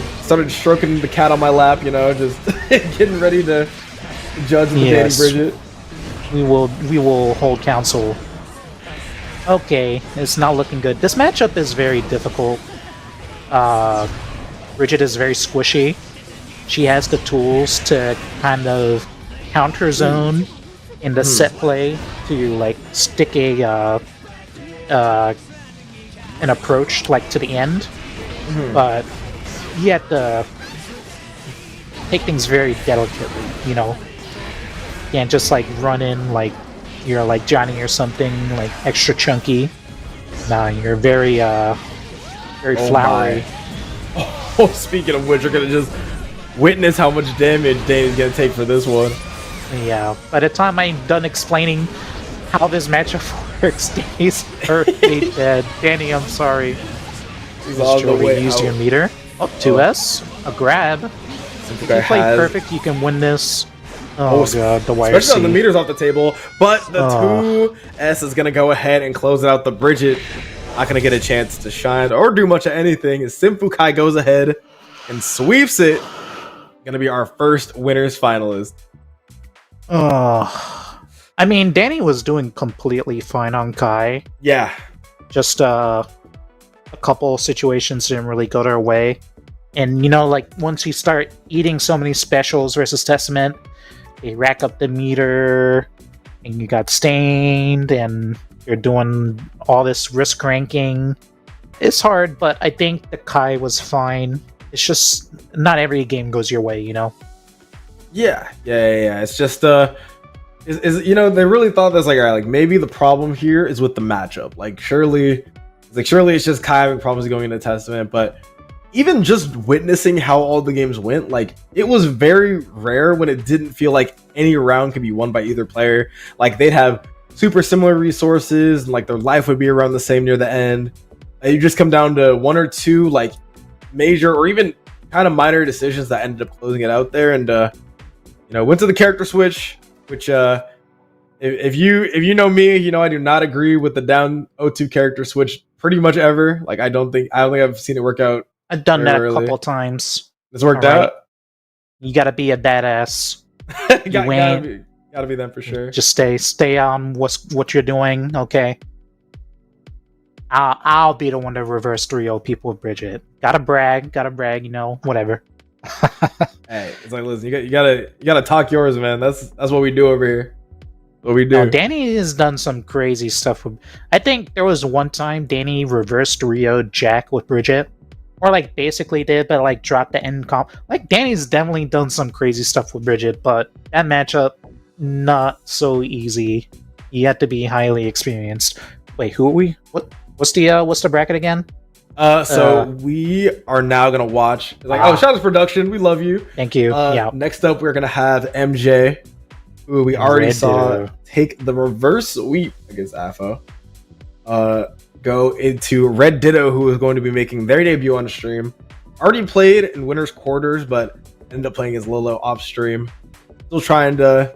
stroking the cat on my lap, you know, just getting ready to judge the Danny Bridget. We will hold counsel. Okay, it's not looking good. This matchup is very difficult. Bridget is very squishy. She has the tools to kind of counter zone in the set play to like stick an approach like to the end, but you have to take things very delicately. You know, you can't just like run in like you're like Johnny or something like extra chunky. Nah, you're very flowery. Oh, speaking of which, we're gonna just witness how much damage Danny's gonna take for this one. Yeah, by the time I'm done explaining how this matchup works, Danny's already dead. Danny, I'm sorry. He's all the way used out. your meter. Oh, 2S, a grab. If you play perfect, you can win this. Oh god, the wire especially on the meters off the table, but the 2S is gonna go ahead and close it out. The Bridget not gonna get a chance to shine or do much of anything. As Simfukai goes ahead and sweeps it. Gonna be our first winners finalist. I mean, Danny was doing completely fine on Kai. Yeah. Just a couple situations didn't really go their way. And you know, like once you start eating so many specials versus Testament, they rack up the meter and you got stained and you're doing all this risk ranking. It's hard, but I think the Kai was fine. It's just not every game goes your way, you know? Yeah. It's just you know, they really thought this like, all right, like maybe the problem here is with the matchup. Like surely it's just Kai having problems going into Testament, but even just witnessing how all the games went, like it was very rare when it didn't feel like any round could be won by either player. Like they'd have super similar resources and like their life would be around the same near the end. You just come down to one or two like major or even kind of minor decisions that ended up closing it out there, and you know, went to the character switch, which if you know me, you know I do not agree with the down 0-2 character switch pretty much ever. Like I don't think I've seen it work out. I've done that a couple times. It's worked out. You gotta be a badass. gotta be them for sure. Just stay on what you're doing, okay? I'll be the one to reverse 3-0 people with Bridget. Gotta brag, you know, whatever. Hey, it's like, listen, you gotta talk yours, man. That's what we do over here. What we do. No, Danny has done some crazy stuff with. I think there was one time Danny reversed Rio Jack with Bridget, or like basically did, but like dropped the end comp. Like Danny's definitely done some crazy stuff with Bridget, but that matchup not so easy. You have to be highly experienced. Wait, who are we? What's the bracket again? So we are now gonna watch. It's like, shout out to production. We love you. Thank you. Yeah. Next up, we're gonna have MJ, who we already saw take the reverse sweep against AFO. Go into Red Ditto, who is going to be making their debut on stream. Already played in winners quarters, but ended up playing as Lolo off stream. Still trying to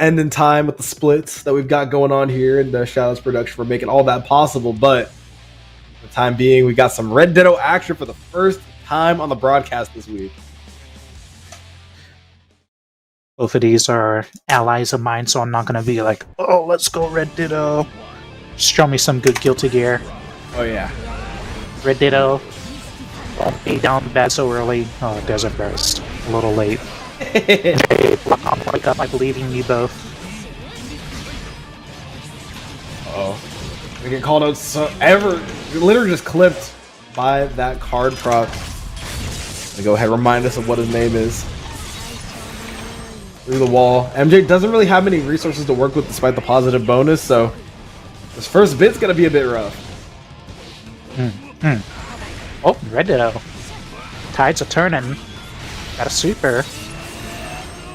end in time with the splits that we've got going on here, and shout out to production for making all that possible. But for the time being, we got some Red Ditto action for the first time on the broadcast this week. Both of these are allies of mine, so I'm not gonna be like, oh, let's go Red Ditto. Just show me some good Guilty Gear. Oh yeah. Red Ditto. Don't be down bad so early. Oh, Desert Burst. A little late. I'll wake up. I believe in you both. We get called out literally just clipped by that card proc. Go ahead, remind us of what his name is. Through the wall. MJ doesn't really have many resources to work with despite the positive bonus, so this first bit's gonna be a bit rough. Oh, Red Ditto. Tides are turning. Got a sweeper.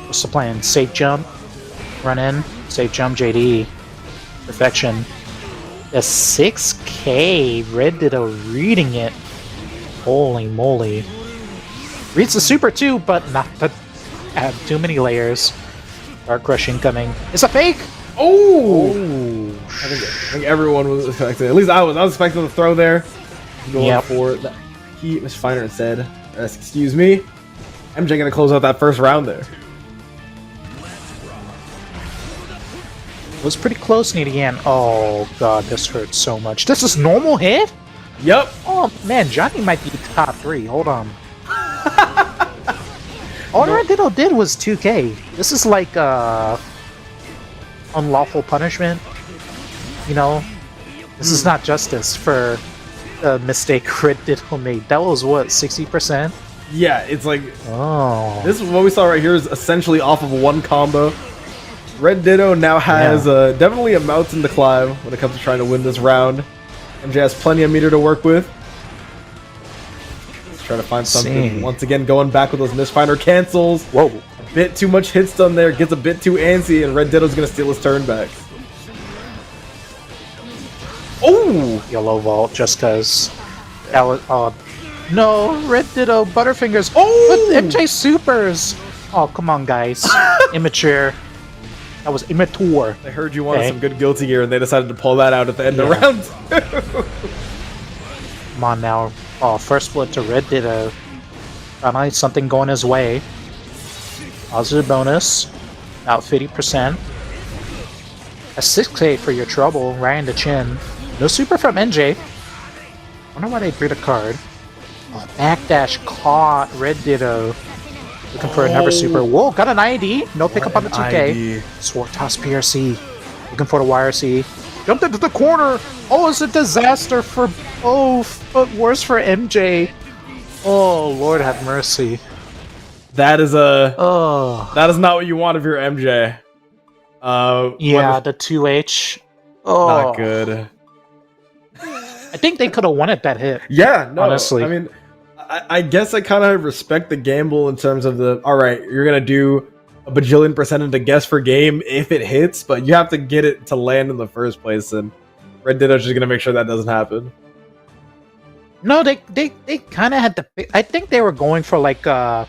What's the plan? Safe jump. Run in. Safe jump, JD. Perfection. A 6K. Red Ditto reading it. Holy moly. Reads the super too, but not to add too many layers. Dark Crush incoming. It's a fake! Oh! I think everyone was expecting. At least I was expecting the throw there. Going for it. he misfired instead. Excuse me. MJ gonna close out that first round there. It was pretty close near the end. Oh god, this hurts so much. This is normal hit? Yep. Oh man, Johnny might be top 3. Hold on. All Red Ditto did was 2k. This is like unlawful punishment. You know? This is not justice for the mistake Red Ditto made. That was what, 60%? Yeah, it's like Oh. this is what we saw right here is essentially off of one combo. Red Ditto now has definitely a mountain to climb when it comes to trying to win this round. MJ has plenty of meter to work with. Let's try to find something. Once again, going back with those misfinder cancels. Whoa. A bit too much hits done there. Gets a bit too antsy, and Red Ditto's going to steal his turn back. Oh! Yellow vault just cause that was no, Red Ditto, Butterfingers. Oh, MJ supers. Oh, come on, guys. Immature. That was immature. I heard you wanted some good Guilty Gear, and they decided to pull that out at the end of round 2. Come on now. Oh, first flip to Red Ditto. Finally, something going his way. Positive bonus. About 50%. A 6k for your trouble, right in the chin. No super from NJ. Wonder why they drew the card. Oh, backdash caught Red Ditto. Looking for another super. Whoa, got an ID. No pickup on the 2k. Sword toss PRC. Looking for the YRC. Jumped into the corner. Oh, it's a disaster for both, but worse for MJ. Oh, Lord have mercy. That is Oh. that is not what you want of your MJ. Yeah, the 2H. Oh. Not good. I think they could have won it that hit. Yeah, no. Honestly. I mean, I guess I kind of respect the gamble in terms of the, all right, you're going to do a bajillion percentage to guess for game if it hits, but you have to get it to land in the first place, and Red Ditto's just going to make sure that doesn't happen. No, they kind of had to. I think they were going for like a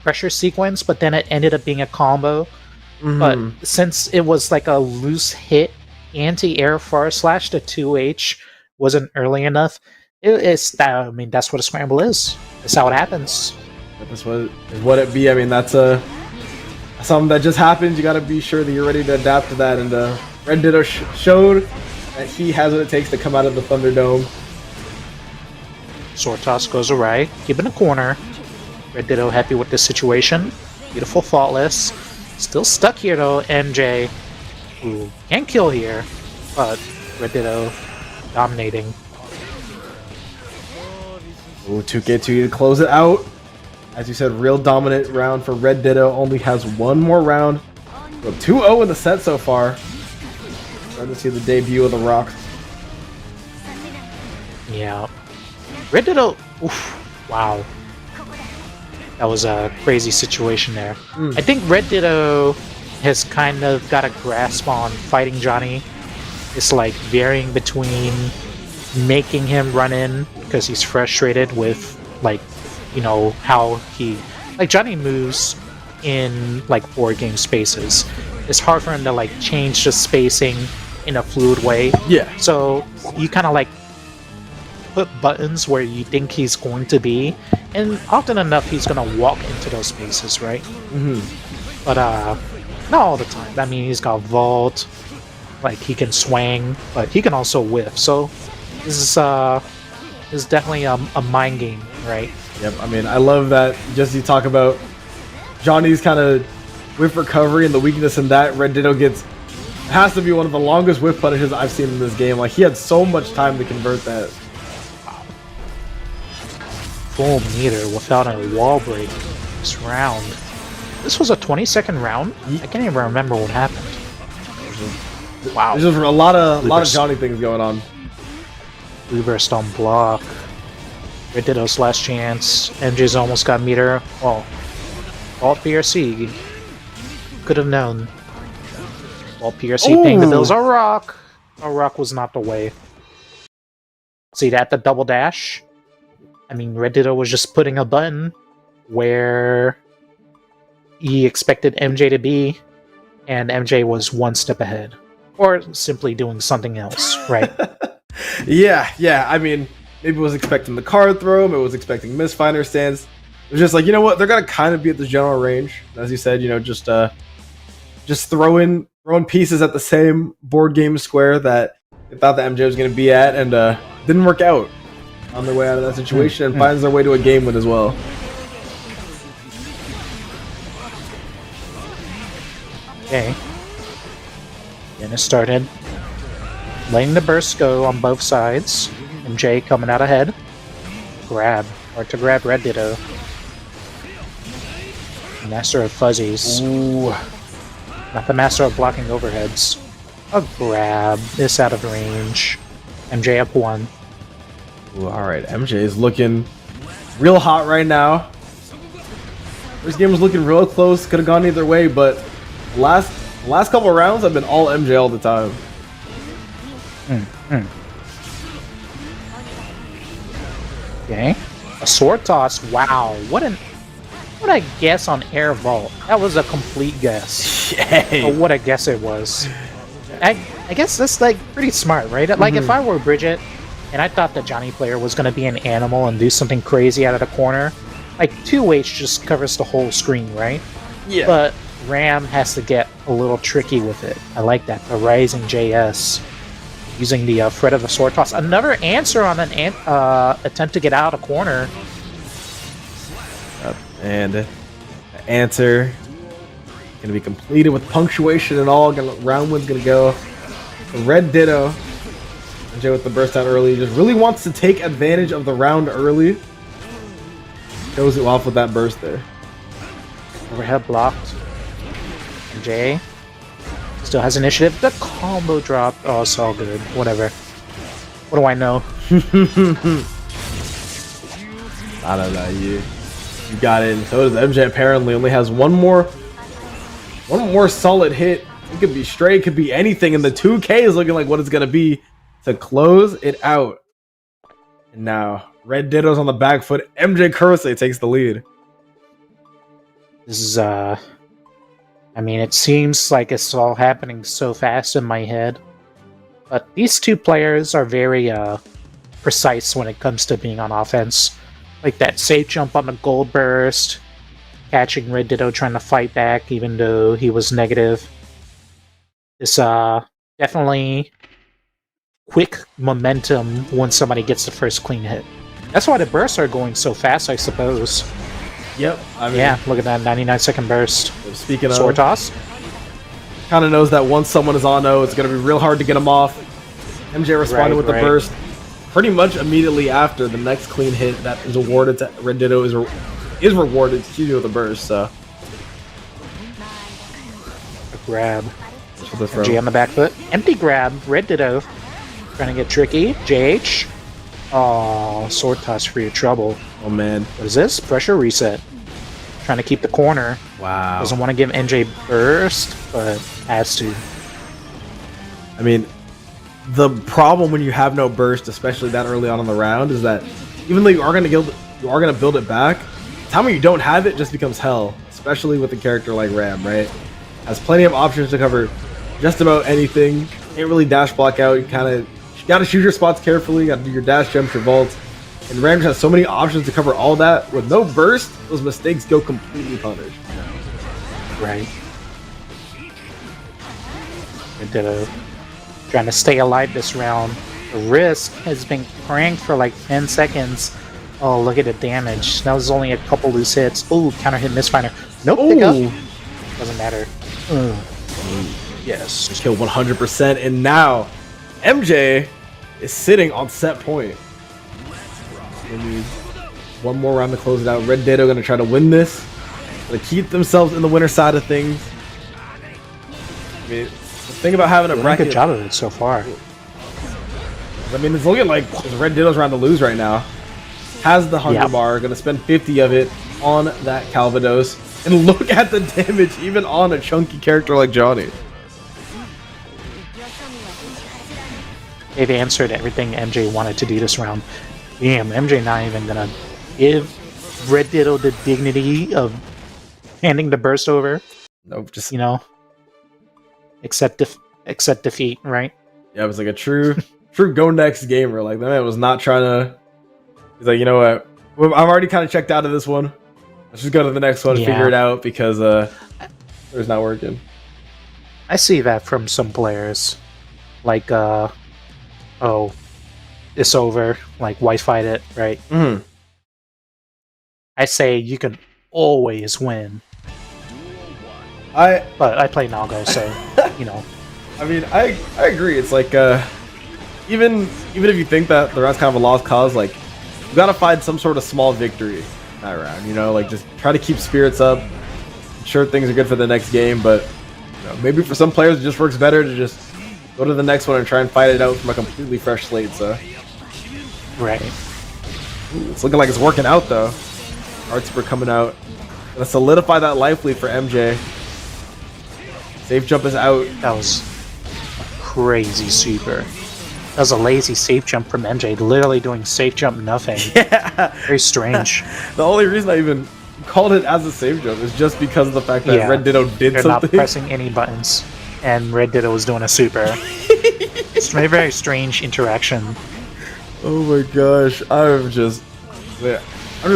pressure sequence, but then it ended up being a combo. But since it was like a loose hit anti-air far slash, the 2H wasn't early enough. It's that. I mean, that's what a scramble is. That's how it happens. That's what it be. I mean, that's something that just happens. You got to be sure that you're ready to adapt to that. And Red Ditto showed that he has what it takes to come out of the Thunderdome. Sword toss goes awry. Keep in the corner. Red Ditto happy with this situation. Beautiful faultless. Still stuck here though, MJ. Ooh, can't kill here. But Red Ditto dominating. Ooh, 2k2 to close it out. As you said, real dominant round for Red Ditto. Only has one more round. So 2-0 in the set so far. Starting to see the debut of the Rock. Yeah. Red Ditto. Oof, wow. That was a crazy situation there. I think Red Ditto has kind of got a grasp on fighting Johnny. It's like varying between making him run in because he's frustrated with, like, you know, how he, like, Johnny moves in like 4 game spaces. It's hard for him to like change the spacing in a fluid way. Yeah. So you kind of like put buttons where you think he's going to be, and often enough he's gonna walk into those spaces, right? But not all the time. I mean, he's got vault, like he can swing, but he can also whiff. So this is definitely a mind game, right? Yep. I mean, I love that. Just you talk about Johnny's kind of whiff recovery and the weakness in that. Red Ditto has to be one of the longest whiff punishes I've seen in this game. Like, he had so much time to convert that. Full meter without a wall break this round. This was a 20-second round? I can't even remember what happened. Wow. There's just a lot of Johnny things going on. Reversed on block. Red Ditto's last chance. MJ's almost got meter. Oh. Alt PRC. Could have known. Alt PRC paying the bills. A rock! A rock was not the way. See that? The double dash? I mean, Red Ditto was just putting a button where he expected MJ to be, and MJ was one step ahead. Or simply doing something else, right? Yeah. I mean, maybe was expecting the card throw, maybe was expecting misfinder stance. It was just like, you know what, they're gonna kind of be at the general range. As you said, you know, just throwing pieces at the same board game square that they thought the MJ was gonna be at, and didn't work out on their way out of that situation, and finds their way to a game win as well. Okay. Getting it started. Letting the burst go on both sides. MJ coming out ahead. Grab. Or to grab Red Ditto. Master of Fuzzies. Ooh. Not the master of blocking overheads. A grab. This out of range. MJ up 1. Ooh, alright, MJ is looking real hot right now. This game was looking real close, could have gone either way, but last couple of rounds have been all MJ all the time. Okay. A sword toss. Wow. What a guess on air vault. That was a complete guess. Yay. Oh, what a guess it was. I guess that's like pretty smart, right? Like if I were Bridget and I thought that Johnny player was gonna be an animal and do something crazy out of the corner, like 2H just covers the whole screen, right? Yeah. But Ram has to get a little tricky with it. I like that. The Rising JS. Using the threat of the sword toss. Another answer on an attempt to get out of corner. And the answer gonna be completed with punctuation and all. Round one's gonna go. The Red Ditto. MJ with the burst out early. Just really wants to take advantage of the round early. Shows it off with that burst there. Overhead blocked. MJ still has initiative. The combo drop. Oh, it's all good. Whatever. What do I know? I don't know. You got it. And so does MJ. Apparently, only has one more solid hit. It could be straight. It could be anything. And the 2K is looking like what it's gonna be to close it out. And now Red Ditto's on the back foot. MJ Kursey takes the lead. This is I mean, it seems like it's all happening so fast in my head. But these two players are very precise when it comes to being on offense. Like that safe jump on the gold burst, catching Red Ditto trying to fight back even though he was negative. It's definitely quick momentum when somebody gets the first clean hit. That's why the bursts are going so fast, I suppose. Yep. I mean, Yeah, look at that 99-second burst. Speaking of, Sword toss. kind of knows that once someone is on O, it's going to be real hard to get them off. MJ responded with the burst pretty much immediately after the next clean hit that is awarded to Red Ditto is rewarded, excuse me, with a burst. So A grab. MJ on the back foot. Empty grab. Red Ditto. Trying to get tricky. JH. Oh, sword toss for your trouble. Oh man. What is this? Pressure reset. Trying to keep the corner. Wow. Doesn't want to give NJ burst, but has to. I mean, the problem when you have no burst, especially that early on in the round, is that even though you are going to build it back, the time when you don't have it just becomes hell, especially with a character like Ram, right? Has plenty of options to cover just about anything. Can't really dash block out. You got to shoot your spots carefully. Got to do your dash jumps, your vaults. And Ram has so many options to cover all that. With no burst, those mistakes go completely punished. Right. Red Ditto trying to stay alive this round. The risk has been cranked for like 10 seconds. Oh, look at the damage. That was only a couple loose hits. Oh, counter hit misfinder. Nope, pickup. Doesn't matter. Yes. Just killed 100%. And now, MJ is sitting on set point. They need one more round to close it out. Red Ditto going to try to win this. Going to keep themselves in the winner side of things. I mean, the thing about having a bracket... Good job of it so far. I mean, it's looking like Red Ditto's around to lose right now. Has the hunger bar, going to spend 50 of it on that Calvados. And look at the damage even on a chunky character like Johnny. They've answered everything MJ wanted to do this round. Damn, MJ not even gonna give Red Ditto the dignity of handing the burst over. Nope, just... You know, accept defeat, right? Yeah, it was like a true go next gamer. Like, that man was not trying to He's like, you know what? Well, I'm already kind of checked out of this one. Let's just go to the next one and figure it out because it's not working. I see that from some players. Like, oh, it's over. Like, why fight it, right? Mm-hmm. I say you can always win. But I play Nago, so, you know. I mean, I agree. It's like, even if you think that the round's kind of a lost cause, like, you gotta find some sort of small victory that round, you know? Like, just try to keep spirits up. I'm sure things are good for the next game, but you know, maybe for some players it just works better to just go to the next one and try and fight it out from a completely fresh slate, so. Right. Ooh, it's looking like it's working out, though. Art Super coming out. Gonna solidify that life lead for MJ. Safe jump is out. That was a crazy super. That was a lazy safe jump from MJ, literally doing safe jump nothing. Yeah. Very strange. The only reason I even called it as a safe jump is just because of the fact that Red Ditto did They're something. not pressing any buttons, and Red Ditto was doing a super. It's a very strange interaction. Oh my gosh, I'm just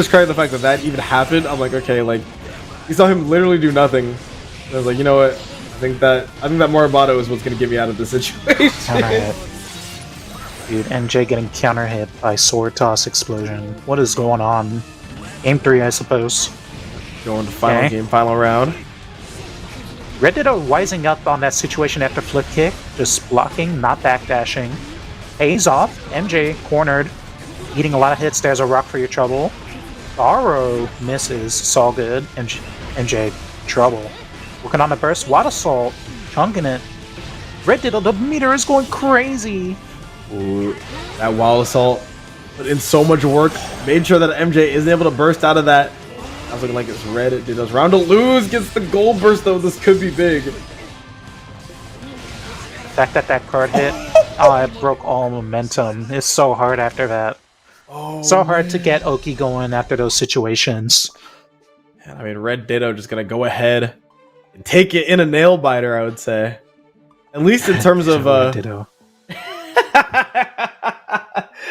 crying the fact that that even happened. I'm like, okay, like you saw him literally do nothing. And I was like, you know what? I think that Moribado is what's gonna get me out of this situation. Dude, MJ getting counter hit by sword toss explosion. What is going on? Game 3, I suppose. Going to final game, final round. Red Ditto wising up on that situation after flip kick, just blocking, not backdashing. Pays off. MJ cornered, eating a lot of hits. There's a rock for your trouble. Borrow misses. It's all good. MJ trouble. Working on the burst. Water Assault. Chunking it. Red Ditto, the meter is going crazy. Ooh, that Wall Assault put in so much work. Made sure that MJ isn't able to burst out of that. I was looking like it's Red. It did us. Round to lose. Gets the gold burst though. This could be big. The fact that that card hit, it broke all momentum. It's so hard after that. So hard to get Oki going after those situations. I mean, Red Ditto just gonna go ahead and take it in a nail biter, I would say. At least in terms of Ditto.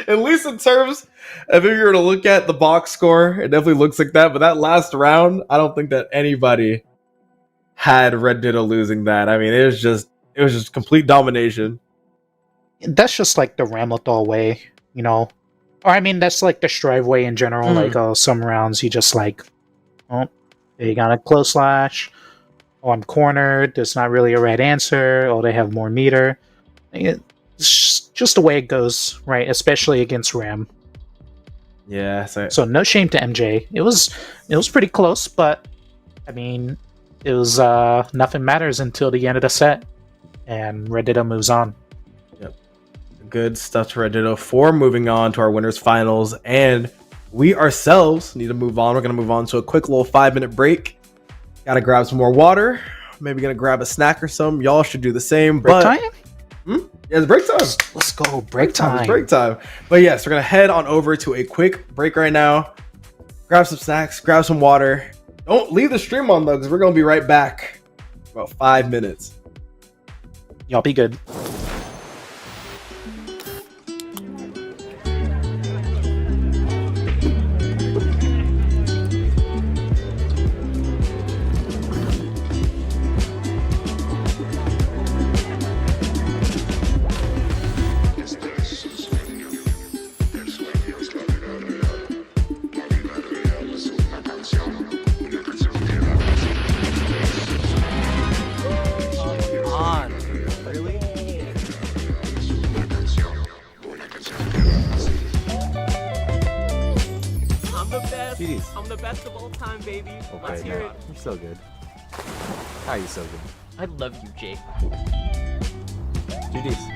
at least in terms of if you were to look at the box score, it definitely looks like that. But that last round, I don't think that anybody had Red Ditto losing that. I mean, it was just complete domination. That's just like the Ramlethal way, you know? Or I mean, that's like the Strive way in general. Like, some rounds you just like, oh, they got a close slash. Oh, I'm cornered. There's not really a right answer. Oh, they have more meter. It's just the way it goes, right? Especially against Ram. Yeah. So no shame to MJ. It was pretty close, but I mean, it was nothing matters until the end of the set, and Red Ditto moves on. Yep. Good stuff to Red Ditto for moving on to our winners finals, and we ourselves need to move on. We're gonna move on to a quick little 5-minute break. Gotta grab some more water. Maybe gonna grab a snack or something. Y'all should do the same. Break time? Yeah, it's break time. Let's go. Break time. It's break time. But yes, we're gonna head on over to a quick break right now. Grab some snacks, grab some water. Don't leave the stream on though, because we're gonna be right back in about 5 minutes. Y'all be good. I'm the best of all time, baby. Let's hear it. You're so good. How are you so good? I love you, Jake. GG's.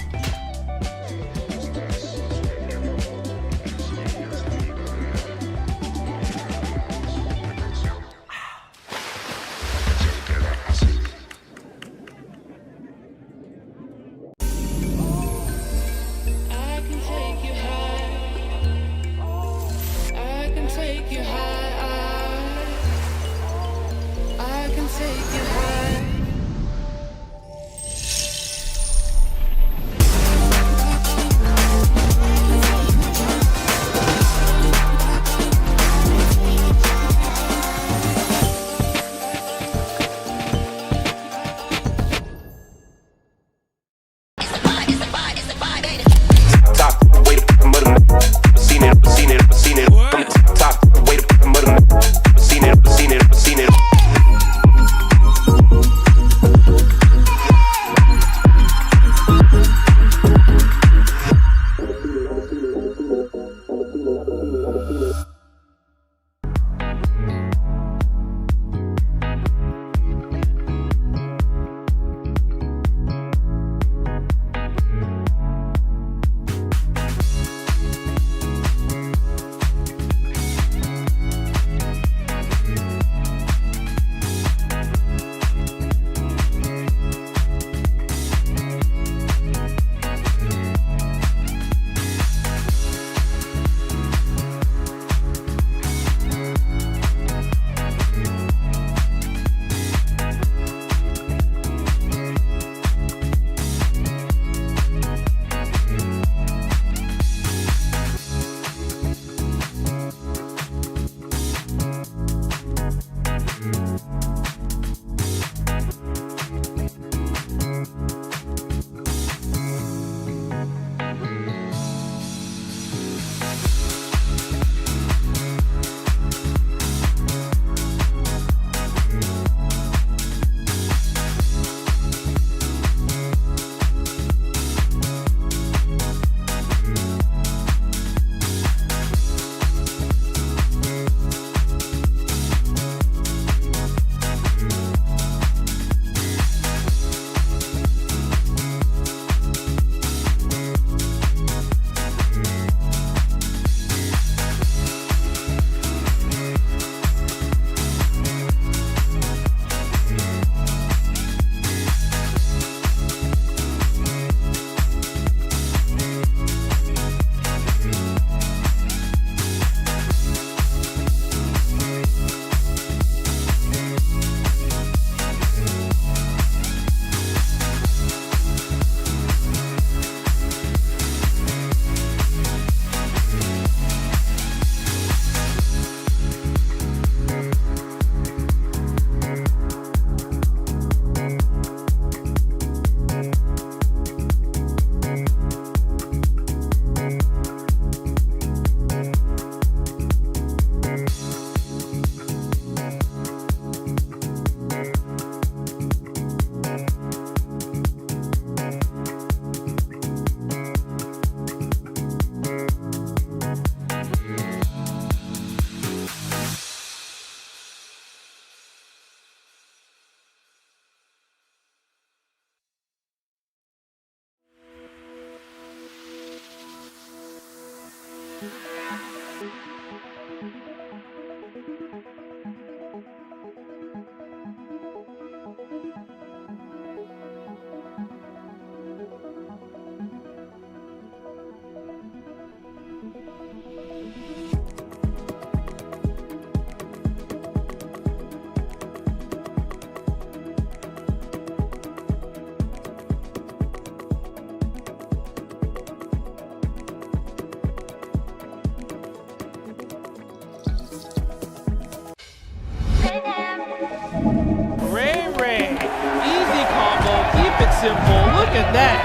Ray. Easy combo. Keep it simple. Look at that.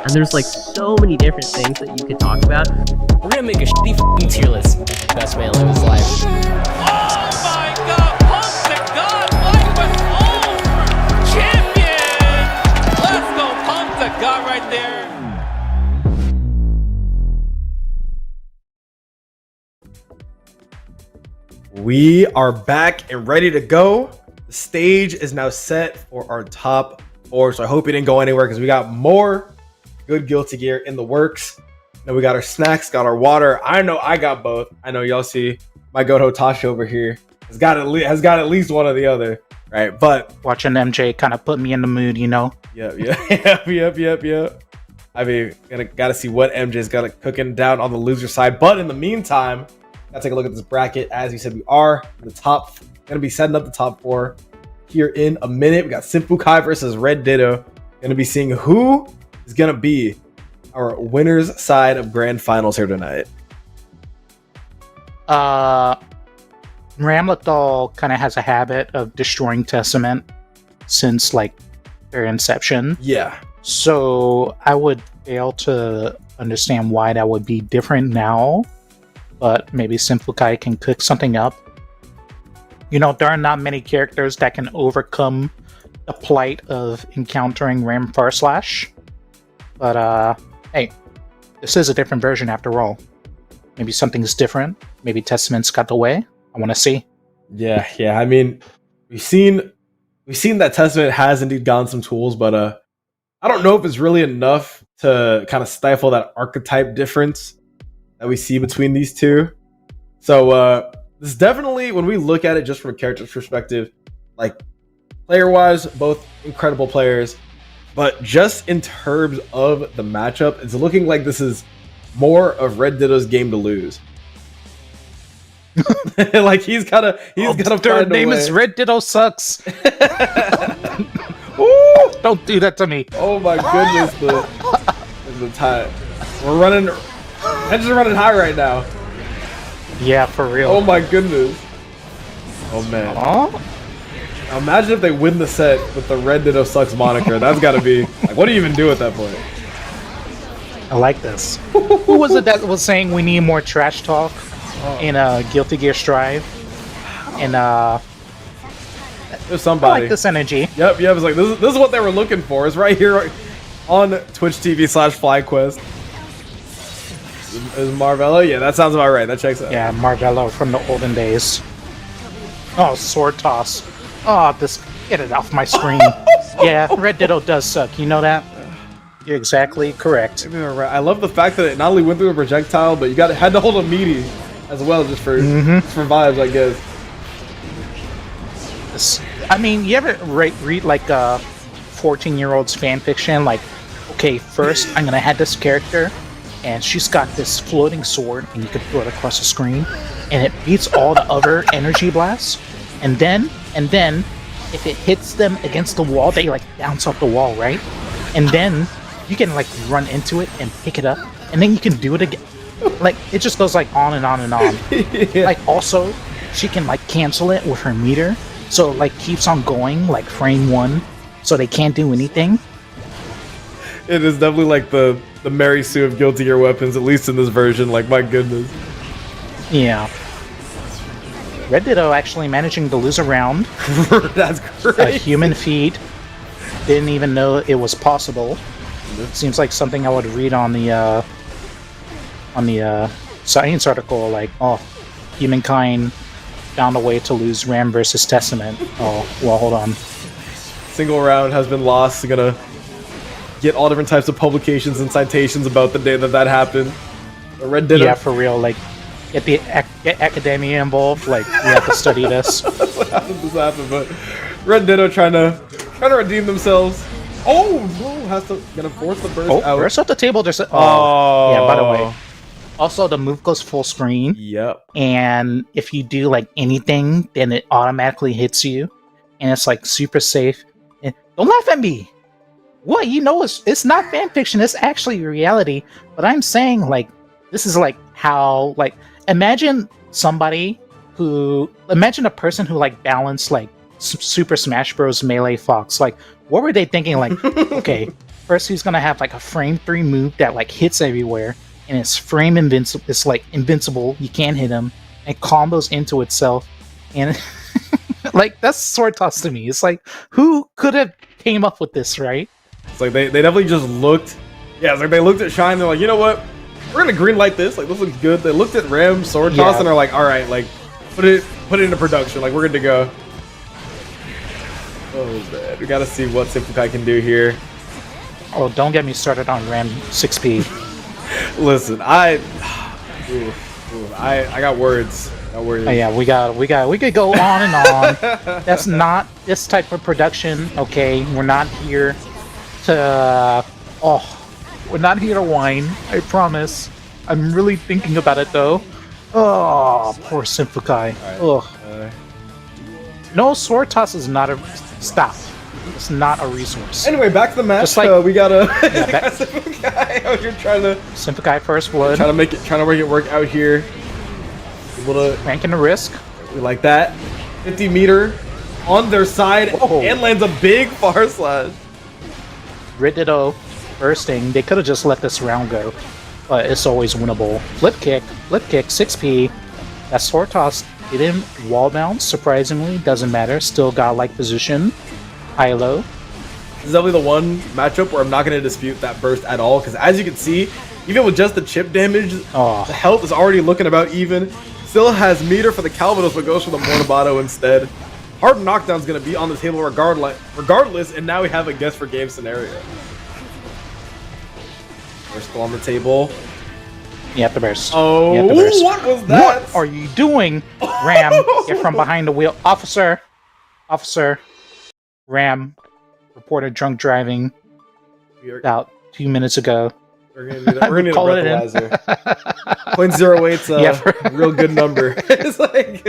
And there's like so many different things that you could talk about. We're gonna make a shitty f***ing tier list. Best melee of his life. Oh my god. Pump to God. FlyQuest over. Champion. Let's go. Pump to God right there. We are back and ready to go. The stage is now set for our top 4. So I hope you didn't go anywhere because we got more good Guilty Gear in the works. Now we got our snacks, got our water. I know I got both. I know y'all see my goat Hotashi over here has got at least one or the other, right? But Watching MJ kind of put me in the mood, you know. yep. I mean, gotta see what MJ's got cooking down on the loser side. But in the meantime, gotta take a look at this bracket. As you said, we are in the top. Gonna be setting up the top 4 here in a minute. We got Simpukai versus Red Ditto. Gonna be seeing who is gonna be our winners side of grand finals here tonight. Ramletol kind of has a habit of destroying Testament since like their inception. Yeah. So I would fail to understand why that would be different now, but maybe Simpukai can cook something up. You know, there are not many characters that can overcome the plight of encountering Ram Farslash. But hey, this is a different version after all. Maybe something's different. Maybe Testament's got the way. I want to see. Yeah. I mean, we've seen that Testament has indeed gotten some tools, but I don't know if it's really enough to kind of stifle that archetype difference that we see between these two. So this is definitely, when we look at it just from a character's perspective, like player-wise, both incredible players, but just in terms of the matchup, it's looking like this is more of Red Ditto's game to lose. Like he's gotta Their name is Red Ditto sucks. Ooh! Don't do that to me. Oh my goodness, the time. We're running. Hedges are running high right now. Yeah, for real. Oh my goodness. Oh man. Oh? Now imagine if they win the set with the Red Ditto sucks moniker. That's gotta be like, what do you even do at that point? I like this. Who was it that was saying we need more trash talk in Guilty Gear Strive? And There's somebody. I like this energy. Yep. It's like this is what they were looking for. It's right here on Twitch TV/FlyQuest. Is Marvello? Yeah, that sounds about right. That checks out. Yeah, Marvello from the olden days. Oh, sword toss. Oh, get it off my screen. Yeah, Red Ditto does suck. You know that? You're exactly correct. I love the fact that it not only went through a projectile, but you had to hold a meaty as well, just for vibes, I guess. I mean, you ever read like a 14-year-old's fan fiction? Like, okay, first I'm gonna have this character, and she's got this floating sword, and you can throw it across the screen, and it beats all the other energy blasts, and then if it hits them against the wall, they like bounce off the wall, right? And then you can like run into it and pick it up, and then you can do it again. Like it just goes like on and on and on. Yeah. Like also, she can like cancel it with her meter, so it like keeps on going like frame 1, so they can't do anything. It is definitely like the Mary Sue of Guilty Gear weapons, at least in this version. Like, my goodness. Yeah. Red Ditto actually managing to lose a round. That's great. A human feat. Didn't even know it was possible. Seems like something I would read on the science article. Like, oh, humankind found a way to lose Ram versus Testament. Oh, well, hold on. Single round has been lost. Gonna get all different types of publications and citations about the day that happened. The Red Ditto. Yeah, for real. Like, get academia involved. Like, we have to study this. How did this happen? But Red Ditto trying to redeem themselves. Oh no! Gonna force the burst out. Burst off the table. There's yeah. By the way, also the move goes full screen. Yep. And if you do like anything, then it automatically hits you, and it's like super safe. And don't laugh at me. What you know is it's not fan fiction. It's actually reality. But I'm saying like this is like how like imagine a person who like balanced like Super Smash Bros. Melee Fox. Like, what were they thinking? Like, okay, first he's gonna have like a frame 3 move that like hits everywhere, and it's frame invincible. It's like invincible. You can't hit him, and combos into itself, and like that's sword toss to me. It's like who could have came up with this, right? It's like they definitely just looked. Yeah, it's like they looked at Shine. They're like, you know what? We're gonna green light this. Like this looks good. They looked at Ram sword toss and are like, all right, like put it into production. Like we're good to go. Oh man, we gotta see what Simplikai can do here. Oh, don't get me started on Ram 6P. Listen, I got words. Oh, yeah, we could go on and on. That's not this type of production. Okay, we're not here to. We're not here to whine. I promise. I'm really thinking about it though. Oh, poor Simplikai. Right. No, sword toss is not a stop. It's not a resource. Anyway, back to the match. Just like, we got a Simplikai out here trying to Simplikai first blood. Trying to make it work out here. Able to ranking the risk. We like that. 50 meter on their side and lands a big far slash. Red Ditto bursting. They could have just let this round go, but it's always winnable. Flip kick, 6P. That sword toss didn't wall bounce, surprisingly. Doesn't matter. Still godlike position. High-low. This is definitely the one matchup where I'm not going to dispute that burst at all, because as you can see, even with just the chip damage, the health is already looking about even. Still has meter for the Calvados, but goes for the Mornabato instead. Hard knockdown's going to be on the table regardless, and now we have a guess for game scenario. We're still on the table. You have to burst. Oh, what was that? What are you doing? Ram, get from behind the wheel. Officer. Ram reported drunk driving about 2 minutes ago. We're gonna do that. We're gonna need a breathalyzer. 0.08's a real good number. It's like,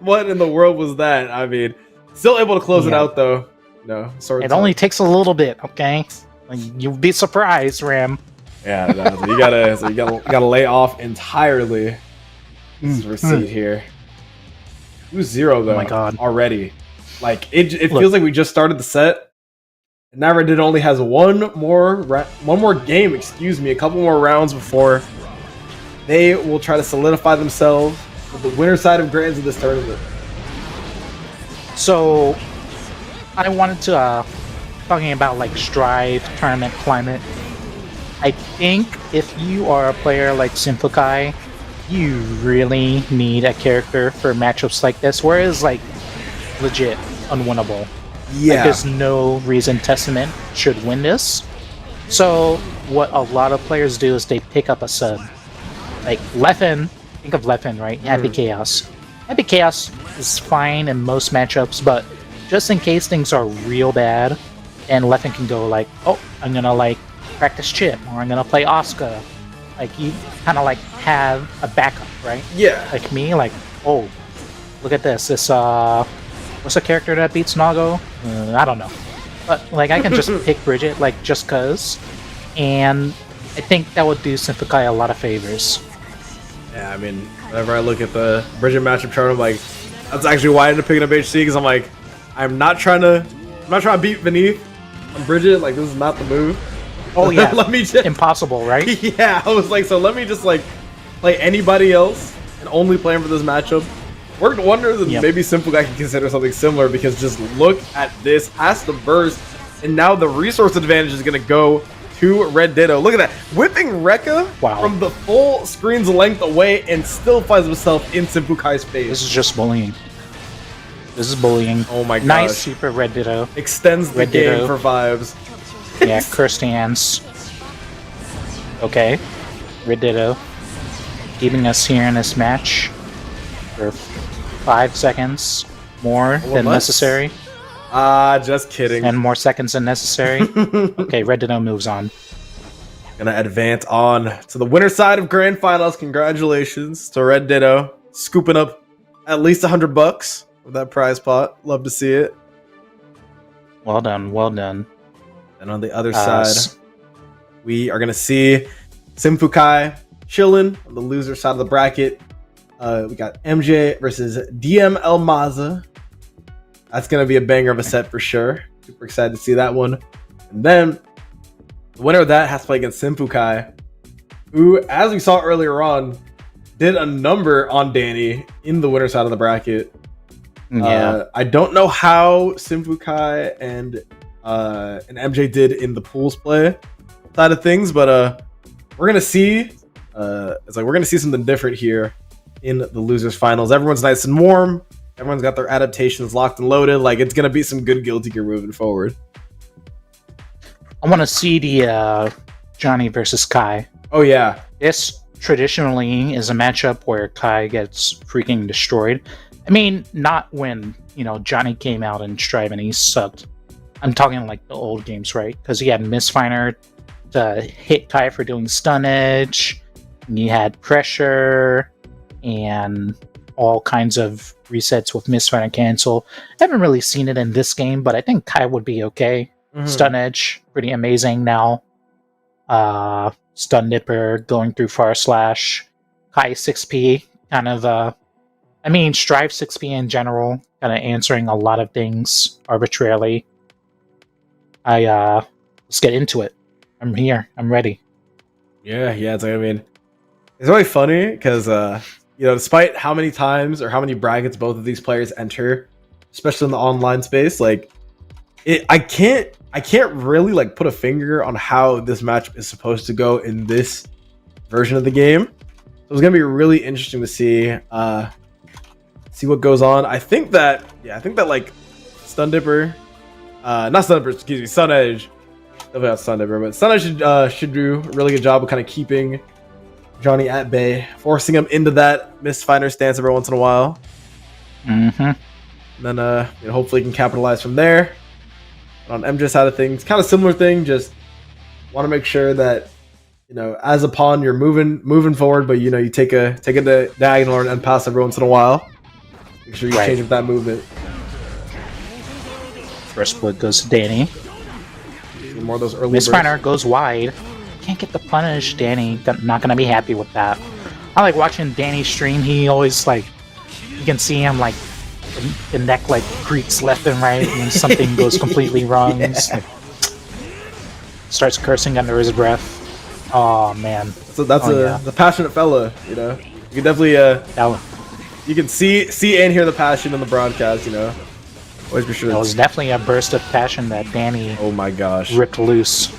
what in the world was that? I mean, still able to close it out though. No, sorry. It only takes a little bit, okay? Like, you'll be surprised, Ram. Yeah, no, so you gotta lay off entirely. Let's recede here. 2-0 though. Oh my god! Already, like it feels like we just started the set. And now Red Ditto only has one more game. Excuse me, a couple more rounds before they will try to solidify themselves with the winner side of Grands of this tournament. So, I wanted to talking about like Strive tournament climate. I think if you are a player like Simplikai, you really need a character for matchups like this, where it's like legit unwinnable. Yeah. Like, there's no reason Testament should win this. So what a lot of players do is they pick up a sub. Like Leffen, think of Leffen, right? Happy Chaos. Happy Chaos is fine in most matchups, but just in case things are real bad, and Leffen can go like, oh, I'm gonna like practice Chip, or I'm gonna play Asuka. Like you kind of like have a backup, right? Yeah. Like me, like, oh, look at this. This what's a character that beats Nago? I don't know. But like I can just pick Bridget, like just cause. And I think that would do Simplikai a lot of favors. Yeah, I mean, whenever I look at the Bridget matchup chart, I'm like, that's actually why I ended up picking up HC, because I'm like, I'm not trying to beat Beneath on Bridget. Like, this is not the move. Oh yeah, let me just impossible, right? Yeah, I was like, so let me just like play anybody else and only play him for this matchup. Worked wonders, and maybe Simplikai can consider something similar, because just look at this, has to burst, and now the resource advantage is gonna go to Red Ditto. Look at that, whipping Rekka from the full screen's length away, and still finds himself in Simplikai's face. This is just bullying. This is bullying. Oh my gosh. Nice super Red Ditto. Extends the game for vibes. Yeah, cursed hands. Okay. Red Ditto. keeping us here in this match for 5 seconds more than necessary. Just kidding. 10 more seconds than necessary. Okay, Red Ditto moves on. Gonna advance on to the winner side of Grand Finals. Congratulations to Red Ditto. Scooping up at least $100 with that prize pot. Love to see it. Well done, well done. And on the other side, we are gonna see Simfukai chilling on the loser side of the bracket. We got MJ versus DML Maza. That's gonna be a banger of a set for sure. Super excited to see that one. And then the winner of that has to play against Simfukai, who, as we saw earlier on, did a number on Danny in the winner side of the bracket. Yeah. I don't know how Simfukai and MJ did in the pools play side of things, but we're gonna see. It's like we're gonna see something different here in the losers finals. Everyone's nice and warm. Everyone's got their adaptations locked and loaded. Like, it's gonna be some good Guilty Gear moving forward. I want to see the Johnny versus Kai. Oh yeah, This traditionally is a matchup where Kai gets freaking destroyed. I mean, not when, Johnny came out in Strive and he sucked. I'm talking like the old games, right? Because he had Mistfinder to hit Kai for doing stun edge, and he had pressure, and all kinds of resets with Mistfinder cancel. I haven't really seen it in this game, but I think Kai would be okay. Stun edge, pretty amazing now. Stun Nipper going through far slash. Kai 6P, kind of Strive 6P in general, kind of answering a lot of things arbitrarily. Let's get into it. I'm here. I'm ready. Yeah. It's like, it's really funny because despite how many times or how many brackets both of these players enter, especially in the online space, like I can't really like put a finger on how this match is supposed to go in this version of the game. So it's gonna be really interesting to see what goes on. I think that like Stun Dipper, not Stun Dipper, excuse me, Sun Edge. Definitely not Stun Dipper, but Sun Edge should do a really good job of kind of keeping Johnny at bay, forcing him into that Mistfinder stance every once in a while. Mm-hmm. And then hopefully he can capitalize from there. On MJ's side of things, kind of similar thing. Just want to make sure that as a pawn you're moving forward, but you take a diagonal and pass every once in a while. Make sure you change up that movement. First blood goes to Danny. More of those early Mistfinder goes wide. Can't get the punish. Danny not gonna be happy with that. I like watching Danny stream. He always you can see him the neck creaks left and right when something goes completely wrong. Yeah. Starts cursing under his breath. Oh man. So that's the passionate fella. You can definitely you can see and hear the passion in the broadcast. Always be sure. That was definitely a burst of passion that Danny. Oh my gosh. Ripped loose.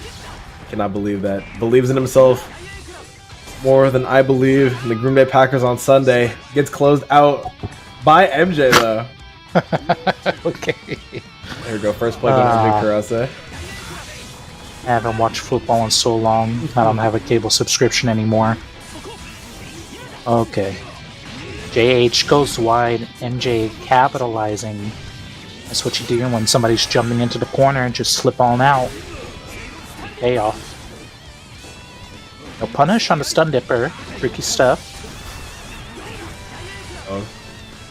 Cannot believe that. Believes in himself more than I believe in the Green Bay Packers on Sunday. Gets closed out by MJ though. Okay. There we go. First play by MJ Karase. I haven't watched football in so long. I don't have a cable subscription anymore. Okay. JH goes wide. MJ capitalizing. That's what you do when somebody's jumping into the corner and just slip on out. Payoff. No punish on the Stun Dipper. Tricky stuff.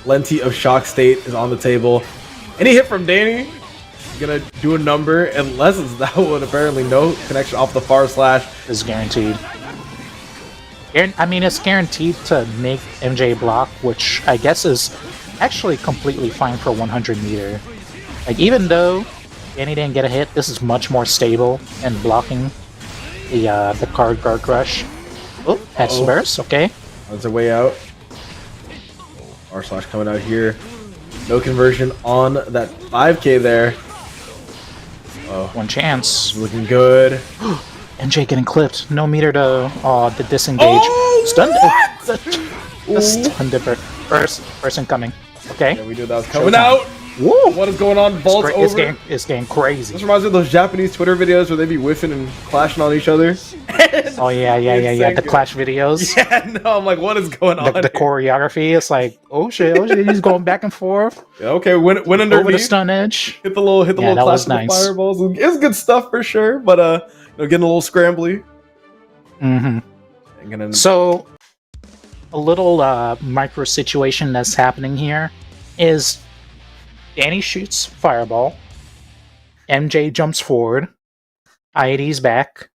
Plenty of shock state is on the table. Any hit from Danny is gonna do a number, unless it's that one. Apparently, no connection off the far slash is guaranteed. It's guaranteed to make MJ block, which I guess is actually completely fine for 100 meter. Even though Danny didn't get a hit, this is much more stable and blocking the card guard rush. Oh, that's burst. Okay. That's a way out. R slash coming out here. No conversion on that 5K there. One chance. Looking good. MJ getting clipped. No meter to the disengage. Stun the Stun Dipper. First person coming. Okay. Yeah, we knew that was coming out. Whoa. What is going on? Vault's over. It's getting crazy. This reminds me of those Japanese Twitter videos where they be whiffing and clashing on each other. Oh yeah. The Clash videos. Yeah, no, I'm like, what is going on? The choreography. It's like, oh shit, he's going back and forth. Yeah, okay, win under Over the V. stun edge. Hit the little that clash was with the nice. fireballs. It was good stuff for sure, but getting a little scrambly. Mm-hmm. So, a little micro situation that's happening here is Danny shoots fireball, MJ jumps forward, ID's back,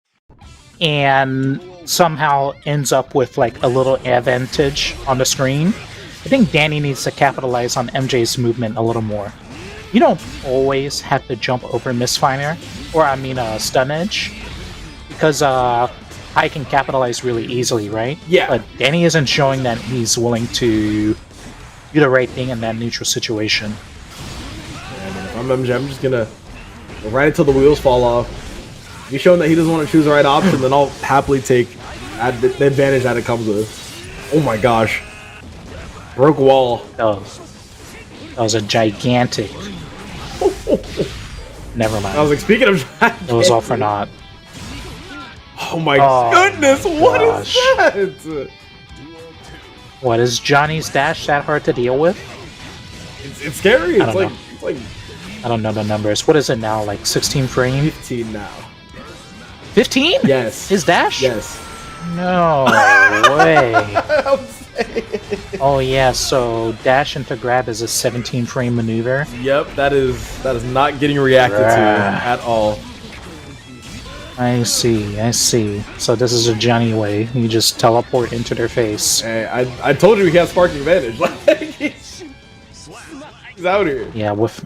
and somehow ends up with like a little advantage on the screen. I think Danny needs to capitalize on MJ's movement a little more. You don't always have to jump over misfire, stun edge, because I can capitalize really easily, right? Yeah. But Danny isn't showing that he's willing to do the right thing in that neutral situation. Yeah, man, if I'm MJ, I'm just gonna go right until the wheels fall off. If he's showing that he doesn't want to choose the right option, then I'll happily take the advantage that it comes with. Oh my gosh. Broke wall. That was a gigantic... Never mind. I was like, speaking of It was all for naught. Oh my goodness, what is that? What, is Johnny's dash that hard to deal with? It's scary. It's like I don't know the numbers. What is it now? Like 16 frame? 15 now. 15? Yes. His dash? Yes. No way. Oh yeah, so dash into grab is a 17 frame maneuver. Yep, that is not getting reacted to at all. I see. So this is a Johnny way. You just teleport into their face. Hey, I told you he has sparking advantage. Like, he's out here. Yeah, with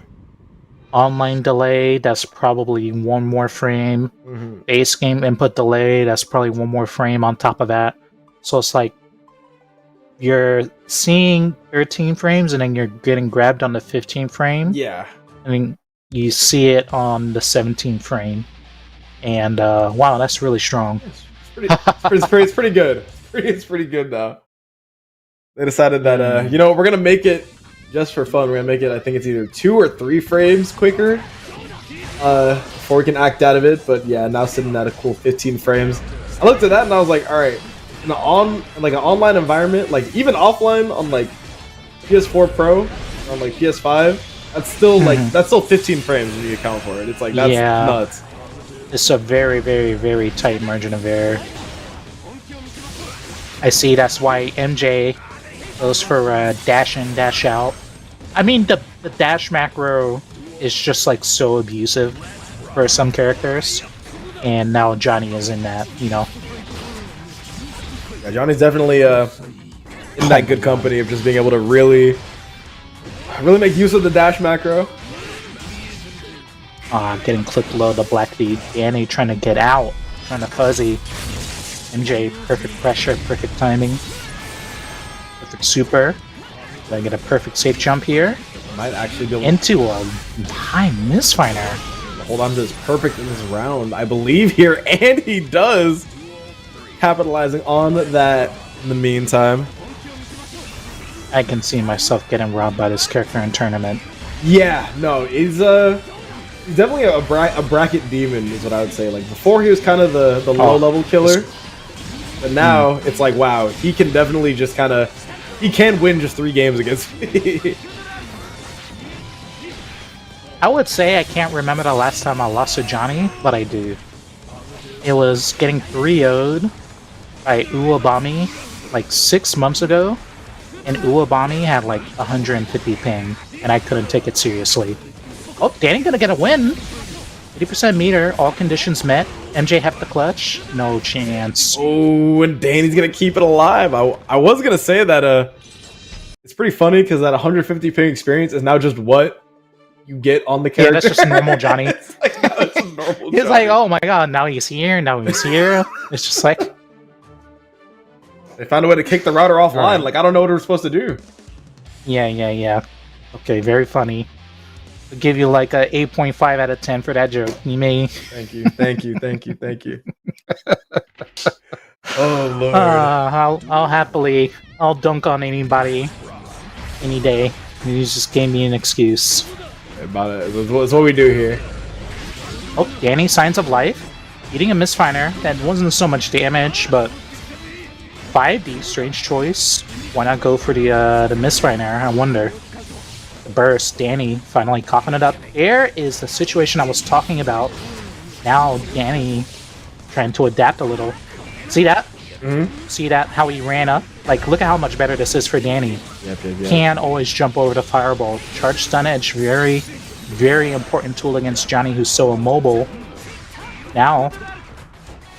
online delay, that's probably one more frame. Base game input delay, that's probably one more frame on top of that. So it's like you're seeing 13 frames and then you're getting grabbed on the 15 frame. Yeah. And then you see it on the 17 frame. And wow, that's really strong. It's pretty good. It's pretty good now. They decided that we're gonna make it just for fun. We're gonna make it. I think it's either 2 or 3 frames quicker before we can act out of it. But yeah, now sitting at a cool 15 frames. I looked at that and I was like, all right, in an online environment, like even offline on like PS4 Pro, on like PS5, that's still that's still 15 frames when you account for it. It's like that's nuts. It's a very, very, very tight margin of error. I see, that's why MJ goes for dash in, dash out. I mean, the dash macro is just like so abusive for some characters. And now Johnny is in that, Yeah, Johnny's definitely in that good company of just being able to really make use of the dash macro. Getting clipped low, the black bead. Danny trying to get out, trying to fuzzy. MJ, perfect pressure, perfect timing. Perfect super. Did I get a perfect safe jump here? Might actually be able into a high misfire. Hold on to this perfect in this round, I believe here, and he does. Capitalizing on that in the meantime. I can see myself getting robbed by this character in tournament. Yeah, no, he's definitely a bracket demon, is what I would say. Like before, he was kind of the low level killer, but now it's like, wow, he can definitely just he can win just 3 games against me. I would say I can't remember the last time I lost to Johnny, but I do. It was getting 3-0'd by Uwabami like 6 months ago, and Uwabami had like 150 ping, and I couldn't take it seriously. Oh, Danny gonna get a win! 80% meter, all conditions met. MJ have the clutch? No chance. Oh, and Danny's gonna keep it alive. I was gonna say that it's pretty funny because that 150 ping experience is now just what you get on the character. Yeah, that's just normal Johnny. It's like, no, it's normal Johnny. He's like, oh my god, now he's here, now he's here. It's just like... They found a way to kick the router offline. Like, I don't know what we're supposed to do. Yeah. Okay, very funny. I'll give you like a 8.5 out of 10 for that joke. You may... Thank you. Oh, Lord. I'll dunk on anybody any day. You just gave me an excuse. About it. That's what we do here. Oh, Danny, signs of life. Eating a misfire. That wasn't so much damage, but 5D, strange choice. Why not go for the misfire? I wonder. The burst, Danny finally coughing it up. There is the situation I was talking about. Now Danny trying to adapt a little. See that? See that? How he ran up? Like, look at how much better this is for Danny. Yep. Can always jump over the fireball. Charge stun edge, very, very important tool against Johnny, who's so immobile. Now,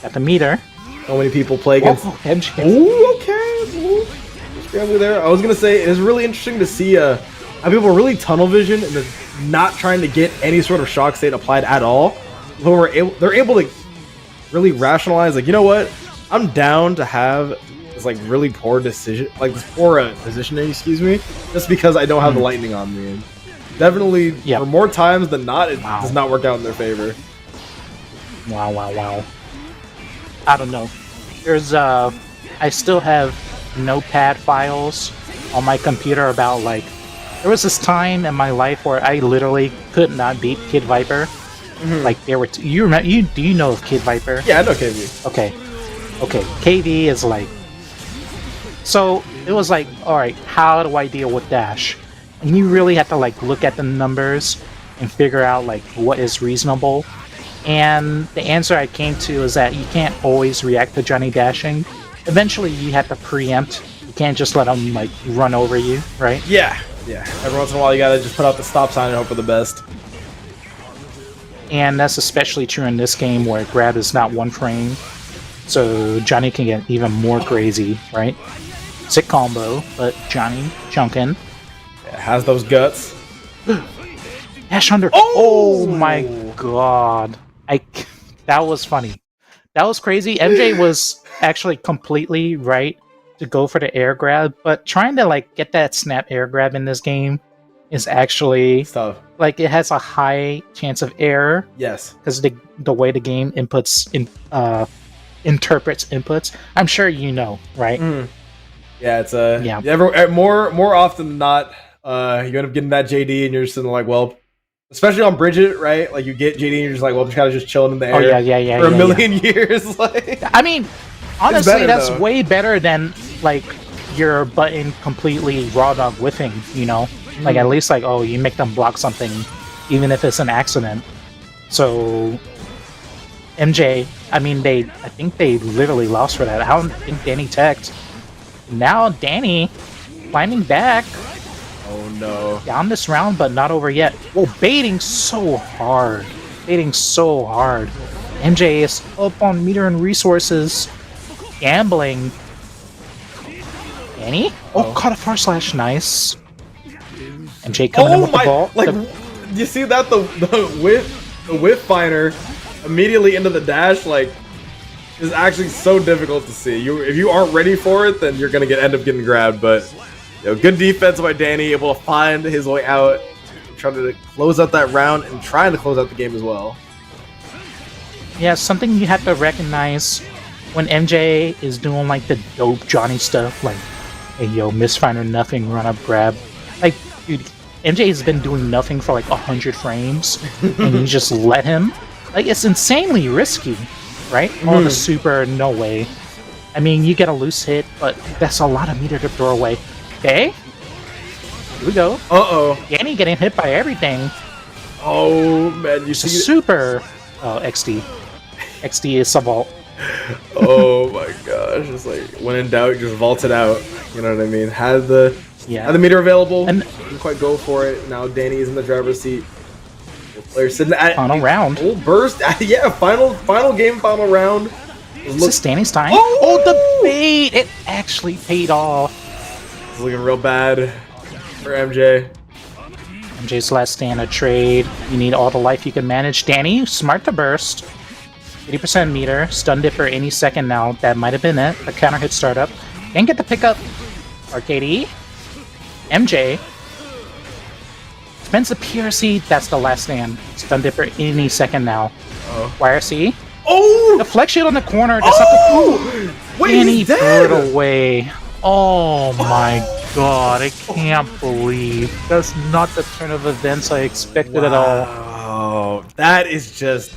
at the meter. So many people play against. Oh, MJ. Ooh, okay. Ooh. Scrambling there. I was gonna say it's really interesting to see how people are really tunnel vision and they're not trying to get any sort of shock state applied at all. But they're able to really rationalize, like, you know what? I'm down to have this like really poor decision, like this poor positioning, excuse me, just because I don't have the lightning on me. And definitely, for more times than not, it does not work out in their favor. Wow. I don't know. There's I still have notepad files on my computer about, like, there was this time in my life where I literally could not beat Kid Viper. Like, there were do you know of Kid Viper? Yeah, I know KV. Okay, KV is like, so it was like, all right, how do I deal with dash? And you really have to like look at the numbers and figure out like what is reasonable. And the answer I came to is that you can't always react to Johnny dashing. Eventually, you have to preempt. You can't just let him like run over you, right? Yeah. Every once in a while, you gotta just put out the stop sign and hope for the best. And that's especially true in this game where grab is not one frame. So Johnny can get even more crazy, right? Sick combo, but Johnny chunking. Yeah, has those guts. Dash under. Oh my god. That was funny. That was crazy. MJ was actually completely right to go for the air grab, but trying to like get that snap air grab in this game is actually tough. Like, it has a high chance of error. Yes. Because the way the game interprets inputs. I'm sure you know, right? Yeah, it's more often than not, you end up getting that JD and you're just sitting like, well, especially on Bridget, right? Like, you get JD and you're just like, well, I'm just kind of just chilling in the air for a million years. Like, I mean, honestly, better, that's though. way better than like your button completely raw dog whiffing, you know? Like, at least, like, oh, you make them block something, even if it's an accident. So, MJ, I mean, I think they literally lost for that. I don't think Danny teched. Now, Danny climbing back. oh no. Down this round, but not over yet. Whoa, baiting so hard. MJ is up on meter and resources. Gambling. Danny? Oh, caught a far slash. Nice. MJ coming in with the ball. Like, you see that the whiff finder immediately into the dash, like, is actually so difficult to see. If you aren't ready for it, then you're gonna end up getting grabbed. But good defense by Danny, able to find his way out, trying to close out that round and trying to close out the game as well. Yeah, something you have to recognize when MJ is doing like the dope Johnny stuff, like, hey yo, misfinder nothing, run up grab. Like, dude, MJ has been doing nothing for like 100 frames, and you just let him. Like, it's insanely risky, right? Oh, the super, no way. I mean, you get a loose hit, but that's a lot of meter to throw away. Okay, here we go. Danny getting hit by everything. Oh man, you see super. Oh, XD. XD is sub vault. Oh my gosh, it's like, when in doubt, just vault it out. You know what I mean? Had the meter available, and didn't quite go for it. Now Danny is in the driver's seat. Player sitting at final round. Full burst. Yeah, final game, final round. Is this Danny's time? Oh, the bait! It actually paid off. It's looking real bad for MJ. MJ's last stand of trade. You need all the life you can manage. Danny, smart to burst. 80% meter. Stun dipper any second now. That might have been it. The counter hit startup. Didn't get the pickup. RKD. MJ. Spends the PRC. That's the last stand. Stun dipper any second now. YRC. Oh! The flex shield on the corner. Wait, Danny he's threw dead! it away. Oh my god, I can't believe. That's not the turn of events I expected at all. Oh, that is just...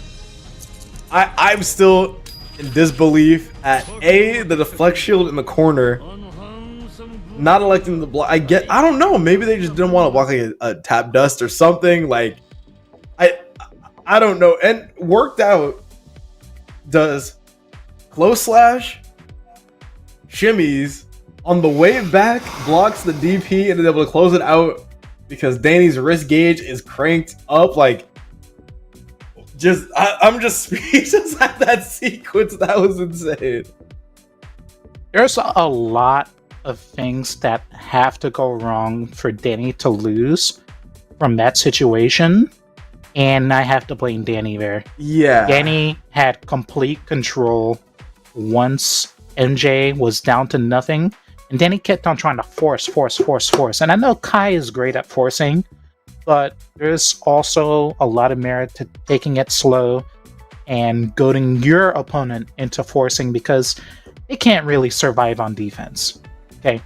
I'm still in disbelief at the deflect shield in the corner. Not electing the block. I don't know. Maybe they just didn't want to block like a tap dust or something. Like I don't know. And worked out does close slash shimmies on the way back, blocks the DP and is able to close it out because Danny's wrist gauge is cranked up. Like, I'm just speechless at that sequence. That was insane. There's a lot of things that have to go wrong for Danny to lose from that situation, and I have to blame Danny there. Yeah. Danny had complete control once MJ was down to nothing, and Danny kept on trying to force. And I know Kai is great at forcing, but there's also a lot of merit to taking it slow and goading your opponent into forcing because they can't really survive on defense. Okay.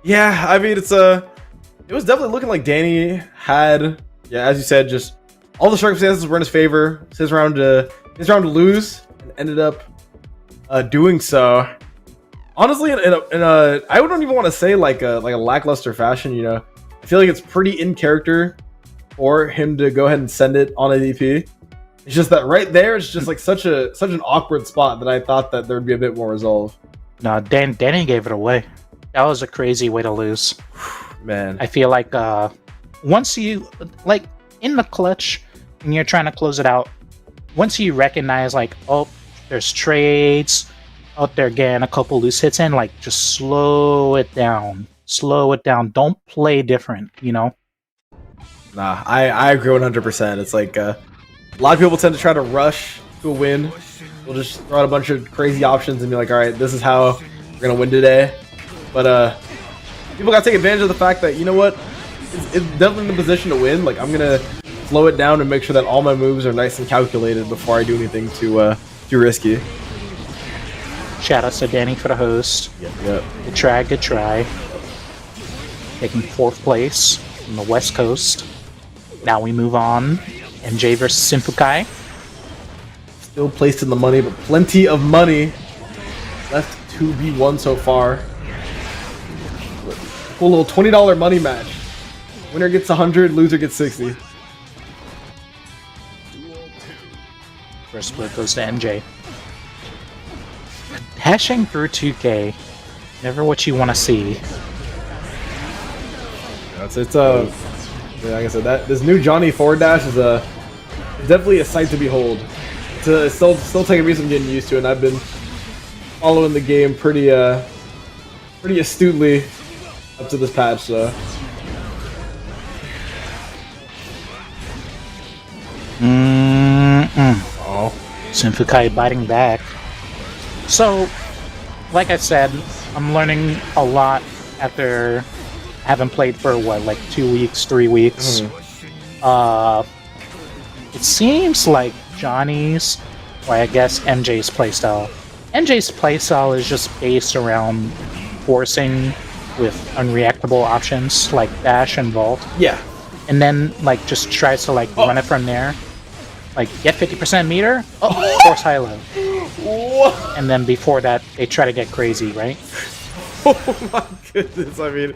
Yeah, I mean it was definitely looking like Danny had, yeah, as you said, just all the circumstances were in his favor. His round to lose, and ended up doing so. Honestly, in a I wouldn't even want to say like a lackluster fashion. You know, I feel like it's pretty in character for him to go ahead and send it on ADP. It's just that right there, it's just like such an awkward spot that I thought that there would be a bit more resolve. No, Danny gave it away. That was a crazy way to lose. Man, I feel like once you, like, in the clutch, and you're trying to close it out, once you recognize, like, oh, there's trades, oh, they're getting a couple loose hits in, like, just slow it down. Slow it down. Don't play different, you know? Nah, I agree 100%. It's like a lot of people tend to try to rush to a win. We'll just throw out a bunch of crazy options and be like, all right, this is how we're gonna win today. But people gotta take advantage of the fact that, you know what, it's definitely in the position to win. Like, I'm gonna slow it down and make sure that all my moves are nice and calculated before I do anything too risky. Shout out to Danny for the host. Yep. Good try. Taking 4th place from the West Coast. Now we move on. MJ versus Simfukai. Still placed in the money, but plenty of money left to be won so far. Cool little $20 money match. Winner gets 100, loser gets 60. First split goes to MJ. Hashing through 2K, never what you want to see. It's like I said, that this new Johnny forward dash is definitely a sight to behold. It's still taking me some getting used to, and I've been following the game pretty astutely up to this patch. So. Oh, Simfukai biting back. So, like I said, I'm learning a lot after having played for what, like 2 weeks, 3 weeks. It seems like Johnny's, or I guess MJ's playstyle. MJ's playstyle is just based around forcing with unreactable options like dash and vault. Yeah. And then like just tries to like run it from there. Like get 50% meter, force high low. What? And then before that, they try to get crazy, right? Oh my goodness! I mean,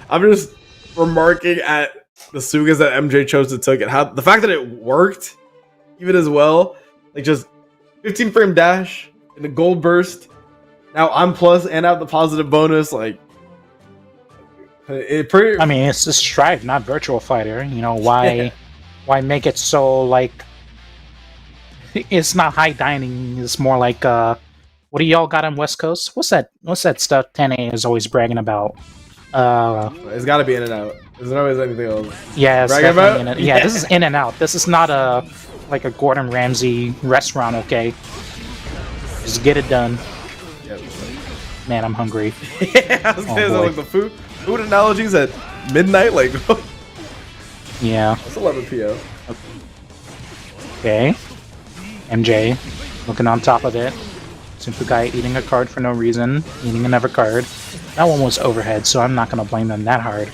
I'm just remarking at the Sugas that MJ chose to take, and how the fact that it worked even as well. Like just 15 frame dash and the gold burst. Now I'm plus and have the positive bonus. Like it pretty. I mean, it's a Strive, not Virtual Fighter. You know why? Why make it so like? It's not high dining. It's more like what do y'all got on West Coast? What's that stuff 10A is always bragging about? It's got to be in and out. There's always anything else. Yeah, it's bragging definitely about? Yeah, this is in and out. This is not like a Gordon Ramsay restaurant. Okay, just get it done. Yep. Man, I'm hungry. Yeah, I was gonna say, like the food analogies at midnight. Like, yeah, it's 11 p.m. Okay. MJ looking on top of it. Simfukai eating a card for no reason, eating another card. That one was overhead, so I'm not going to blame them that hard.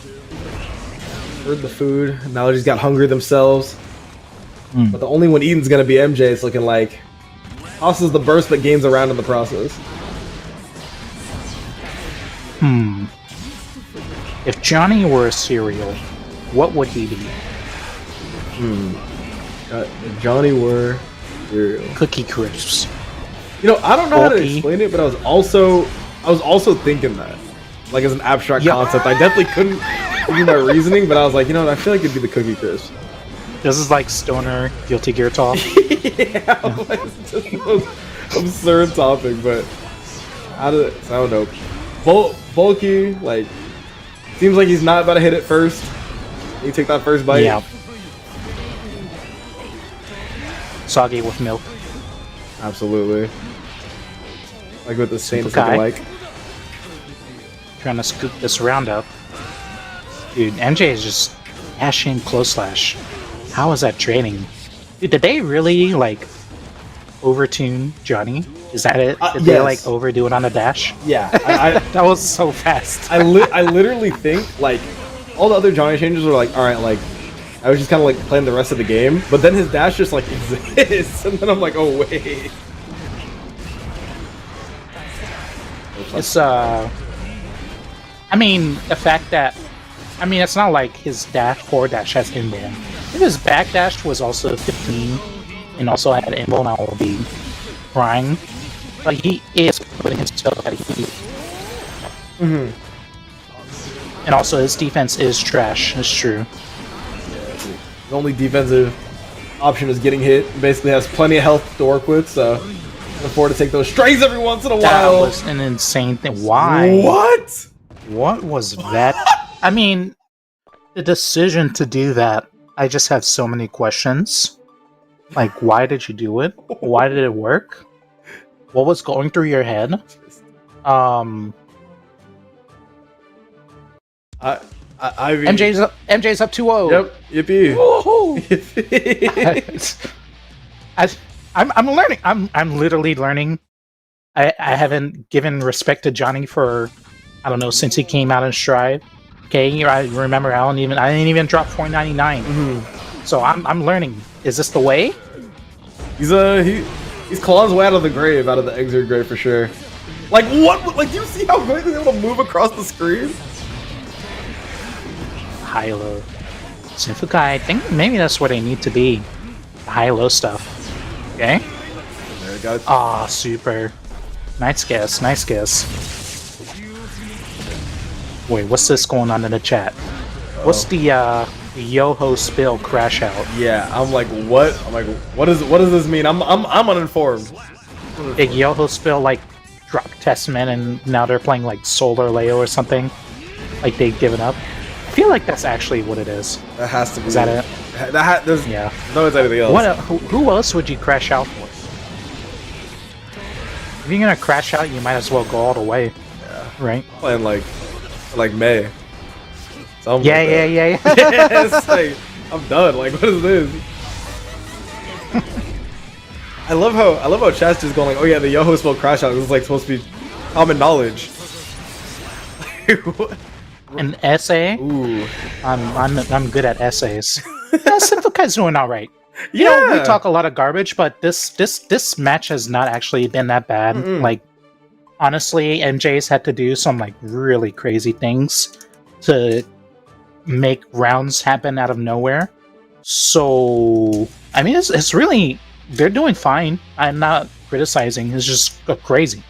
Heard the food. Analogies got hungry themselves. But the only one Eden's gonna be MJ. It's looking like tosses the burst, but gains around in the process. If Johnny were a cereal, what would he be? If Johnny were cereal. Cookie Crisps. You know, I don't know how to Bulky. explain it, but I was also thinking that, like, as an abstract concept. I definitely couldn't give you my reasoning, but I was like, you know, I feel like it'd be the Cookie Crisp. This is like Stoner Guilty Gear talk. Yeah, like, it's just the most absurd topic, but I don't know. Bulky, like, seems like he's not about to hit it first. You take that first bite. Yeah. Soggy with milk. Absolutely. Like with the same Okay. like. Trying to scoop this round up. Dude, MJ is just dashing close slash. How is that draining? Dude, did they really, like, overtune Johnny? Is that it? Did they, Yes. like, overdo it on a dash? Yeah, That was so fast. I literally think, like, all the other Johnny changes were like, alright, like, I was just kind of like playing the rest of the game, but then his dash just like exists, and then I'm like, oh wait. It's, I mean, the fact that, I mean, it's not like his forward dash has inbound. If his back dash was also 15 and also had inbound, I would be crying. But he is putting himself at heat. And also, his defense is trash. It's true. The only defensive option is getting hit. He basically has plenty of health to work with, so can afford to take those strays every once in a That while. was an insane thing. Why? What? What was that? I mean, the decision to do that, I just have so many questions. Like, why did you do it? Why did it work? What was going through your head? I mean, MJ's up 2-0. Yep. Yippee. Woohoo! Yippee. I'm learning. I'm literally learning. I haven't given respect to Johnny for, I don't know, since he came out in Stride. Okay, I remember I didn't even drop 499. So I'm learning. Is this the way? He's clawing his way out of the grave, out of the exit grave for sure. Like what? Like, do you see how quickly he's able to move across the screen? High-low. Sinfukai, I think maybe that's where they need to be. The high-low stuff. Okay? There we go. Ah, super. Nice guess, nice guess. Wait, what's this going on in the chat? What's the Yoho spill crash out? Yeah, I'm like, what? I'm like, what does this mean? I'm uninformed. Did Yoho spill like drop Testament and now they're playing like Solar Leo or something? Like they've given up? I feel like that's actually what it is. That has to be. Is that it? There's Yeah. no, it's anything else. Who else would you crash out for? If you're gonna crash out, you might as well go all the way. Yeah. Right? Playing like May. Something Yeah, like yeah, that. yeah, yeah. It's like, I'm done. Like, what is this? I love how chat's just going like, oh yeah, the Yoho spell crash out. This is like supposed to be common knowledge. What? An essay? Ooh. I'm good at essays. Yeah, Simfukai's doing all right. You Yeah. know, we talk a lot of garbage, but this match has not actually been that bad. Like, honestly, MJ's had to do some like really crazy things to make rounds happen out of nowhere. So, I mean, it's really, they're doing fine. I'm not criticizing. It's just crazy,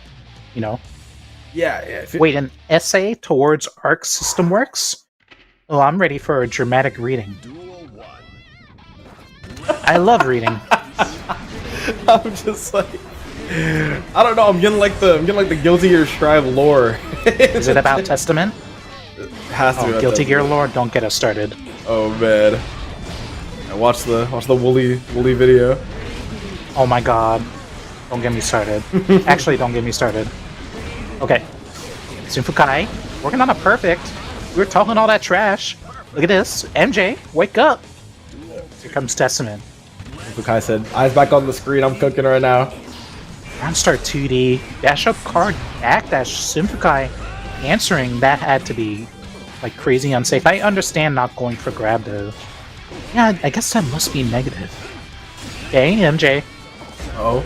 you know. Yeah. Wait, an essay towards Arc System Works? Oh, I'm ready for a dramatic reading. I love reading. I'm just like, I don't know. I'm getting like the Guilty Gear Strive lore. Is it about Testament? It has to be Oh, about Guilty that. Gear lore, don't get us started. Oh man. I watched the Wooly video. Oh my god. Don't get me started. Actually, don't get me started. Okay. Sinfukai, working on a perfect. We were talking all that trash. Look at this. MJ, wake up. Here comes Testament. Bukai said, eyes back on the screen, I'm cooking right now. Round start 2D. Dash up card, backdash, Sinfukai. Answering, that had to be like crazy unsafe. I understand not going for grab though. Yeah, I guess that must be negative. Okay, MJ. Oh.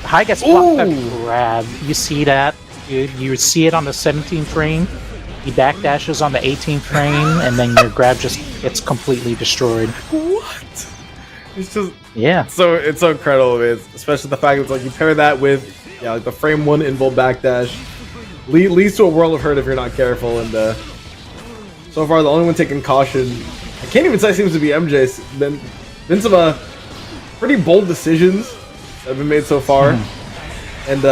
High gets blocked the Ooh. grab. You see that? You see it on the 17th frame. He backdashes on the 18th frame, and then your grab just gets completely destroyed. What? It's just Yeah. it's so incredible, man. Especially the fact that it's like you pair that with like the frame 1 inbuilt backdash leads to a world of hurt if you're not careful. And so far the only one taking caution, I can't even say seems to be MJ. It's been some pretty bold decisions that have been made so far. And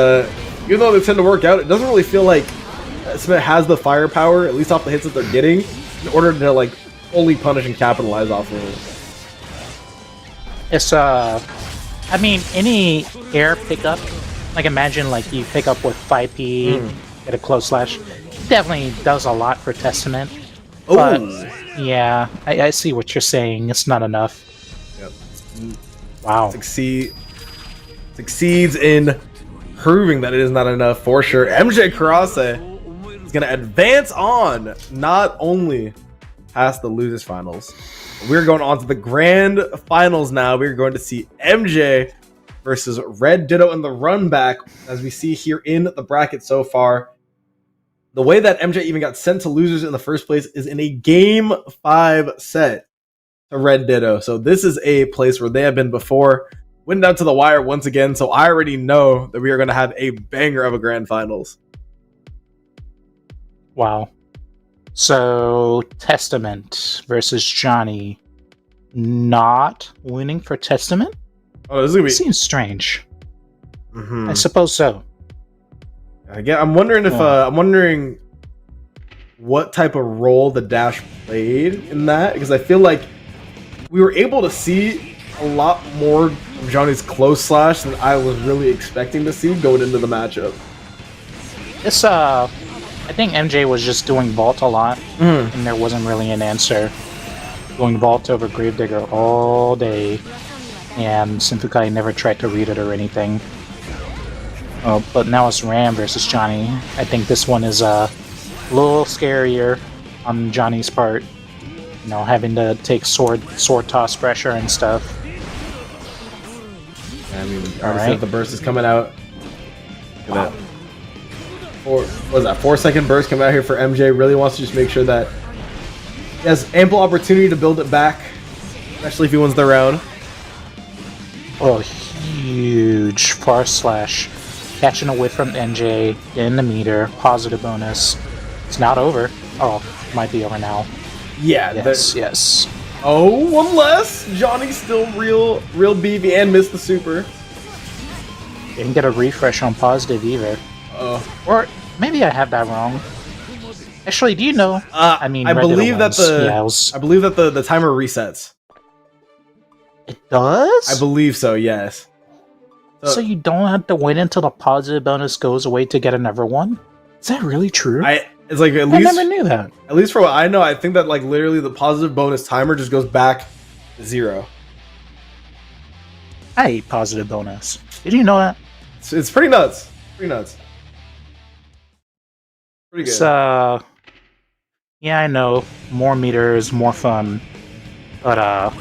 even though they tend to work out, it doesn't really feel like Smith has the firepower, at least off the hits that they're getting, in order to like fully punish and capitalize off of it. It's I mean, any air pickup, like imagine like you pick up with 5P, get a close slash, it definitely does a lot for Testament. But yeah, I see what you're saying. It's not enough. Yep. Wow. Succeeds in proving that it is not enough for sure. MJ Karase is going to advance on, not only past the losers finals. We're going on to the grand finals now. We're going to see MJ versus Red Ditto in the run back, as we see here in the bracket so far. The way that MJ even got sent to losers in the first place is in a Game 5 set to Red Ditto. So this is a place where they have been before. Went down to the wire once again, so I already know that we are going to have a banger of a grand finals. Wow. So, Testament versus Johnny. Not winning for Testament? Oh, this is going to be... Seems strange. I suppose so. Again, I'm wondering if I'm wondering what type of role the dash played in that, because I feel like we were able to see a lot more of Johnny's close slash than I was really expecting to see going into the matchup. This I think MJ was just doing vault a lot, and there wasn't really an answer. Going vault over Gravedigger all day, and Sinfukai never tried to read it or anything. But now it's Ram versus Johnny. I think this one is a little scarier on Johnny's part. You know, having to take sword toss pressure and stuff. I mean, obviously the burst is coming out. Look at that. 4-second burst coming out here for MJ. Really wants to just make sure that he has ample opportunity to build it back, especially if he wins the round. Oh, huge far slash. Catching away from NJ in the meter. Positive bonus. It's not over. Oh, might be over now. Yeah. Yes. Oh, one less. Johnny's still real BB and missed the super. Didn't get a refresh on positive either. Or maybe I have that wrong. Actually, do you know? I mean, I believe that the timer resets. It does? I believe so. Yes. So you don't have to wait until the positive bonus goes away to get another one? Is that really true? It's like I never knew that. At least for what I know, I think that like literally the positive bonus timer just goes back to 0. I hate positive bonus. Did you know that? It's pretty nuts. Pretty nuts. Pretty good. So, yeah, I know. More meters, more fun. But,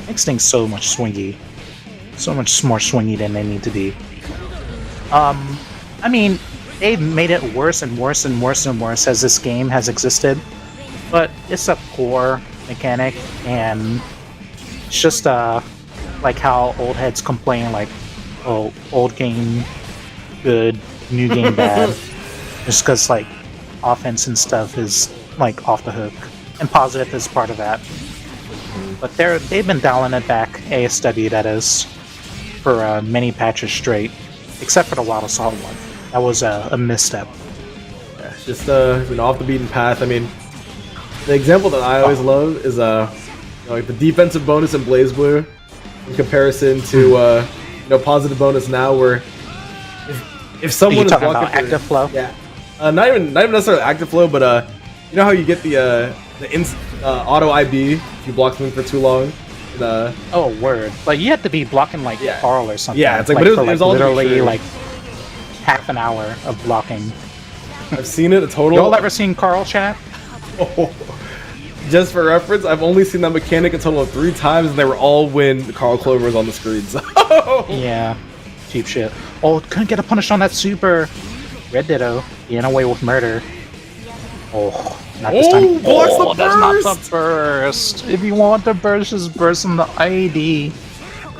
makes things so much swingy. So much more swingy than they need to be. I mean, they've made it worse and worse and worse and worse as this game has existed. But it's a core mechanic, and it's just, like how old heads complain, like, oh, old game good, new game bad. Just because, like, offense and stuff is, like, off the hook. And positive is part of that. But they've been dialing it back, ASW that is, for many patches straight. Except for the Wild Assault one. That was a misstep. Yeah, just, off the beaten path. I mean, the example that I always love is, like the defensive bonus in Blaze Blue in comparison to, positive bonus now, where if someone is blocking about active flow, yeah, not even necessarily active flow, but you know how you get the auto IB if you block something for too long. Oh, word! But you have to be blocking like Carl or something. Yeah, it's like, but it was all literally like half an hour of blocking. I've seen it a total. Y'all ever seen Carl chat? Just for reference, I've only seen that mechanic a total of 3 times, and they were all when Carl Clover was on the screen. So Yeah, cheap shit. Oh, couldn't get a punish on that super. Red Ditto getting away with murder. Oh, not this time. blocks the That's not burst! the burst. If you want the burst, just burst on the ID.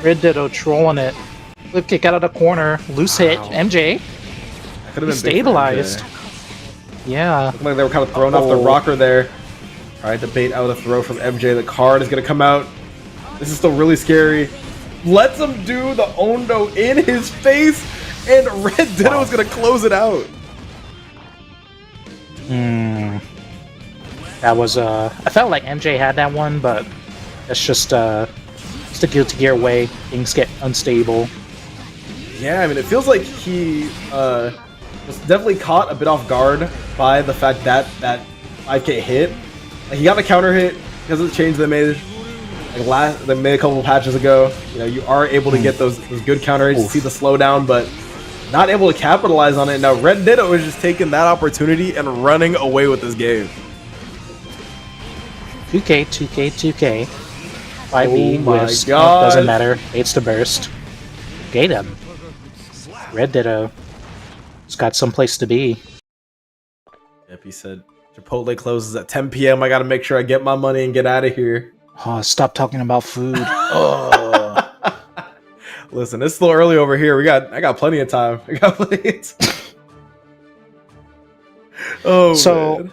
Red Ditto trolling it. Flip kick out of the corner. Loose hit. MJ. Could have been Stabilized. Yeah. Looked like they were kind of thrown off the rocker there. Alright, the bait out of the throw from MJ. The card is going to come out. This is still really scary. Lets him do the Ondo in his face, and Red Ditto is going to close it out. That was, I felt like MJ had that one, but that's just a Guilty Gear way. Things get unstable. Yeah, I mean, it feels like he was definitely caught a bit off guard by the fact that that 5K hit. Like, he got a counter hit because of the change they made. They made a couple of patches ago. You know, you are able to get those good counter hits, see the slowdown, but not able to capitalize on it. Now, Red Ditto is just taking that opportunity and running away with this game. 2K, 2K, 2K. 5B, Oh my whisk. gosh. Doesn't matter. Hates the burst. Gate him. Red Ditto. He's got someplace to be. Yep, he said, Chipotle closes at 10 p.m. I gotta make sure I get my money and get out of here. Oh, stop talking about food. Listen, it's still early over here. I got plenty of time. I got plenty of time. Oh, So, man.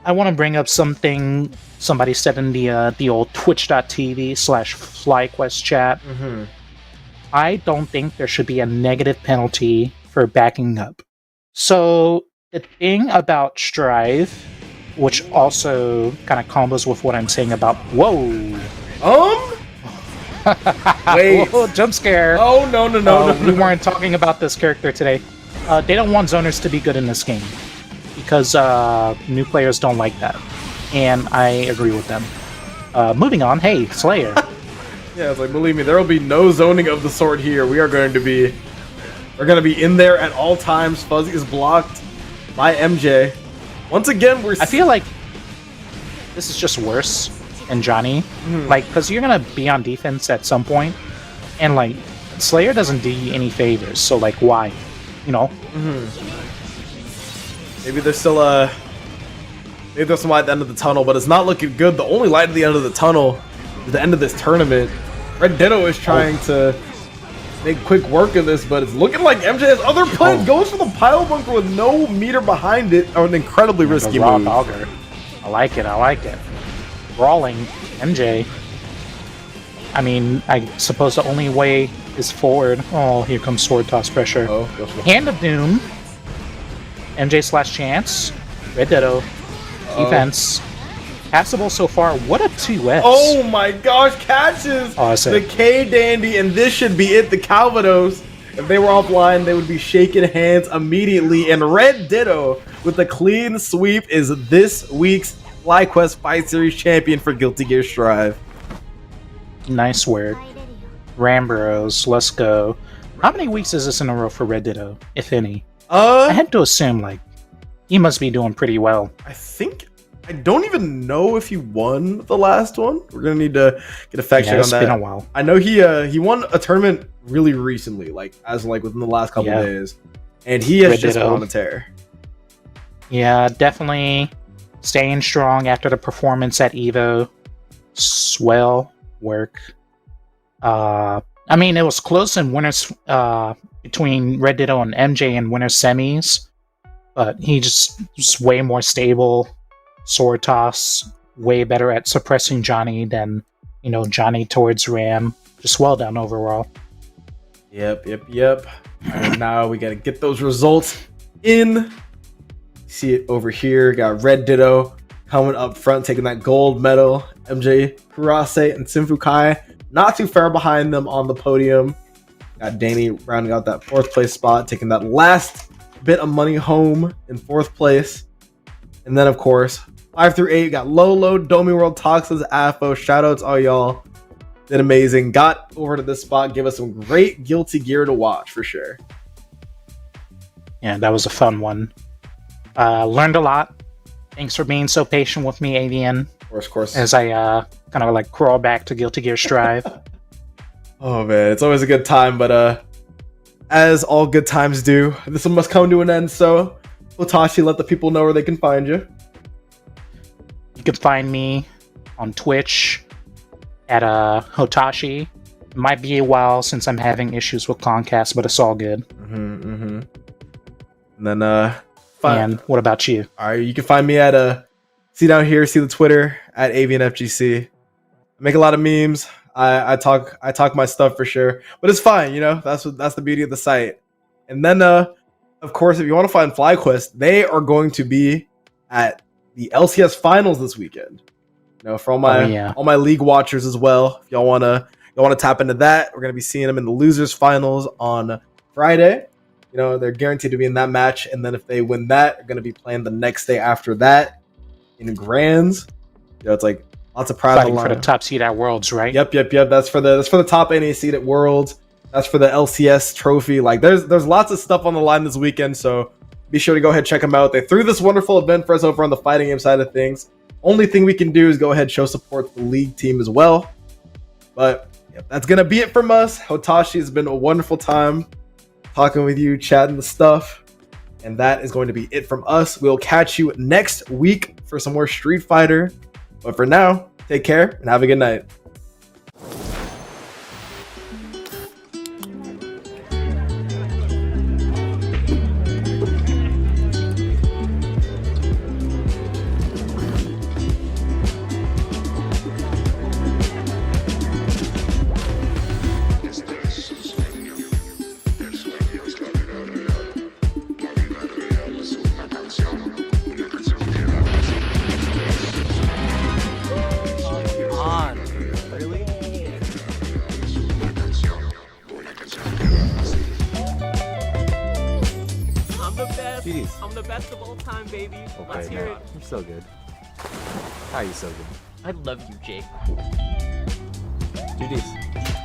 I want to bring up something somebody said in the old twitch.tv/FlyQuest chat. I don't think there should be a negative penalty for backing up. So, the thing about Strive, which also kind of combos with what I'm saying about whoa. Wait. Whoa, jump scare. Oh, no. We weren't talking about this character today. They don't want zoners to be good in this game because new players don't like that, and I agree with them. Moving on. Hey, Slayer. Yeah, it's like, believe me, there will be no zoning of the sort here. We're going to be in there at all times. Fuzzy is blocked by MJ. Once again, I feel like this is just worse than Johnny. Like, because you're gonna be on defense at some point, and like Slayer doesn't do you any favors. So like, why? You know? maybe there's still maybe there's some light at the end of the tunnel, but it's not looking good. The only light at the end of the tunnel is the end of this tournament. Red Ditto is trying to make quick work of this, but it's looking like MJ has other plans. Goes for the pile bunker with no meter behind it. An incredibly risky Raw move. dogger. I like it. Brawling MJ. I mean, I suppose the only way is forward. Oh, here comes sword toss pressure. Oh, goes for the Hand of Doom. MJ/Chance. Red Ditto. Defense. Passable so far. What a 2S. Oh my gosh, catches the K Dandy, and this should be it. The Calvados, if they were offline, they would be shaking hands immediately. And Red Ditto with a clean sweep is this week's FlyQuest Fight Series champion for Guilty Gear Strive. Nice word. Ramboros, let's go. How many weeks is this in a row for Red Ditto, if any? I had to assume, like, he must be doing pretty well. I don't even know if he won the last one. We're gonna need to get a fact check on that. It's been a while. I know he won a tournament really recently, like within the last couple of days, and he has just been on a tear. Yeah, definitely staying strong after the performance at Evo. Swell work. I mean, it was close in winners between Red Ditto and MJ in winner semis, but he just way more stable. Sword toss, way better at suppressing Johnny than, Johnny towards Ram. Just well done overall. Yep. And now we gotta get those results in. See it over here. Got Red Ditto coming up front, taking that gold medal. MJ, Kurase, and Sinfukai not too far behind them on the podium. Got Danny rounding out that 4th place spot, taking that last bit of money home in 4th place. And then, of course, 5 through 8, got Lolo, Domi World, Toxins, Afo. Shoutouts, all y'all. Did amazing. Got over to this spot. Give us some great Guilty Gear to watch, for sure. Yeah, that was a fun one. Learned a lot. Thanks for being so patient with me, Avian, Of course. as I kind of like crawl back to Guilty Gear Strive. Oh man, it's always a good time, but as all good times do, this one must come to an end. So, Hotashi, let the people know where they can find you. You can find me on Twitch at Hotashi. It might be a while since I'm having issues with Comcast, but it's all good. And then And what about you? all right, you can find me at see down here, see the Twitter at AvianFGC. I make a lot of memes. I talk my stuff for sure, but it's fine, you know. That's the beauty of the site. And then of course, if you want to find FlyQuest, they are going to be at the LCS finals this weekend. You know, for all my league watchers as well. If y'all wanna tap into that, we're gonna be seeing them in the losers finals on Friday. You know, they're guaranteed to be in that match, and then if they win that, they're gonna be playing the next day after that in Grands. You know, it's like lots of pride on Fighting the for line. the top seed at Worlds, right? Yep. That's for the top NA seed at Worlds. That's for the LCS trophy. Like there's lots of stuff on the line this weekend, so be sure to go ahead and check them out. They threw this wonderful event for us over on the fighting game side of things. Only thing we can do is go ahead and show support to the league team as well. But yep, that's gonna be it from us. Hotashi, has been a wonderful time talking with you, chatting the stuff. And that is going to be it from us. We'll catch you next week for some more Street Fighter. But for now, take care and have a good night. GGs. I'm the best of all time, baby. Let's Okay, hear no, it. you're so good. How are you so good? I love you, Jake. GGs.